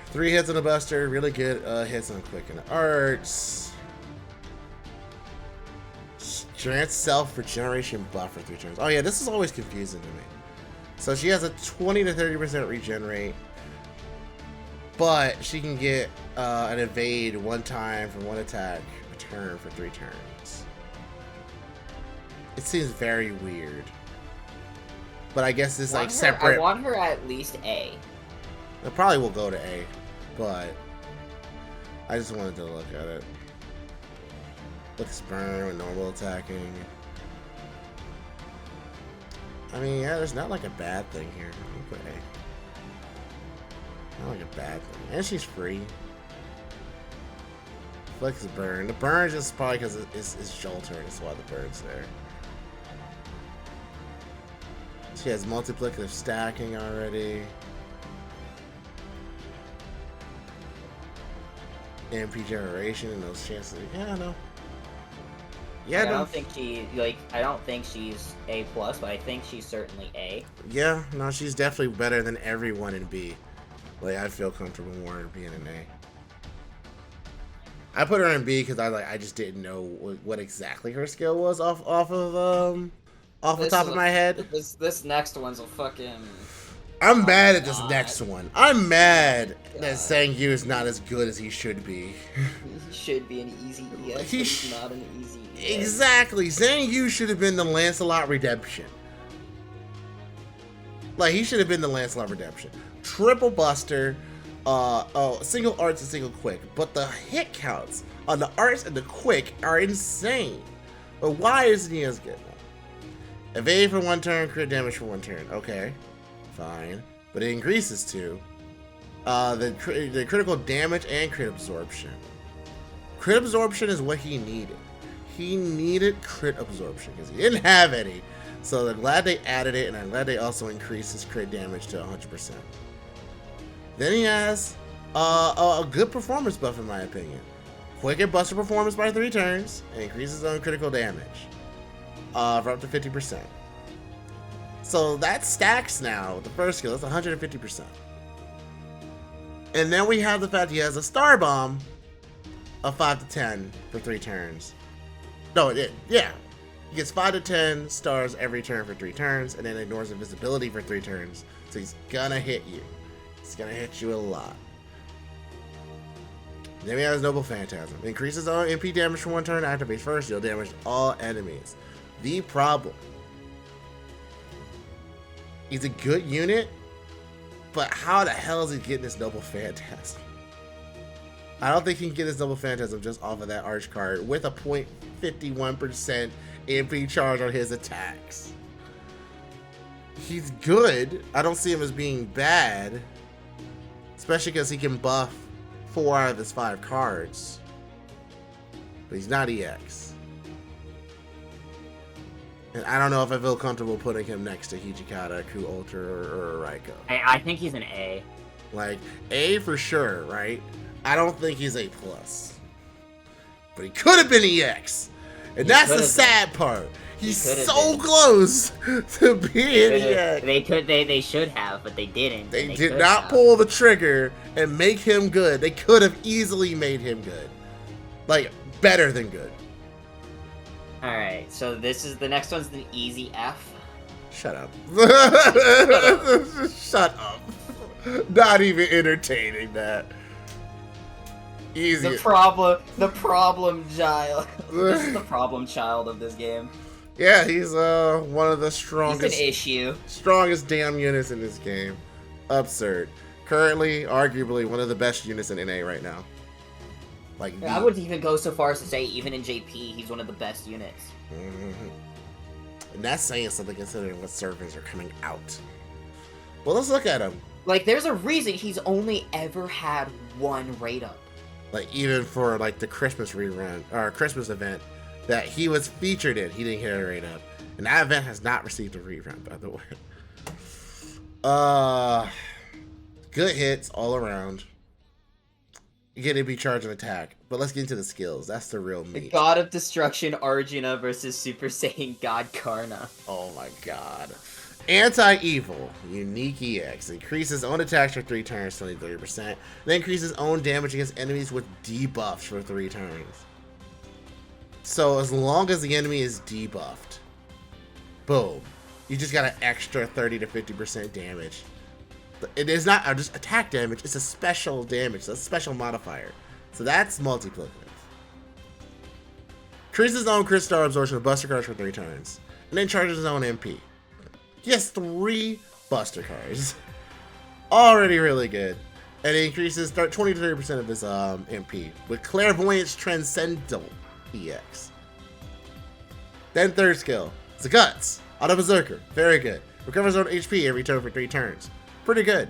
3 hits on a buster, really good hits on quick and arts. Strength self regeneration buff for 3 turns. Oh yeah, this is always confusing to me. So she has a 20 to 30% regen rate, but she can get an evade 1 time for 1 attack a turn for 3 turns. It seems very weird. But I guess it's like separate. I want her at least A. It probably will go to A, but I just wanted to look at it. With Spurn and normal attacking. I mean, yeah, there's not like a bad thing here. Let me put A. Not like a bad thing. And she's free. Flex burn. The burn is just probably because it's Jolter, that's why the burn's there. She has multiplicative stacking already. MP generation and those chances. Yeah, I know. Yeah, I don't think she's A+, but I think she's certainly A. Yeah, no, she's definitely better than everyone in B. Like, I feel comfortable more in being an A. I put her in B because I just didn't know what exactly her skill was off the top of my head. This next one's a fucking. I'm mad at this next one. I'm mad that Senju is not as good as he should be. He should be an easy EX, he's not an easy EX. Exactly. Senju should have been the Lancelot Redemption. Like, he should have been the Lancelot Redemption. Triple buster, single arts and single quick. But the hit counts on the arts and the quick are insane. But why isn't he as good? Evade for 1 turn, crit damage for 1 turn. Okay. Fine, but it increases to the critical damage and crit absorption. Crit absorption is what he needed. He needed crit absorption because he didn't have any. So I'm glad they added it, and I'm glad they also increased his crit damage to 100%. Then he has a good performance buff, in my opinion. Quicker buster performance by 3 turns, and increases on critical damage for up to 50%. So that stacks now. The first skill, that's 150%. And then we have the fact he has a star bomb of 5 to 10 for 3 turns. No, yeah. He gets 5 to 10 stars every turn for 3 turns, and then ignores invisibility for 3 turns. So he's gonna hit you. He's gonna hit you a lot. Then we have his Noble Phantasm. Increases all MP damage for 1 turn, activates first, deal damage to all enemies. The problem. He's a good unit, but how the hell is he getting this Noble Phantasm? I don't think he can get his Noble Phantasm just off of that Arch card with a 0.51% MP charge on his attacks. He's good. I don't see him as being bad, especially because he can buff 4 out of his 5 cards. But he's not EX. And I don't know if I feel comfortable putting him next to Hijikata, Kualter, or Raikou. I think he's an A. Like, A for sure, right? I don't think he's A+. But he could have been EX. And that's the sad part. He's so close to being EX. They should have, but they didn't. They did not pull the trigger and make him good. They could have easily made him good. Like, better than good. Alright, so the next one's an easy F. Shut up. Shut up. Not even entertaining that. Easy. The problem child. This is the problem child of this game. Yeah, he's one of the strongest. He's an issue. Strongest damn units in this game. Absurd. Currently, arguably one of the best units in NA right now. Like I would even go so far as to say, even in JP, he's one of the best units. Mm-hmm. And that's saying something considering what servers are coming out. Well, let's look at him. Like, there's a reason he's only ever had one rate up. Like, even for like the Christmas rerun or Christmas event that he was featured in, he didn't get a rate up, and that event has not received a rerun, by the way. Good hits all around. You get to be charged an attack, but let's get into the skills. That's the real The meat. God of Destruction Arjuna versus Super Saiyan God Karna. Oh my god. Anti-Evil, unique EX, increases own attacks for 3 turns, 23%, then increases own damage against enemies with debuffs for 3 turns. So as long as the enemy is debuffed, boom, you just got an extra 30 to 50% damage. It is not just attack damage, it's a special damage, so a special modifier. So that's multiplicative. Increases his own crit star absorption of Buster cards for 3 turns, and then charges his own MP. He has 3 Buster cards. Already really good. And it increases 20-30% of his MP with Clairvoyance Transcendental EX. Then third skill, it's the Guts. Auto Berserker, very good. Recovers own HP every turn for 3 turns. Pretty good.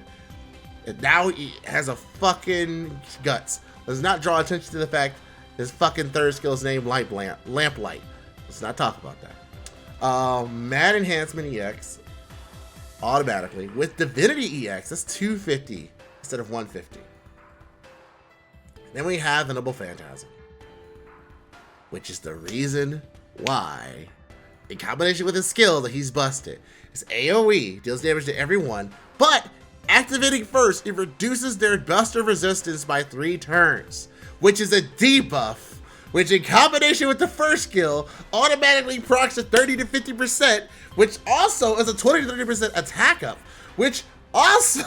And now he has a fucking Guts. Let's not draw attention to the fact his fucking third skill is named Lamplight. Let's not talk about that. Mad Enhancement EX, automatically. With Divinity EX, that's 250 instead of 150. Then we have the Noble Phantasm, which is the reason why, in combination with his skill that he's busted, his AoE deals damage to everyone, but activating first, it reduces their Buster resistance by 3 turns, which is a debuff, which in combination with the first skill, automatically procs to 30 to 50%, which also is a 20 to 30% attack up, which also,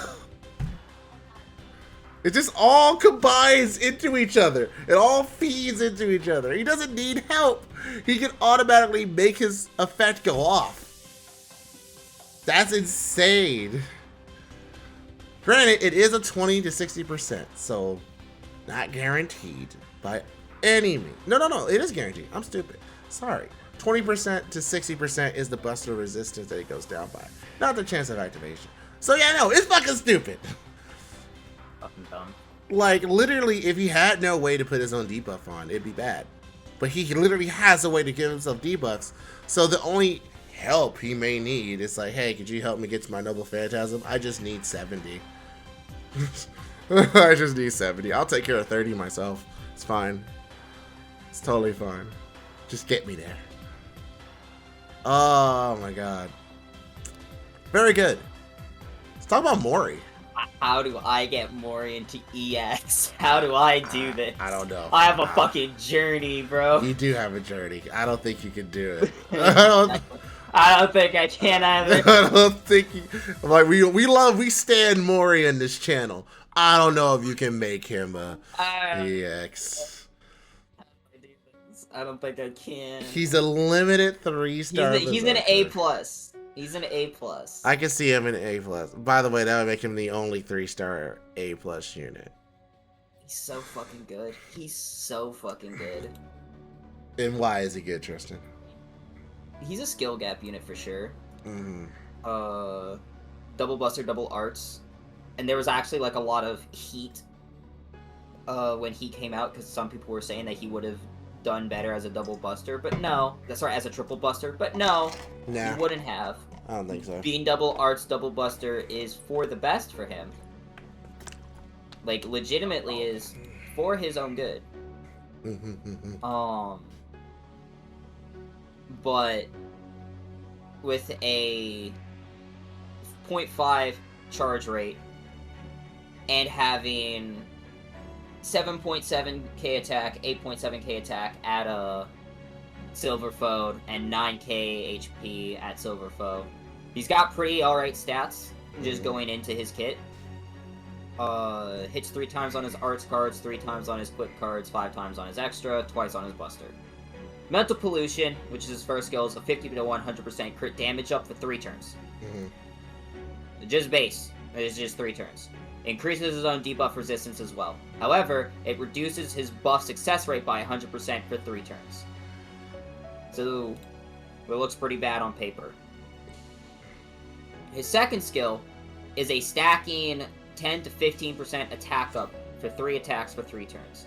it just all combines into each other. It all feeds into each other. He doesn't need help. He can automatically make his effect go off. That's insane. Granted, it is a 20 to 60%, so not guaranteed by any means. No, it is guaranteed. I'm stupid. Sorry. 20% to 60% is the Buster resistance that it goes down by, not the chance of activation. So yeah, no, it's fucking stupid. Fucking dumb. Like, literally, if he had no way to put his own debuff on, it'd be bad. But he literally has a way to give himself debuffs, so the only help he may need is like, hey, could you help me get to my Noble Phantasm? I just need 70. I just need 70. I'll take care of 30 myself. It's fine. It's totally fine. Just get me there. Oh my god. Very good. Let's talk about Mori. How do I get Mori into EX? How do I do this? I don't know. I have a fucking journey, bro. You do have a journey. I don't think you can do it. I don't think I can either. I don't think you, like we stand Mori in this channel. I don't know if you can make him a EX. I don't think I can. He's a limited 3-star. He's an A+. He's an A+. I can see him in A+. By the way, that would make him the only 3-star A+ unit. He's so fucking good. He's so fucking good. And why is he good, Tristan? He's a skill gap unit for sure. Mm-hmm. Double Buster, double arts. And there was actually like a lot of heat when he came out, because some people were saying that he would have done better as a double buster, but no. That's right, as a triple buster, but no. Nah. He wouldn't have. I don't think so. Being double arts, double buster is for the best for him. Like, legitimately is for his own good. But with a 0.5 charge rate and having 7.7k attack, 8.7k attack at a Silver Foe and 9k HP at Silver Foe. He's got pretty alright stats just going into his kit. Hits 3 times on his arts cards, 3 times on his quick cards, 5 times on his extra, twice on his buster. Mental Pollution, which is his first skill, is a 50 to 100% crit damage up for 3 turns. Just base. It's just 3 turns. Increases his own debuff resistance as well. However, it reduces his buff success rate by 100% for 3 turns. So, it looks pretty bad on paper. His second skill is a stacking 10 to 15% attack up for 3 attacks for 3 turns.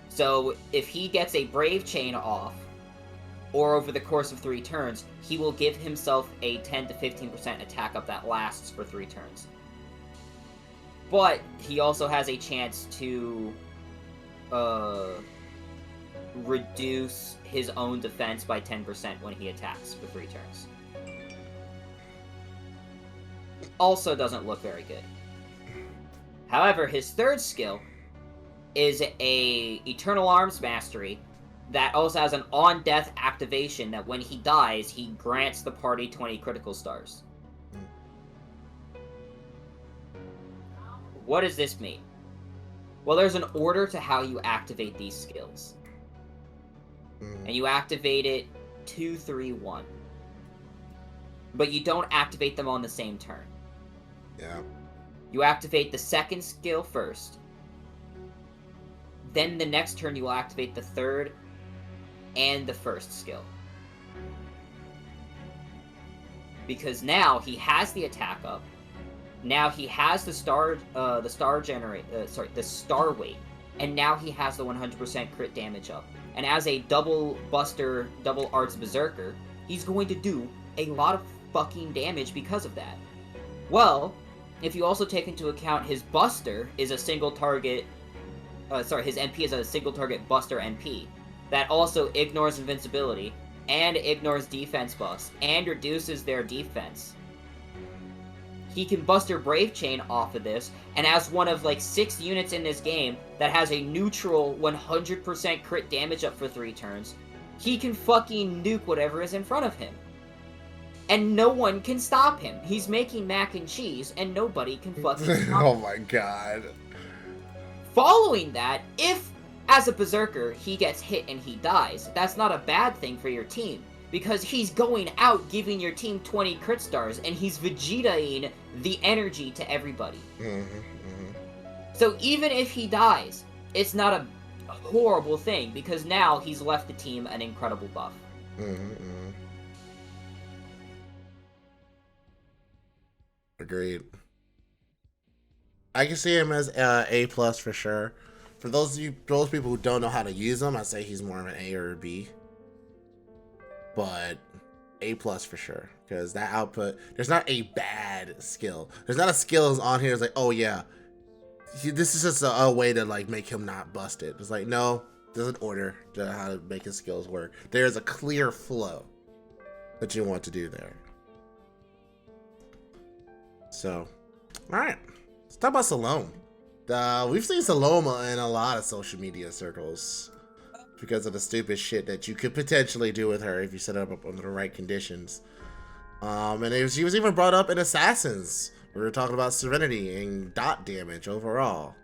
So, if he gets a Brave Chain off, or over the course of 3 turns, he will give himself a 10 to 15% attack up that lasts for 3 turns. But he also has a chance to reduce his own defense by 10% when he attacks for 3 turns. Also doesn't look very good. However, his third skill is a Eternal Arms Mastery that also has an on-death activation that when he dies, he grants the party 20 critical stars. What does this mean? Well, there's an order to how you activate these skills. And you activate it 2, 3, 1. But you don't activate them on the same turn. Yeah. You activate the second skill first. Then the next turn you will activate the third and the first skill. Because now he has the attack up. Now he has the star weight, and now he has the 100% crit damage up. And as a double buster, double arts berserker, he's going to do a lot of fucking damage because of that. Well, if you also take into account his buster is a single target, his MP is a single target buster MP that also ignores invincibility and ignores defense buffs and reduces their defense. He can Buster Brave Chain off of this, and as one of like 6 units in this game that has a neutral 100% crit damage up for 3 turns, he can fucking nuke whatever is in front of him. And no one can stop him. He's making mac and cheese, and nobody can fucking stop him. Oh my god. Following that, if, as a Berserker, he gets hit and he dies, that's not a bad thing for your team. Because he's going out giving your team 20 crit stars, and he's Vegetaing the energy to everybody. So even if he dies, it's not a horrible thing, because now he's left the team an incredible buff. Agreed. I can see him as A+ for sure. For those people who don't know how to use him, I say he's more of an A or a B. But A+ for sure, because that output, there's not a bad skill. There's not a skill on here that's like, oh yeah, this is just a way to like make him not bust it. It's like, no, there's an order to how to make his skills work. There's a clear flow that you want to do there. So, all right, let's talk about Salome. We've seen Salome in a lot of social media circles because of the stupid shit that you could potentially do with her if you set her up under the right conditions. And she was even brought up in Assassins. We were talking about Serenity and dot damage overall.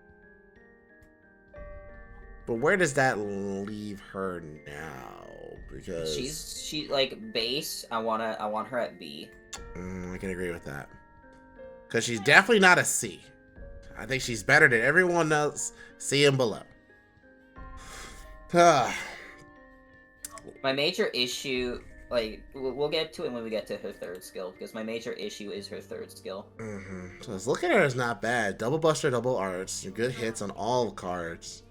But where does that leave her now? Because she's like base. I want her at B. I can agree with that. Because she's definitely not a C. I think she's better than everyone else, C and below. My major issue, like, we'll get to it when we get to her third skill, because my major issue is her third skill. So let's look at her as not bad. Double Buster, double arts. Good hits on all cards.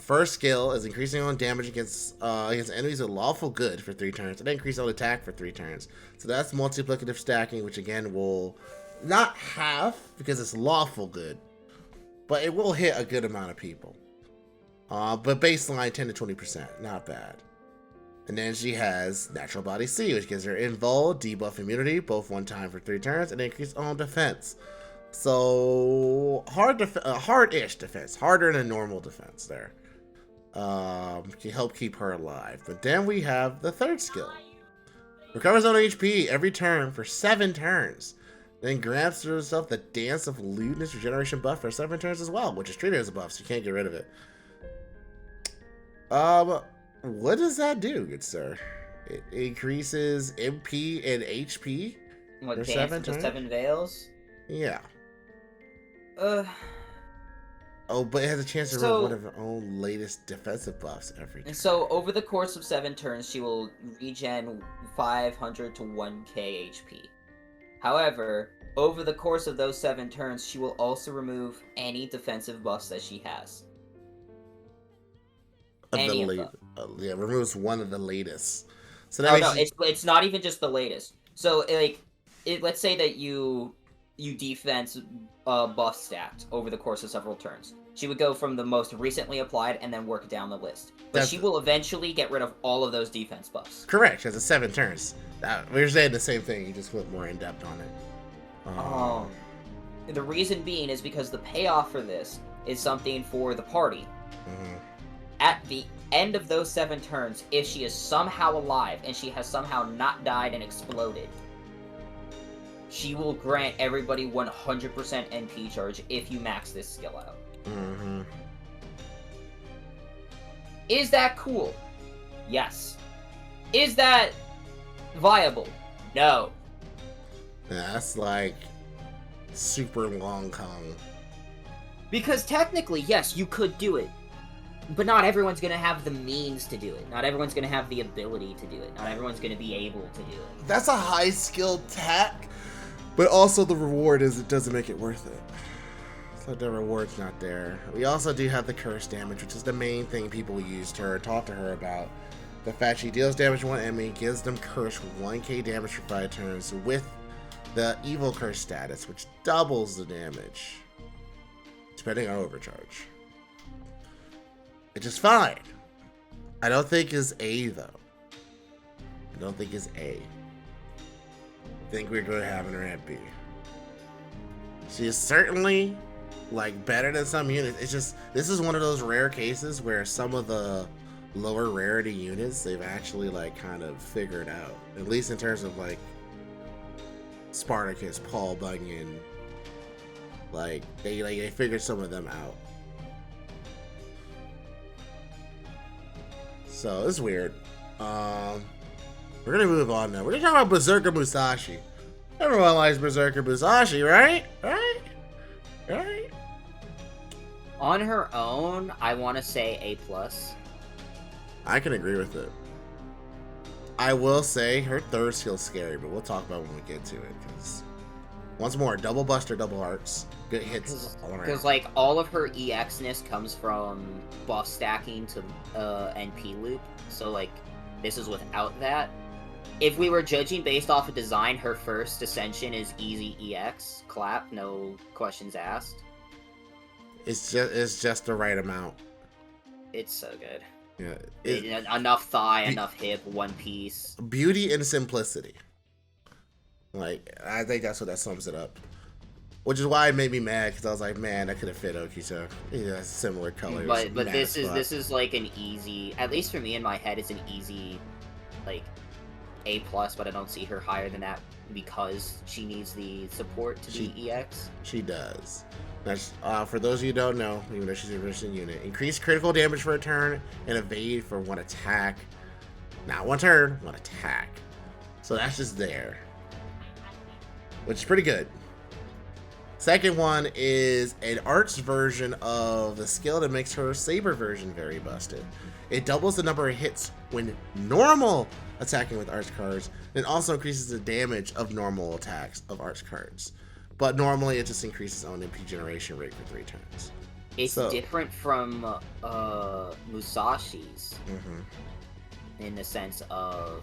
First skill is increasing on damage against enemies with lawful good for 3 turns, and then increase on attack for 3 turns. So that's multiplicative stacking, which again will not half because it's lawful good, but it will hit a good amount of people. But baseline 10 to 20%, not bad. And then she has Natural Body C, which gives her invul, debuff immunity, both 1 time for 3 turns, and increase on defense. So hard-ish defense, harder than a normal defense there. Can help keep her alive. But then we have the third skill. Recovers on HP every turn for 7 turns. Then grants herself the Dance of Lewdness regeneration buff for 7 turns as well, which is treated as a buff, so you can't get rid of it. What does that do, good sir? It increases MP and HP What, for Dance 7 of the turns? 7 Veils? Yeah. Uh, Oh, but it has a chance to remove So- one of her own latest defensive buffs every turn. and so over the course of 7 turns, she will regen 500 to 1k HP. However, over the course of those 7 turns, she will also remove any defensive buffs that she has. Any of them. Yeah, removes one of the latest. So No, that no, makes it's not even just the latest. So, let's say that you defense buff stacked over the course of several turns. She would go from the most recently applied and then work down the list. But she will eventually get rid of all of those defense buffs. correct. She has a 7 turns. We were saying the same thing. You just went more in depth on it. The reason being is because the payoff for this is something for the party. Mhm. At the end of those 7 turns, if she is somehow alive and she has somehow not died and exploded, she will grant everybody 100% NP charge if you max this skill out. Mhm. Is that cool? Yes. Is that viable? No. Yeah, that's like super long Kong. Because technically, yes, you could do it. But not everyone's gonna have the means to do it. Not everyone's gonna have the ability to do it. Not everyone's gonna be able to do it. That's a high skill tack, but also the reward is it doesn't make it worth it. So the reward's not there. We also do have the curse damage, which is the main thing people used her and talked to her about. The fact she deals damage to one enemy, gives them curse 1k damage for 5 turns with the evil curse status, which doubles the damage, depending on overcharge. Which is fine. I don't think is A though. I don't think is A. I think we're going to have her at B. She is certainly like better than some units. It's just this is one of those rare cases where some of the lower rarity units they've actually like kind of figured out. At least in terms of like Spartacus, Paul Bunyan. Like they figured some of them out. So it's weird. We're gonna move on now. We're gonna talk about Berserker Musashi. Everyone likes Berserker Musashi, right? Right? On her own, I want to say A+. I can agree with it. I will say her third skill's scary, but we'll talk about it when we get to it. Because once more, double buster, double arcs, good hits all around. Because like all of her EX-ness comes from buff stacking to NP loop. So like this is without that. If we were judging based off of design, her first ascension is easy EX, clap, no questions asked. It's just the right amount. It's so good. Yeah, Enough thigh, enough hip, one piece. beauty and simplicity. Like I think that's what that sums it up. Which is why it made me mad because I was like, man, that could have fit Okito. Yeah, similar colors. But mad this as fuck. is like an easy, at least for me in my head, it's an easy, like A+. But I don't see her higher than that because she needs the support to be EX. She does. That's, for those of you who don't know, even though she's a resistant unit, increase critical damage for a turn and evade for 1 attack. Not 1 turn, 1 attack. So that's just there, which is pretty good. Second one is an arts version of the skill that makes her saber version very busted. It doubles the number of hits when normal attacking with arts cards, and also increases the damage of normal attacks of arts cards. But normally it just increases own MP generation rate for 3 turns. It's different from Musashi's in the sense of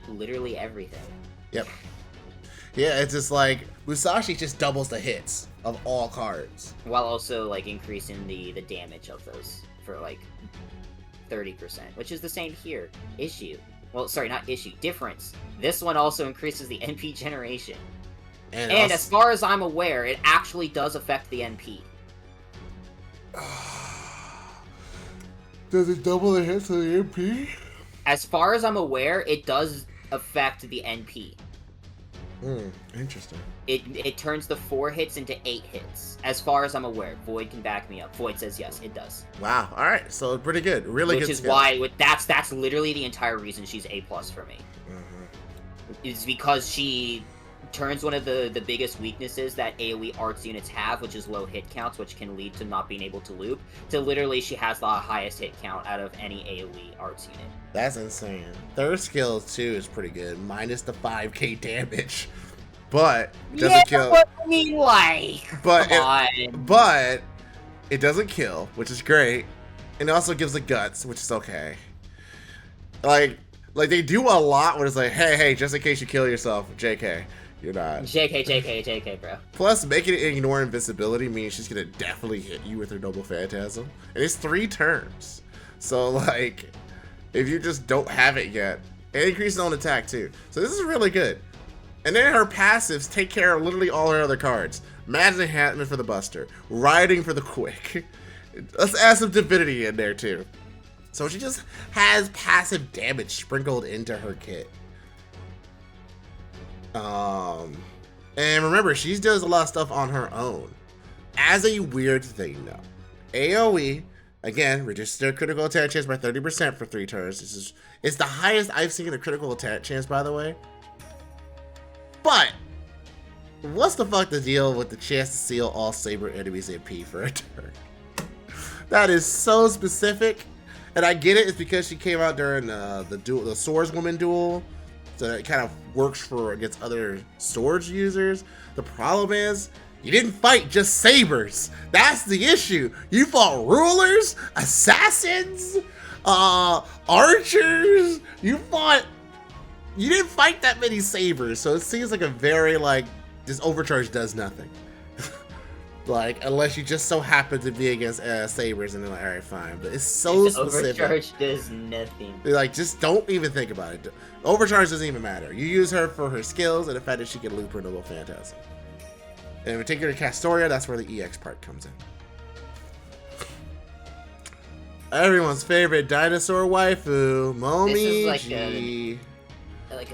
literally everything. Yep. Yeah, it's just like Musashi just doubles the hits of all cards. While also like increasing the damage of those for like 30%, which is the same here. Difference. This one also increases the NP generation. And also, as far as I'm aware, it actually does affect the NP. Does it double the hits of the MP? As far as I'm aware, it does affect the NP. Interesting. It turns the 4 hits into 8 hits. As far as I'm aware, Void can back me up. Void says yes, it does. Wow. All right. So pretty good. Really good. Which is why that's literally the entire reason she's A+ for me. Is because she turns one of the biggest weaknesses that AoE arts units have, which is low hit counts, which can lead to not being able to loop, to literally she has the highest hit count out of any AoE arts unit. That's insane. Third skill too is pretty good, minus the 5k damage, but doesn't kill. But I mean, like, but come it doesn't kill, which is great, and it also gives the guts, which is okay. Like they do a lot when it's like, hey, just in case you kill yourself, JK. You're not. JK, bro. Plus, making it ignore invisibility means she's gonna definitely hit you with her Noble Phantasm. And it's 3 turns. So, like, if you just don't have it yet, it increases on attack too. So this is really good. And then her passives take care of literally all her other cards. Magic Enhancement for the Buster. Riding for the Quick. Let's add some Divinity in there too. So she just has passive damage sprinkled into her kit. And remember, she does a lot of stuff on her own. As a weird thing, though, AoE again reduces their critical attack chance by 30% for 3 turns. It's the highest I've seen in a critical attack chance, by the way. But what's the fuck the deal with the chance to seal all Saber enemies MP for a turn? That is so specific, and I get it. It's because she came out during the Swordswoman duel. So it kind of works for against other swords users. The problem is, you didn't fight just sabers. That's the issue. You fought rulers, assassins, archers. You didn't fight that many sabers. So it seems like a very this overcharge does nothing. Like, unless you just so happen to be against sabers, and they're like, all right, fine. But it's so specific. Overcharge does nothing. They're like, just don't even think about it. Overcharge doesn't even matter. You use her for her skills and the fact that she can loop her Noble Phantasm. And in particular, Castoria, that's where the EX part comes in. Everyone's favorite dinosaur waifu, Momiji. This is like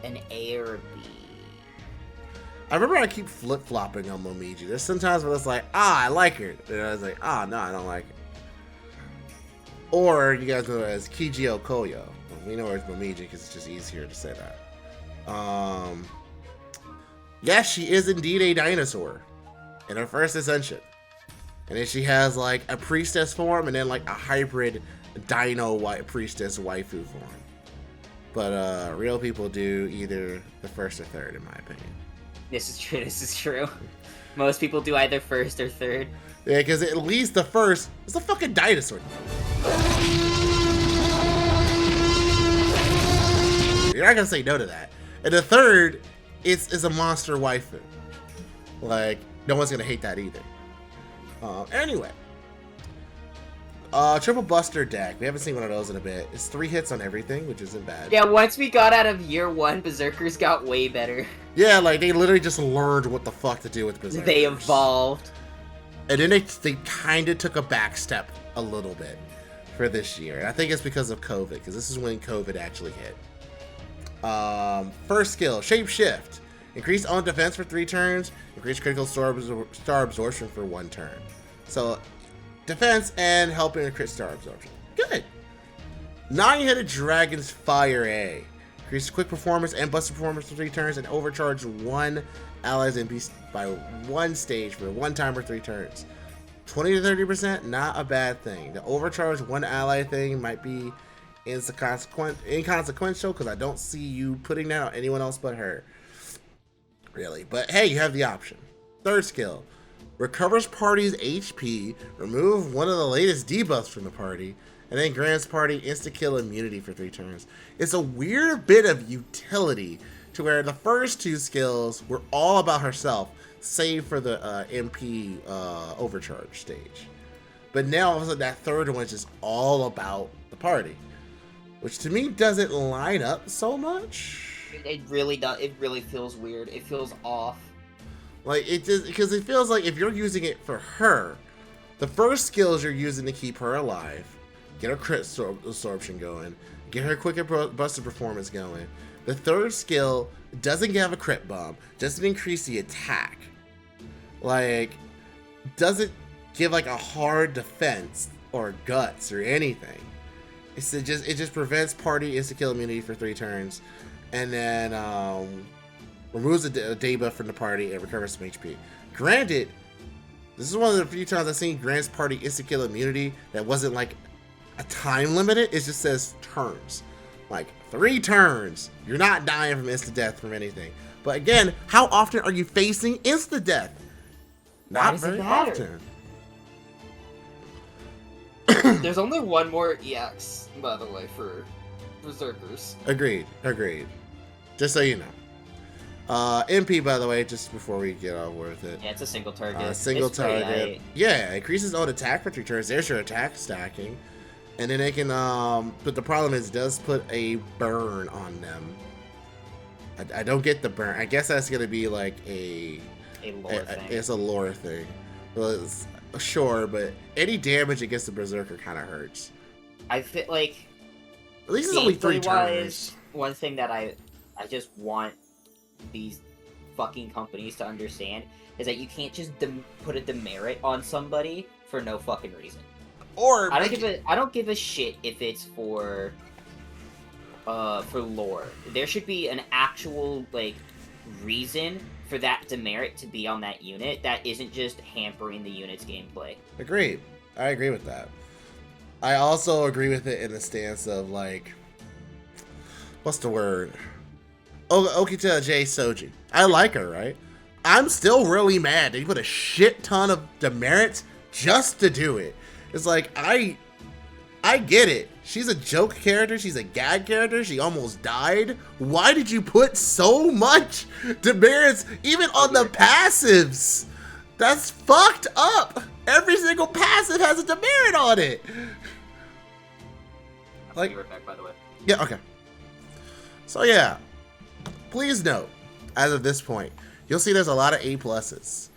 an A or a B. I remember I keep flip-flopping on Momiji. There's sometimes where it's like, I like her. And I was like, no, I don't like her. Or you guys know her as Kijio Koyo. Well, we know her as Momiji because it's just easier to say that. Yes, she is indeed a dinosaur in her first ascension. And then she has like a priestess form and then like a hybrid dino priestess waifu form. But real people do either the first or third, in my opinion. This is true. Most people do either first or third. Yeah, because at least the first is a fucking dinosaur. You're not gonna say no to that. And the third is a monster waifu. Like, no one's gonna hate that either. Anyway. Triple Buster deck. We haven't seen one of those in a bit. It's 3 hits on everything, which isn't bad. Yeah, once we got out of year 1, Berserkers got way better. Yeah, like, they literally just learned what the fuck to do with Berserkers. They evolved. And then they kind of took a back step a little bit for this year. And I think it's because of COVID, because this is when COVID actually hit. First skill, Shapeshift. Increase on defense for 3 turns. Increase critical star absorption for 1 turn. So, defense and helping with crit star absorption. Good. 9-headed Dragon's Fire A. Increase quick performance and buster performance for 3 turns and overcharge 1 allies MP by 1 stage for 1 time for 3 turns. 20 to 30%, not a bad thing. The overcharge 1 ally thing might be inconsequential because I don't see you putting that on anyone else but her. Really. But hey, you have the option. Third skill. Recovers party's HP, remove one of the latest debuffs from the party, and then grants party insta-kill immunity for 3 turns. It's a weird bit of utility to where the first 2 skills were all about herself, save for the MP overcharge stage. But now all of a sudden that third one is just all about the party, which to me doesn't line up so much. It really does. It really feels weird. It feels off. Like, it just, because it feels like if you're using it for her, the first skills you're using to keep her alive, get her crit absorption going, get her quick and busted performance going. The third skill doesn't have a crit bomb, doesn't increase the attack, like doesn't give like a hard defense or guts or anything. It just prevents party insta kill immunity for 3 turns, and then removes a debuff from the party and recovers some HP. Granted, this is one of the few times I've seen grants party insta kill immunity that wasn't like a time limited. It just says turns, like 3 turns. You're not dying from insta death from anything. But again, how often are you facing insta death? Not very often. There's only one more EX, by the way, for Berserkers. Agreed. Just so you know. MP, by the way, just before we get on with it. Yeah, it's a single target. Single target. Yeah, increases own attack for 3 turns. There's your attack stacking. And then they can, but the problem is it does put a burn on them. I don't get the burn. I guess that's going to be like a lore thing. It's a lore thing. Well, sure, but any damage against the Berserker kind of hurts. I feel like... At least it's only 3 turns. One thing that I just want these fucking companies to understand is that you can't just put a demerit on somebody for no fucking reason. Or I don't give a shit if it's for lore. There should be an actual like reason for that demerit to be on that unit that isn't just hampering the unit's gameplay. Agreed. I agree with that. I also agree with it in the stance of like, what's the word? Okita J Soji. I like her, right? I'm still really mad that you put a shit ton of demerits just to do it. It's like, I get it. She's a joke character. She's a gag character. She almost died. Why did you put so much demerits even on the passives? That's fucked up. Every single passive has a demerit on it. Like, back, by the way. Yeah, okay. So yeah, please note, as of this point, you'll see there's a lot of A+s.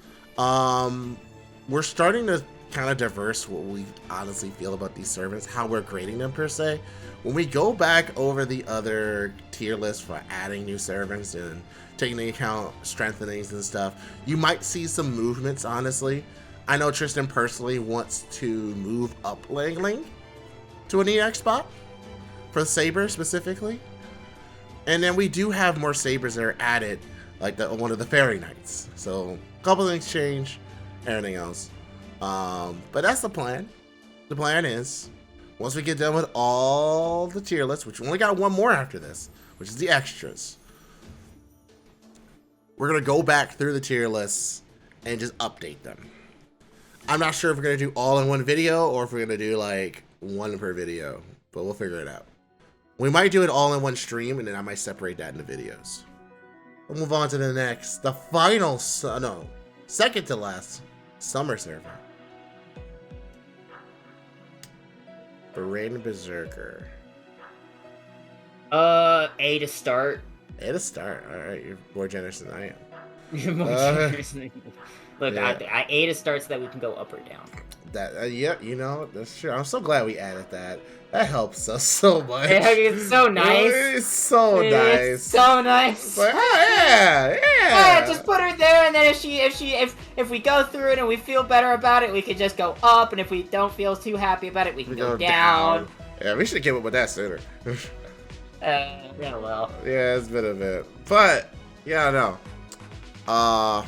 We're starting to kind of diverse what we honestly feel about these servants, how we're grading them per se. When we go back over the other tier lists for adding new servants and taking into account strengthenings and stuff, you might see some movements, honestly. I know Tristan personally wants to move up Langling to an EX spot for Saber specifically. And then we do have more Sabers that are added, like one of the Fairy Knights. So a couple things change, everything else. But that's the plan. The plan is, once we get done with all the tier lists, which we only got one more after this, which is the extras, we're going to go back through the tier lists and just update them. I'm not sure if we're going to do all in one video or if we're going to do like one per video, but we'll figure it out. We might do it all in one stream, and then I might separate that into videos. We'll move on to the next, the final, second to last summer server. Brain Berserker. A to start. A to start. All right, you're more generous than I am. You're more generous than Look, yeah. I A to start so that we can go up or down. That yeah, you know, that's true. I'm so glad we added that. That helps us so much. It's so nice. It's so nice. It's so nice. But yeah. Yeah, just put her there, and then if we go through it and we feel better about it, we can just go up, and if we don't feel too happy about it, we can go down. Yeah, we should have came up with that sooner. Yeah, well. Yeah, it's been a bit, but yeah, no.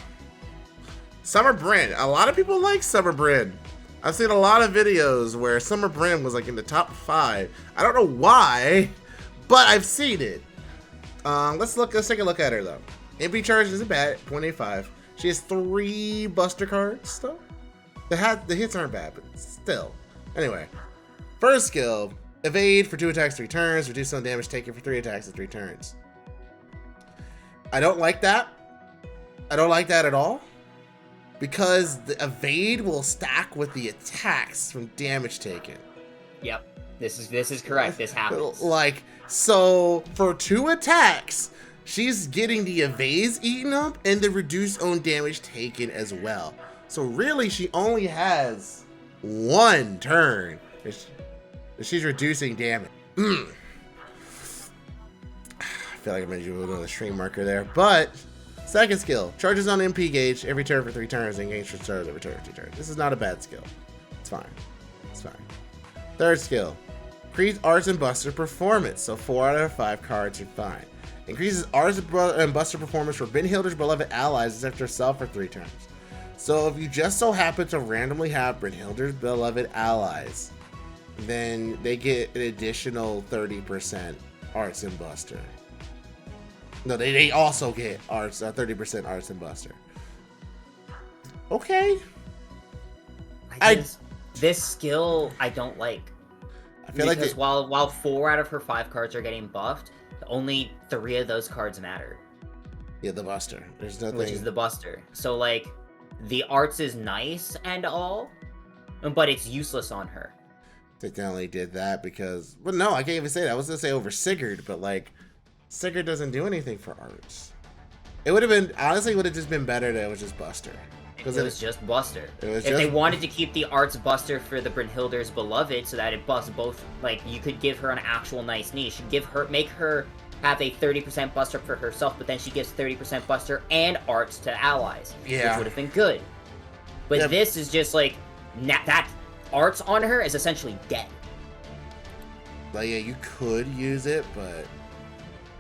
Summer Brand. A lot of people like Summer Brand. I've seen a lot of videos where Summer Brand was like in the top 5. I don't know why, but I've seen it. Let's take a look at her though. MP charge isn't bad, 0.85. She has 3 Buster cards though. The hits aren't bad, but still. Anyway, first skill, evade for 2 attacks, 3 turns, reduce some damage taken for 3 attacks and 3 turns. I don't like that. I don't like that at all. Because the evade will stack with the attacks from damage taken. Yep. This is correct. This happens. Like, so for 2 attacks, she's getting the evades eaten up and the reduced own damage taken as well. So really, she only has 1 turn. She's reducing damage. I feel like I made you another stream marker there. But, second skill. Charges on MP gauge every turn for 3 turns and gains charge every turn for 2 turns. This is not a bad skill. It's fine. It's fine. Third skill. Increase Arts and Buster performance. So 4 out of 5 cards are fine. Increases Arts and Buster performance for Brynhilder's beloved allies except herself for 3 turns. So if you just so happen to randomly have Brynhilder's beloved allies, then they get an additional 30% Arts and Buster. No, they also get 30% Arts and Buster. Okay. This skill I don't like. I feel because like while 4 out of her 5 cards are getting buffed, only 3 of those cards matter. Yeah, the Buster. There's nothing. Which is the Buster. So like, the Arts is nice and all, but it's useless on her. They definitely did that because, well, no, I can't even say that. I was gonna say over Sigurd, but like, Sigurd doesn't do anything for Arts. It would have been, honestly, it would have just been better that it was just Buster. It was just Buster. If they wanted to keep the Arts Buster for the Brynhilder's beloved so that it busts both, like, you could give her an actual nice niche. Make her have a 30% Buster for herself, but then she gives 30% Buster and Arts to allies. Yeah. Which would have been good. But this is just like, that Arts on her is essentially dead. Like, yeah, you could use it, but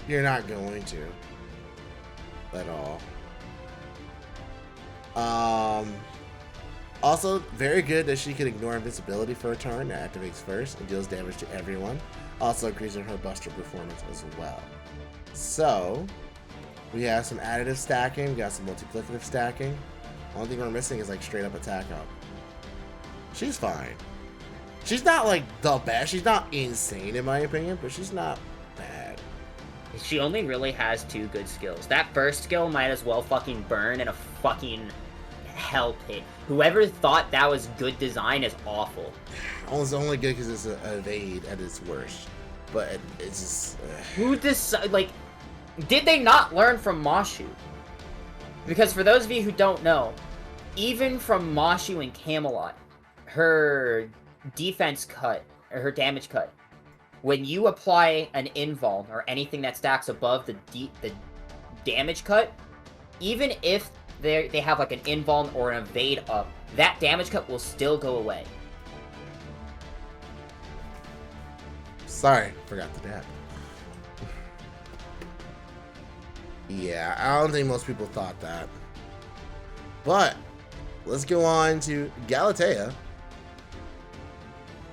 you're not going to. At all. Also, very good that she can ignore invincibility for a turn. That activates first and deals damage to everyone. Also increasing her Buster performance as well. So, we have some additive stacking. We got some multiplicative stacking. Only thing we're missing is like straight up attack up. She's fine. She's not like the best. She's not insane in my opinion, but she's not bad. She only really has 2 good skills. That first skill might as well fucking burn in a fucking hell pit. Whoever thought that was good design is awful. It's only good because it's a evade at its worst. But it's just... Who decided, like, did they not learn from Mashu? Because for those of you who don't know, even from Mashu and Camelot, her defense cut, or her damage cut, when you apply an invuln or anything that stacks above the damage cut, even if they have like an invuln or an evade up, that damage cut will still go away. Sorry, forgot the dab. Yeah, I don't think most people thought that. But let's go on to Galatea.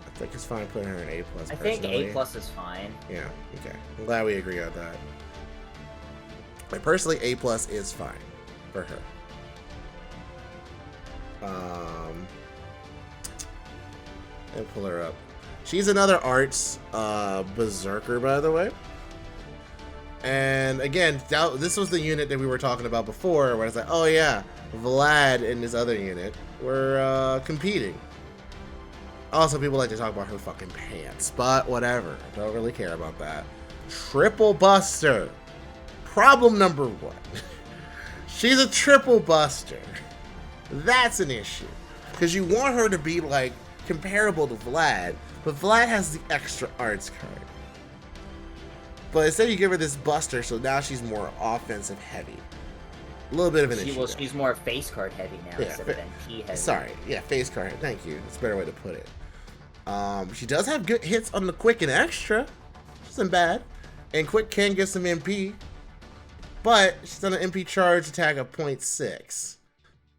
I think it's fine putting her in A+. I think A+ is fine. Yeah, okay. I'm glad we agree on that. Like, personally, A+ is fine for her. And pull her up. She's another Arts Berserker, by the way. And again, this was the unit that we were talking about before, where it's like, oh yeah, Vlad and this other unit were competing. Also, people like to talk about her fucking pants, but whatever. I don't really care about that. Triple Buster. Problem number 1. She's a triple Buster. That's an issue. Because you want her to be, like, comparable to Vlad, but Vlad has the extra Arts card. But instead you give her this Buster, so now she's more offensive heavy. A little bit of an issue. Well, she's more face card heavy now instead of NP heavy. Sorry, yeah, face card. Thank you. That's a better way to put it. She does have good hits on the quick and extra. Which isn't bad. And quick can get some MP. But she's on an MP charge attack of 0.6.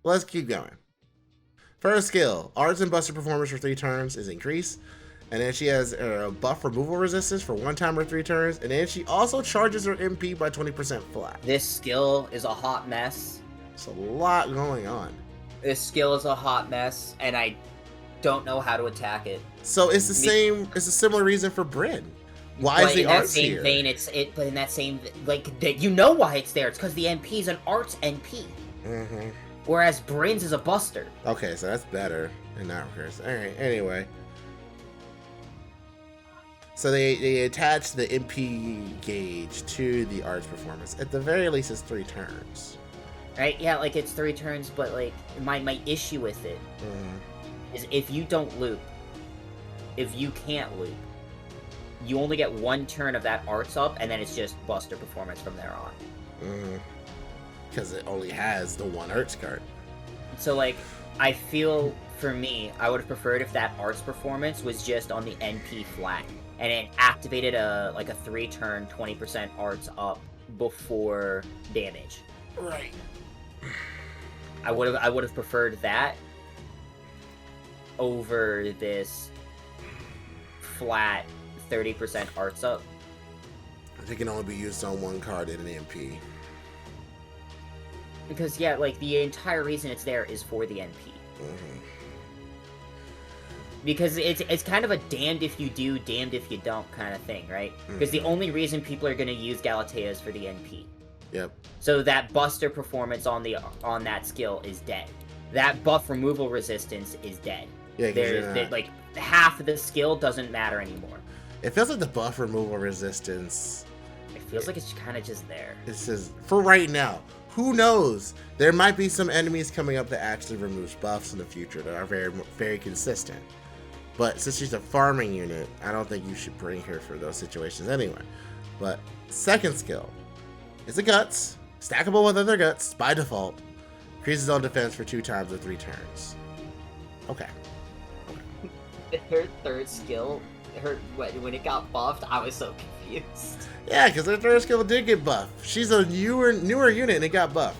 Let's keep going. First skill, Arts and Buster performance for 3 turns is increased. And then she has a buff removal resistance for 1 time or 3 turns. And then she also charges her MP by 20% flat. This skill is a hot mess. It's a lot going on. This skill is a hot mess, and I don't know how to attack it. So it's the same. It's a similar reason for Bryn. Why is the Arts here? But in that same like, you know why it's there. It's because the NP is an Arts NP. Mm-hmm. Whereas Bryn's is a Buster. Okay, so that's better in that regard. All right. Anyway. So they attach the MP gauge to the Arts performance. At the very least, it's 3 turns. Right? Yeah, like it's 3 turns, but like my issue with it is if you don't loop, if you can't loop, you only get one turn of that arts up, and then it's just Buster performance from there on. Because it only has the one arts card. So, like, I feel, for me, I would have preferred if that arts performance was just on the NP flat, and it activated a 3-turn 20% arts up before damage. Right. I would have preferred that over this flat 30% arts up. It can only be used on one card in an MP. Because, yeah, like, the entire reason it's there is for the NP. Because it's kind of a damned if you do, damned if you don't kind of thing, right? Because the only reason people are going to use Galatea is for the NP. Yep. So that Buster performance on that skill is dead. That buff removal resistance is dead. Yeah, like, half of the skill doesn't matter anymore. It feels like the buff removal resistance... It feels like it's kind of just there. This is, for right now, who knows? There might be some enemies coming up that actually removes buffs in the future that are very, very consistent. But since she's a farming unit, I don't think you should bring her for those situations anyway. But second skill is the Guts, stackable with other Guts by default, increases all defense for 2 times or 3 turns. Okay. Her third skill, when it got buffed, I was so confused. Yeah, because her third skill did get buffed. She's a newer unit and it got buffed.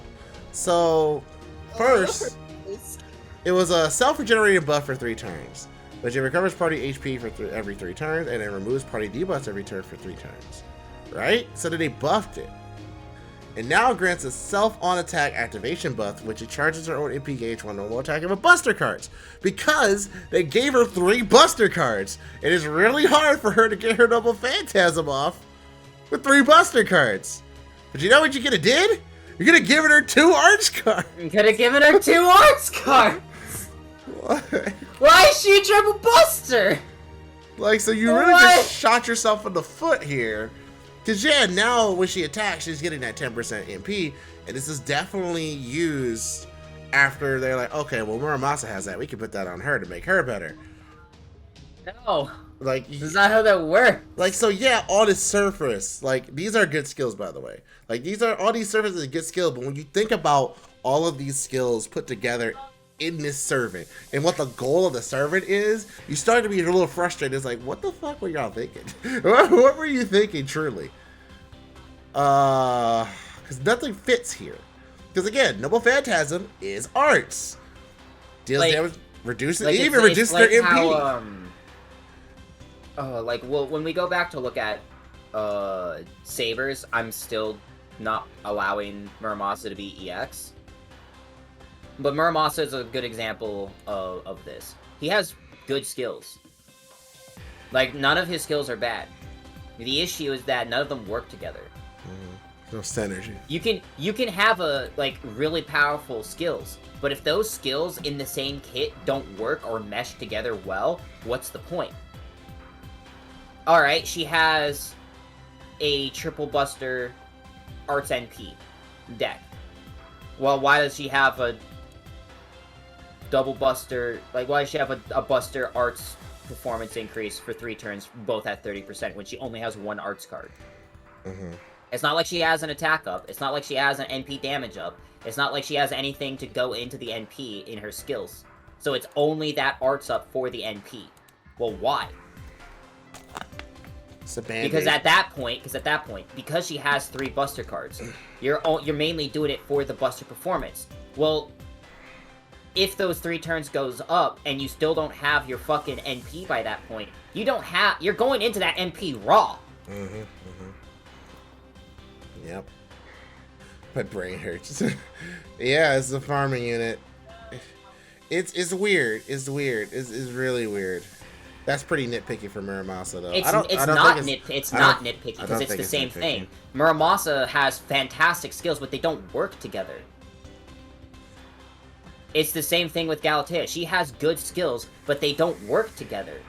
So, first, it was a self-regenerating buff for 3 turns. But it recovers party HP for every 3 turns, and it removes party debuffs every turn for 3 turns. Right? So then they buffed it. And now it grants a self-on-attack activation buff, which it charges her own MP gauge when normal attacking with Buster cards. Because they gave her 3 Buster cards. It is really hard for her to get her double Phantasm off with 3 Buster cards. But you know what you could have did? You could have given her 2 Arts cards. You could have given her 2 Arts cards. What? Why is she a triple Buster? Like, so you really just shot yourself in the foot here. Because, yeah, now when she attacks, she's getting that 10% MP. And this is definitely used after they're like, okay, well, Muramasa has that. We can put that on her to make her better. No. Like, that's not how that works. Like, so, yeah, on the surface, like, these are good skills, by the way. Like, all these surfaces are good skills. But when you think about all of these skills put together in this servant and what the goal of the servant is, you start to be a little frustrated. It's like, what the fuck were y'all thinking? What were you thinking, truly? Because nothing fits here. Because again, Noble Phantasm is arts. Deals damage, reduces, like even reduces like their MP. Well, when we go back to look at Sabers, I'm still not allowing Muramasa to be EX. But Muramasa is a good example of this. He has good skills. Like, none of his skills are bad. The issue is that none of them work together. No synergy. You can have really powerful skills, but if those skills in the same kit don't work or mesh together well, what's the point? Alright, she has a triple Buster Arts NP deck. Well, why does she have a double Buster, why does she have a Buster Arts performance increase for 3 turns, both at 30%, when she only has 1 Arts card? It's not like she has an attack up, it's not like she has an NP damage up, it's not like she has anything to go into the NP in her skills. So it's only that Arts up for the NP. Well, why? It's a band-aid. Because at that point, because she has 3 Buster cards, you're mainly doing it for the Buster performance. Well, if those 3 turns goes up and you still don't have your fucking NP by that point, you're going into that NP raw. Yep. My brain hurts. Yeah, it's a farming unit. It's weird. It's weird. It's really weird. That's pretty nitpicky for Muramasa, though. It's not nitpicky, because it's the same thing. Muramasa has fantastic skills, but they don't work together. It's the same thing with Galatea. She has good skills, but they don't work together.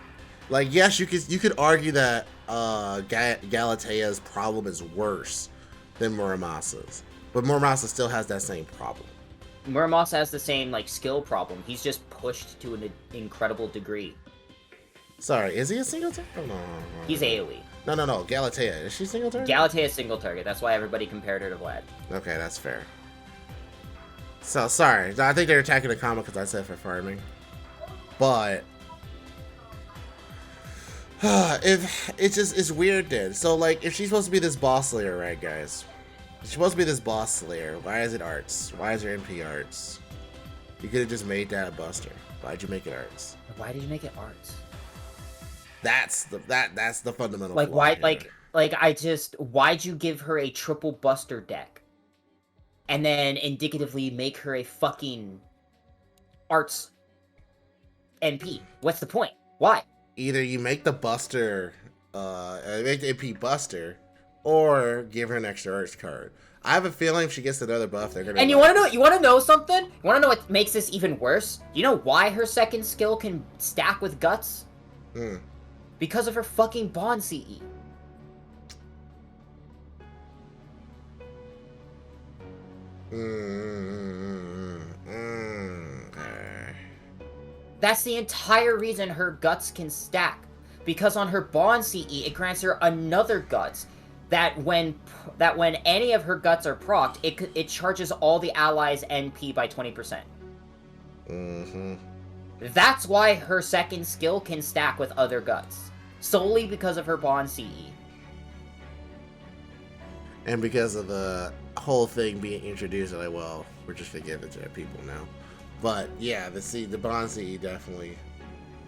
Like, yes, you could argue that Galatea's problem is worse than Muramasa's, but Muramasa still has that same problem. Muramasa has the same skill problem. He's just pushed to an incredible degree. Sorry, is he a single target? Oh, no. He's AoE. No. Galatea, is she single target? Galatea is single target. That's why everybody compared her to Vlad. Okay, that's fair. So, sorry. I think they're attacking the comma because I said for farming. But... if it's weird then. So, like, if she's supposed to be this boss slayer, right, guys? She's supposed to be this boss slayer. Why is it arts? Why is her NP arts? You could have just made that a buster. Why'd you make it arts? Why did you make it arts? That's the fundamental like flaw why here. why'd you give her a triple buster deck and then indicatively make her a fucking arts NP? What's the point? Why? Either you make the buster make the NP buster or give her an extra arts card. I have a feeling if she gets another buff they're gonna. And you wanna know something? You wanna know what makes this even worse? You know why her second skill can stack with guts? Because of her fucking Bond CE. That's the entire reason her guts can stack. Because on her Bond CE, it grants her another guts. That when any of her guts are procced, it charges all the allies' NP by 20%. That's why her second skill can stack with other guts. Solely because of her Bond CE. And because of the whole thing being introduced, like, well, we're just gonna give it to our people now. But yeah, the Bond CE definitely.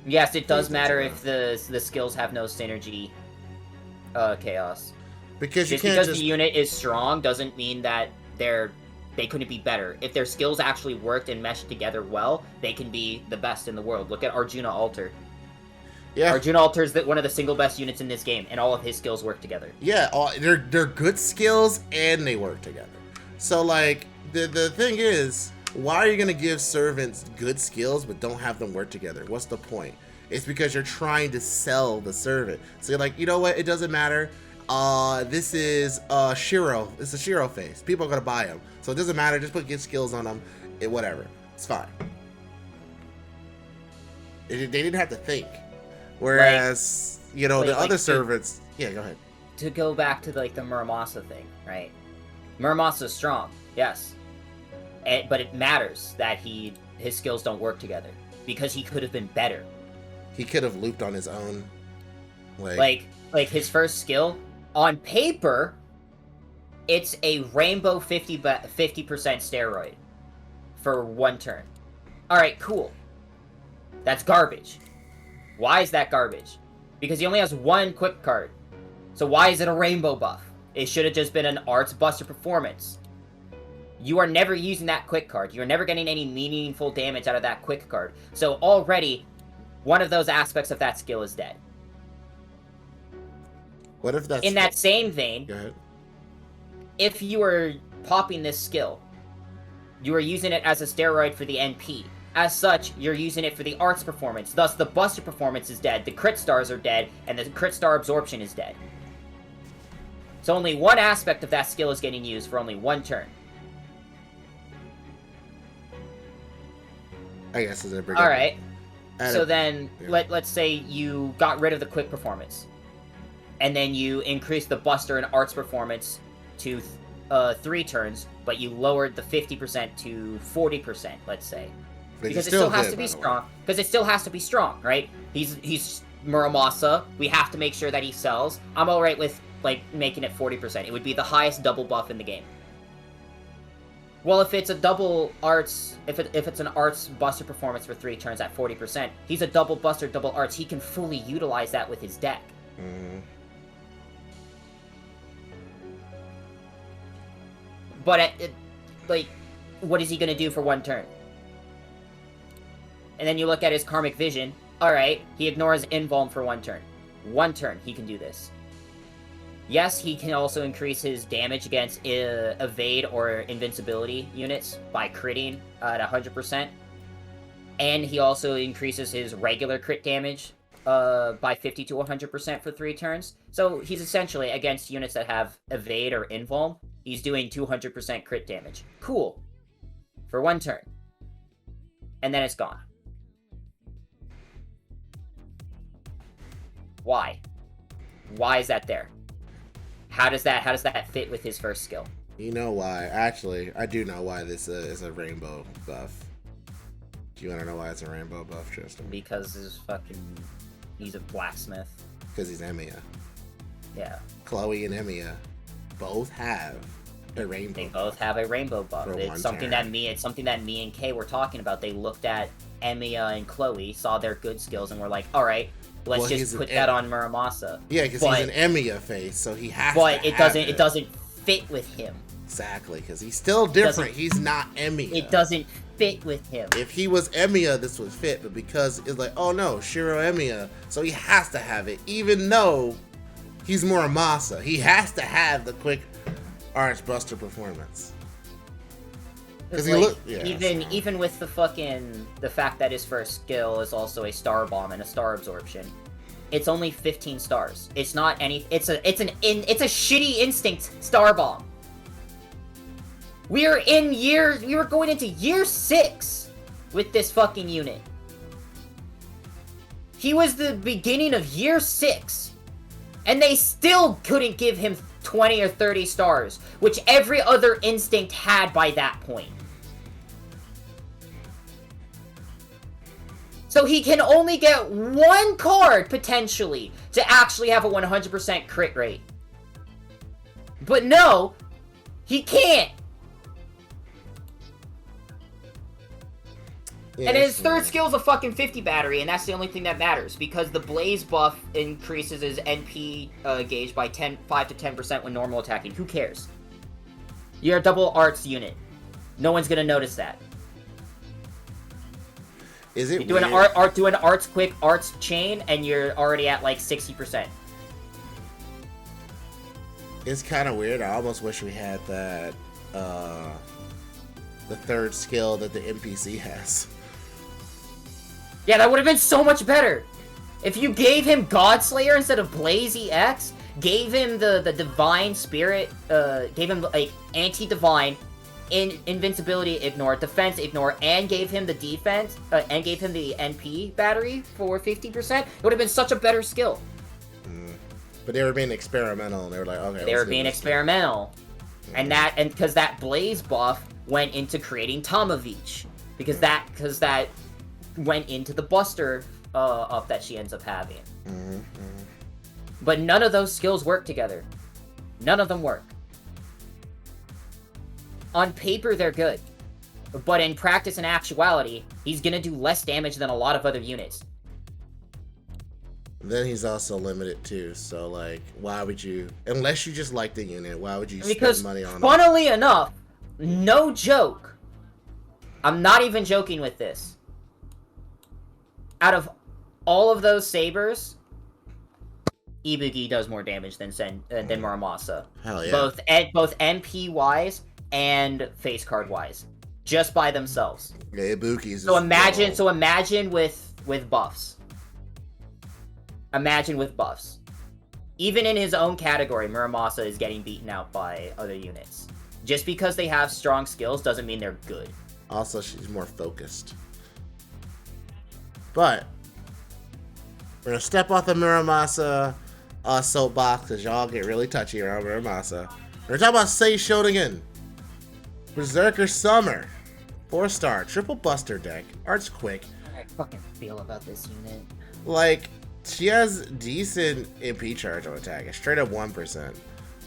Yes, it does matter if the skills have no synergy chaos. Because because the unit is strong doesn't mean that they couldn't be better. If their skills actually worked and meshed together well, they can be the best in the world. Look at Arjuna Alter. Yeah. Arjuna Alter is one of the single best units in this game, and all of his skills work together. Yeah, they're good skills and they work together. So like the thing is, why are you gonna give servants good skills but don't have them work together? What's the point? It's because you're trying to sell the servant. So you're like, you know what? It doesn't matter. This is Shiro. It's a Shiro face. People are gonna buy him, so it doesn't matter. Just put good skills on them. Whatever. It's fine. They didn't have to think. Whereas, the other servants. Yeah, go ahead. To go back to like the Muramasa thing, right? Muramasa's strong, yes, but it matters that his skills don't work together because he could have been better. He could have looped on his own. Like his first skill. On paper, it's a rainbow 50% steroid for one turn. Alright, cool. That's garbage. Why is that garbage? Because he only has one quick card. So why is it a rainbow buff? It should have just been an arts buster performance. You are never using that quick card. You're never getting any meaningful damage out of that quick card. So already, one of those aspects of that skill is dead. What if that's... In that same vein, Go ahead. If you were popping this skill, you are using it as a steroid for the NP. As such, you're using it for the arts performance. Thus, the buster performance is dead, the crit stars are dead, and the crit star absorption is dead. So only one aspect of that skill is getting used for only one turn. I guess it's a big... Alright. So then, let's say you got rid of the quick performance. And then you increased the buster and arts performance to 3 turns, but you lowered the 50% to 40%, let's say. Because it still has to be strong. Because it still has to be strong, right? He's Muramasa. We have to make sure that he sells. I'm alright with, making it 40%. It would be the highest double buff in the game. Well, if it's a double arts... If it's an arts buster performance for 3 turns at 40%, he's a double buster, double arts. He can fully utilize that with his deck. But, what is he gonna do for one turn? And then you look at his Karmic Vision. Alright, he ignores Invuln for one turn. One turn, he can do this. Yes, he can also increase his damage against evade or invincibility units by critting at 100%. And he also increases his regular crit damage by 50 to 100% for 3 turns. So he's essentially, against units that have evade or invuln, he's doing 200% crit damage. Cool. For one turn. And then it's gone. Why? Why is that there? How does that fit with his first skill? You know why? Actually, I do know why this is a rainbow buff. Do you want to know why it's a rainbow buff, Tristan? Because he's a blacksmith. Because he's Emiya. Yeah. Chloe and Emiya both have a rainbow. They both have a rainbow buff. It's something that me and Kay were talking about. They looked at Emiya and Chloe, saw their good skills, and were like, "All right, let's just put that on Muramasa." Yeah, because he's an Emiya face, so he has. But it doesn't fit with him. Exactly, because he's still different. He's not Emiya. It doesn't fit with him. If he was Emiya, this would fit, but because it's like, oh no, Shiro Emiya, so he has to have it, even though he's Muramasa. He has to have the quick arch buster performance. Because even with the fact that his first skill is also a star bomb and a star absorption, it's only 15 stars. It's not any. It's a shitty instinct star bomb. We were going into year 6 with this fucking unit. He was the beginning of year 6, and they still couldn't give him 20 or 30 stars, which every other instinct had by that point. So he can only get one card, potentially, to actually have a 100% crit rate. But no, he can't. Yeah, and his third skill is a fucking 50 battery, and that's the only thing that matters, because the Blaze buff increases his NP gauge by 5 to 10% when normal attacking. Who cares? You're a double arts unit. No one's gonna notice that. Is it do an arts quick arts chain, and you're already at like 60%. It's kind of weird. I almost wish we had that the third skill that the NPC has. Yeah, that would have been so much better. If you gave him Godslayer instead of Blaze EX, gave him the Divine Spirit, gave him like anti-divine, invincibility ignore, defense ignore, and gave him the defense, and gave him the NP battery for 50%, it would have been such a better skill. But they were being experimental, and they were like, okay. They were being experimental, and because that Blaze buff went into creating Tomovich, because that went into the Buster up that she ends up having. But none of those skills work together. None of them work. On paper, they're good. But in practice and actuality, he's gonna do less damage than a lot of other units. Then he's also limited too, so like, why would you, unless you just like the unit, why would you spend money on it? Funnily enough, no joke, I'm not even joking with this, out of all of those sabers, Ibuki does more damage than Muramasa. Hell yeah. Both MP wise and face card wise, just by themselves. Yeah, Ibuki's. So imagine with buffs. Imagine with buffs. Even in his own category, Muramasa is getting beaten out by other units. Just because they have strong skills doesn't mean they're good. Also, she's more focused. But we're gonna step off the Muramasa soapbox, because y'all get really touchy around Muramasa. We're gonna talk about Sei Shotogen. Berserker Summer. 4-star, triple buster deck. Art's quick. I fucking feel about this unit. Like, she has decent MP charge on attack. It's straight up 1%.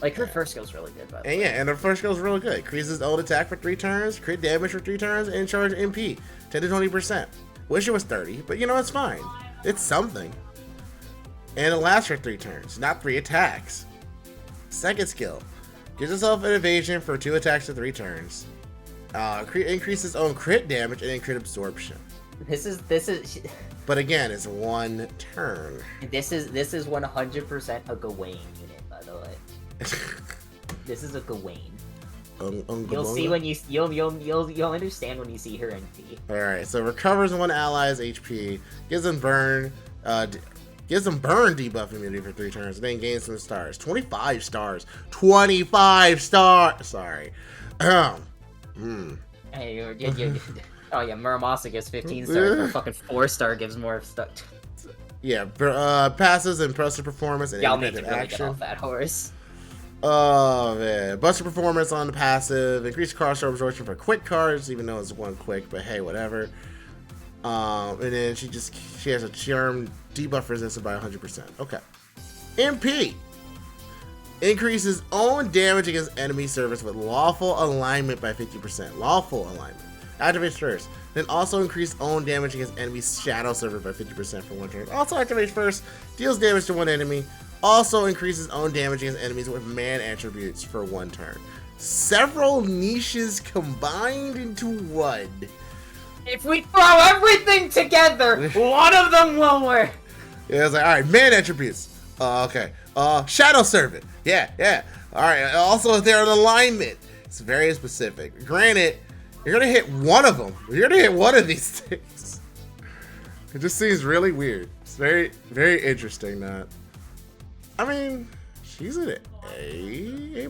Like, her first skill's really good, by the way. And her first skill's really good. Increases old attack for 3 turns, crit damage for 3 turns, and charge MP 10 to 20%. Wish it was 30, but you know, it's fine. It's something. And it lasts for 3 turns, not 3 attacks. Second skill. Gives itself an evasion for 2 attacks to 3 turns. Increases own crit damage and crit absorption. This is. But again, it's 1 turn. This is 100% a Gawain unit, by the way. This is a Gawain. You'll see when you'll understand when you see her NP. All right, so recovers 1 ally's HP, gives them burn debuff immunity for 3 turns, and then gains some stars. 25 stars. 25 stars. Sorry. Hey, oh yeah, Muramasa gives 15 stars, but fucking 4-star gives more stuff. Yeah, passives and impressive performance and Y'all need to independent really action. get off that horse. Oh man, buster performance on the passive, increased cross absorption for quick cards, even though it's one quick, but hey, whatever. And then she has a charm debuff resisted by 100%. Okay. MP increases own damage against enemy service with lawful alignment by 50%. Lawful alignment. Activates first. Then also increase own damage against enemy shadow server by 50% for one turn. Also activates first. Deals damage to one enemy. Also increases own damage against enemies with man attributes for one turn. Several niches combined into one. If we throw everything together, one of them will work. Yeah, it's like, alright, man attributes. Okay. Shadow servant. Yeah. Alright, also they're in alignment. It's very specific. Granted, you're gonna hit one of them. You're gonna hit one of these things. It just seems really weird. It's very, very interesting that. I mean, she's an A.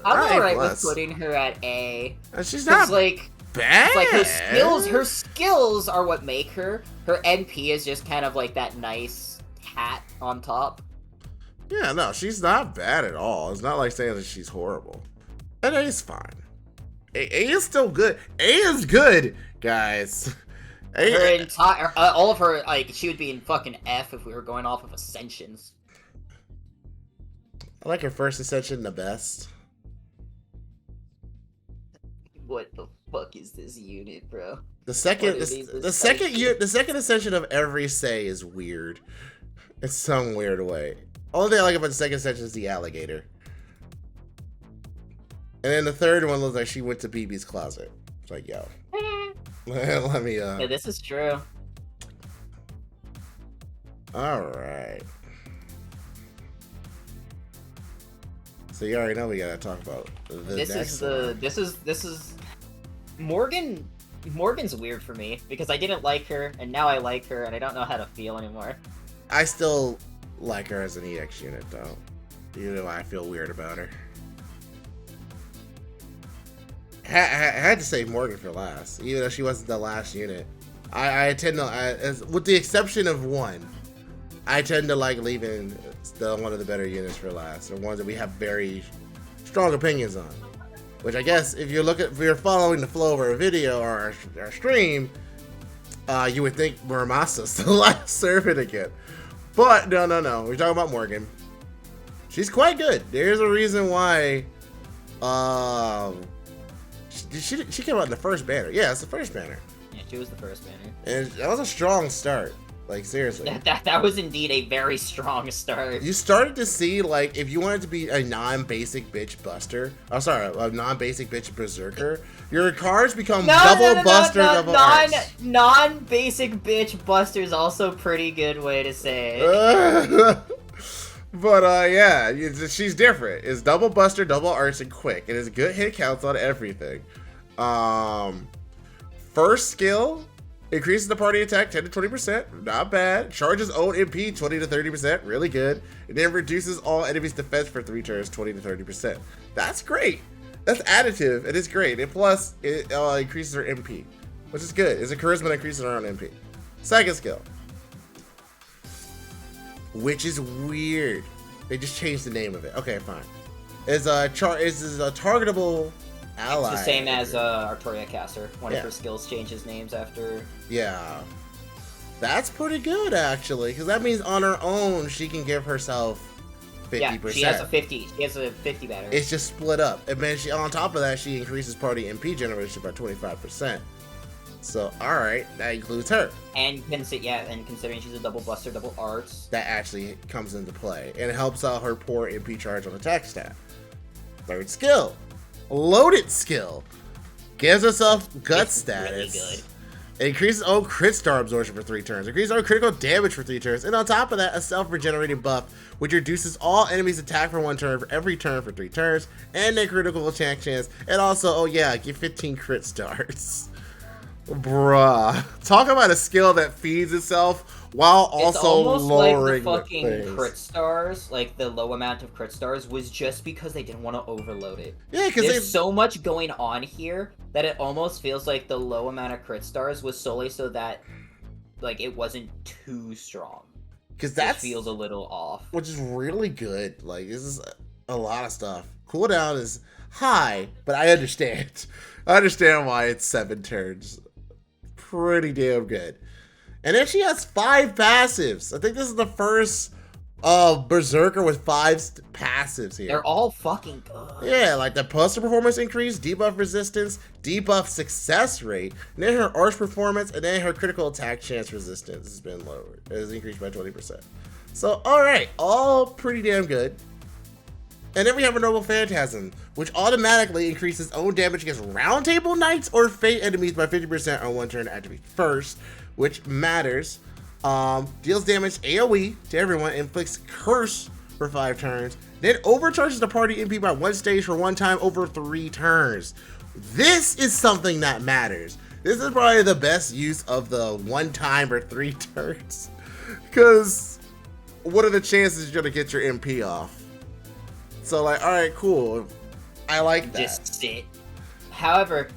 I'm alright with putting her at A. And she's not like bad. It's like her skills are what make her. Her NP is just kind of like that nice hat on top. Yeah, no, she's not bad at all. It's not like saying that she's horrible. And A is fine. A is still good. A is good, guys. Her entire, all of her, like, she would be in fucking F if we were going off of ascensions. I like her first ascension the best. What the fuck is this unit, bro? The second ascension of every say is weird. In some weird way. Only thing I like about the second ascension is the alligator. And then the third one looks like she went to BB's closet. It's like, yo. Let me Yeah, this is true. Alright. So you already know we gotta talk about this is Morgan's weird for me because I didn't like her and now I like her and I don't know how to feel anymore. I still like her as an EX unit though. Even though I feel weird about her. I had to save Morgan for last, even though she wasn't the last unit. I tend to, with the exception of one, I tend to like leaving one of the better units for last, or ones that we have very strong opinions on. Which I guess if you're following the flow of our video or our stream, you would think Muramasa's the last servant again. But no, we're talking about Morgan. She's quite good. There's a reason why. She came out in the first banner. Yeah, it's the first banner. Yeah, she was the first banner. And that was a strong start. Like, seriously. That was indeed a very strong start. You started to see, like, if you wanted to be a non-basic bitch buster, a non-basic bitch berserker, your cards become double buster, double arts. Non-basic bitch buster is also a pretty good way to say it. But, yeah, she's different. It's double buster, double arts, and quick. It is good hit counts on everything. First skill, increases the party attack 10 to 20%. Not bad. Charges own MP 20 to 30%. Really good. And then reduces all enemies' defense for 3 turns 20 to 30%. That's great. That's additive. It is great. And plus, it increases her MP, which is good. It's a charisma that increases her own MP. Second skill, which is weird. They just changed the name of it. Okay, fine. Is a targetable ally. It's the same as Artoria Caster. One of her skills changes names after. Yeah. That's pretty good, actually, because that means on her own, she can give herself 50%. Yeah, she has a 50. She has a 50 banner. It's just split up. And then on top of that, she increases party MP generation by 25%. So, alright, that includes her. And considering she's a double buster, double arts. That actually comes into play. And it helps out her poor MP charge on attack stat. Third skill. Loaded skill. Gives herself gut status. Really good. Increases own crit star absorption for 3 turns. Increases own critical damage for 3 turns. And on top of that, a self-regenerating buff, which reduces all enemies' attack for 1 turn for every turn for 3 turns. And their critical attack chance. And also, give 15 crit stars. Bruh. Talk about a skill that feeds itself while also lowering like the fucking crit stars, like the low amount of crit stars, was just because they didn't want to overload it. Yeah, because there's so much going on here that it almost feels like the low amount of crit stars was solely so that, like, it wasn't too strong. because that feels a little off. Which is really good. Like, this is a lot of stuff. Cooldown is high, but I understand. I understand why it's 7 turns. Pretty damn good. And then she has 5 passives. I think this is the first Berserker with 5 passives here. They're all fucking good. Yeah, like the poster performance increase, debuff resistance, debuff success rate, and then her arch performance, and then her critical attack chance resistance has been lowered. It has increased by 20%. So, alright, all pretty damn good. And then we have a Noble Phantasm, which automatically increases own damage against Round Table Knights or Fate enemies by 50% on 1 turn attribute first, which matters. Deals damage AoE to everyone, inflicts curse for 5 turns, then overcharges the party MP by 1 stage for 1 time over 3 turns. This is something that matters. This is probably the best use of the 1 time or 3 turns. Because what are the chances you're gonna get your MP off? So like, alright, cool. I like that. Just sit. However,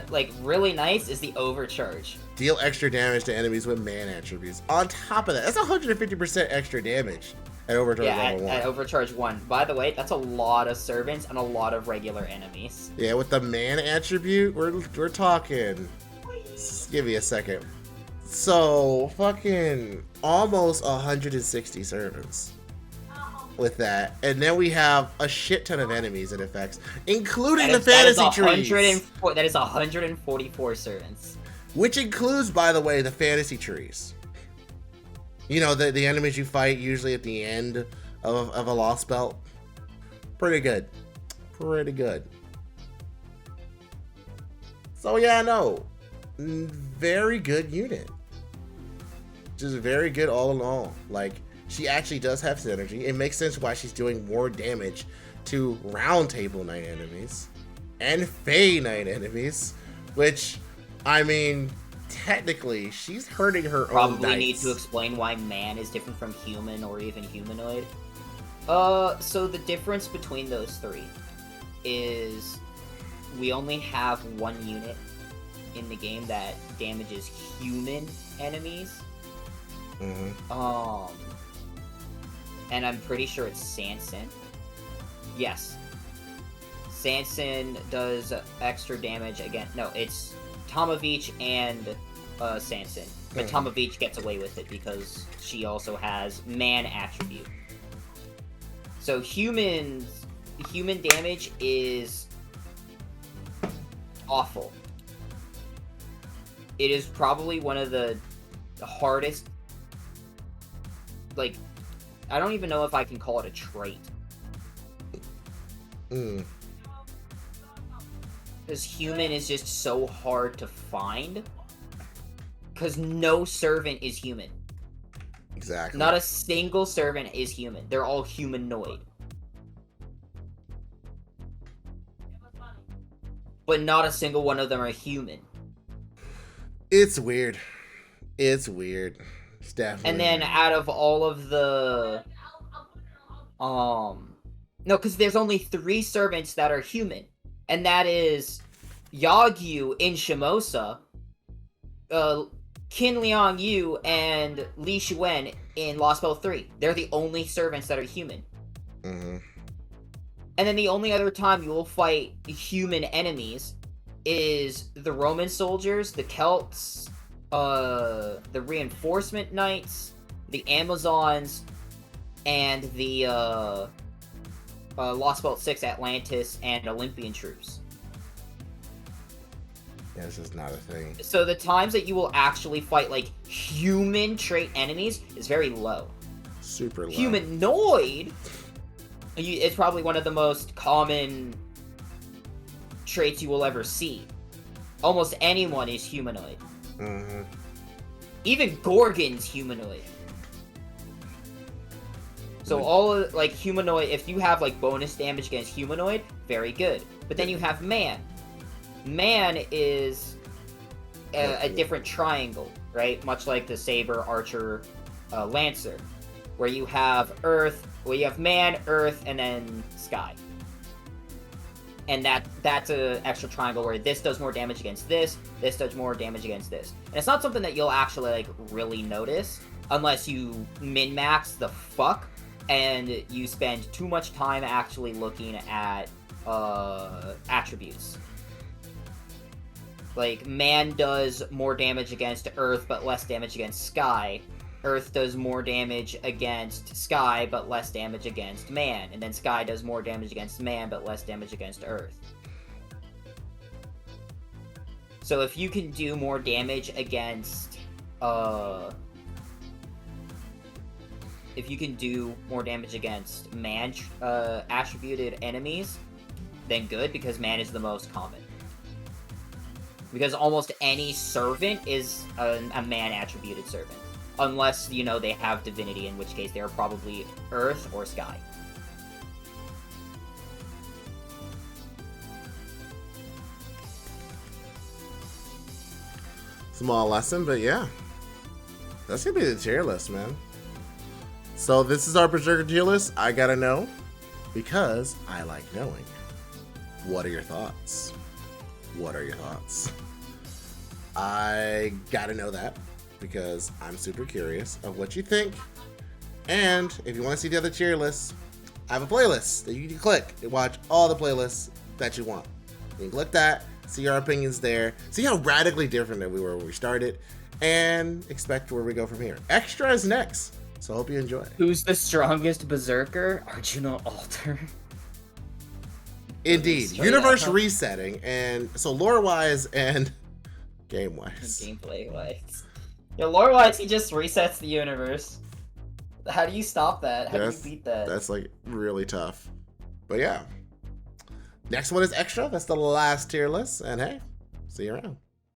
like really nice is the overcharge. Deal extra damage to enemies with man attributes. On top of that, that's 150% extra damage at overcharge level 1. At overcharge 1. By the way, that's a lot of servants and a lot of regular enemies. Yeah, with the man attribute, we're talking. Just give me a second. So, fucking almost 160 servants with that. And then we have a shit ton of enemies it affects, including the fantasy trees. That is 144 servants. Which includes, by the way, the fantasy trees. You know, the enemies you fight usually at the end of a lost belt. Pretty good. Pretty good. So yeah, no. Very good unit. Just very good all in all. Like, she actually does have synergy. It makes sense why she's doing more damage to Round Table Knight enemies and Fey Knight enemies, which, I mean, technically, she's hurting her own Probably knights. need to explain why man is different from human or even humanoid. So the difference between those 3 is we only have 1 unit in the game that damages human enemies. Mm-hmm. And I'm pretty sure it's Sanson. Yes. Sanson does extra damage again. No, it's Tomoe and Sanson. But Tomoe gets away with it because she also has man attribute. So human damage is awful. It is probably one of the hardest, like, I don't even know if I can call it a trait. Because human is just so hard to find. Because no servant is human. Exactly. Not a single servant is human. They're all humanoid. But not a single one of them are human. It's weird. It's weird. It's definitely And then weird. out of all of the... No, because there's only 3 servants that are human. And that is Yagyu in Shimosa, Qin Liang Yu, and Li Xuan in Lost Belt 3. They're the only servants that are human. Mm-hmm. And then the only other time you will fight human enemies is the Roman soldiers, the Celts, the Reinforcement Knights, the Amazons, and the Lost Belt 6 Atlantis and Olympian troops. Yeah, this is not a thing. So the times that you will actually fight, like, human trait enemies is very low. Super low. Humanoid, it's probably one of the most common traits you will ever see. Almost anyone is humanoid. Mm-hmm. Even Gorgon's humanoid. So all, like, humanoid, if you have, like, bonus damage against humanoid, very good. But then you have man. Man is a different triangle, right? Much like the Saber, Archer, Lancer. Where you have Earth, where you have man, Earth, and then Sky. and that's a extra triangle where this does more damage against this does more damage against this. And it's not something that you'll actually like really notice unless you min-max the fuck and you spend too much time actually looking at attributes. Like, man does more damage against earth but less damage against sky. Earth does more damage against sky, but less damage against man. And then sky does more damage against man, but less damage against earth. So if you can do more damage against, if you can do more damage against man, attributed enemies, then good, because man is the most common. Because almost any servant is a man-attributed servant. Unless, you know, they have divinity, in which case they are probably earth or sky. Small lesson, but yeah. That's gonna be the tier list, man. So this is our Berserker tier list. I gotta know, because I like knowing. What are your thoughts? What are your thoughts? I gotta know that, because I'm super curious of what you think. And if you want to see the other tier lists, I have a playlist that you can click and watch all the playlists that you want. You can click that, see our opinions there, see how radically different that we were when we started, and expect where we go from here. Extra is next, so I hope you enjoy. Who's the strongest Berserker? Arjuna Alter. Indeed, universe resetting, and so lore-wise and game-wise. Gameplay-wise. Yeah, lore-wise, he just resets the universe. How do you stop that? How do you beat that? That's, like, really tough. But yeah. Next one is Extra. That's the last tier list. And hey, see you around.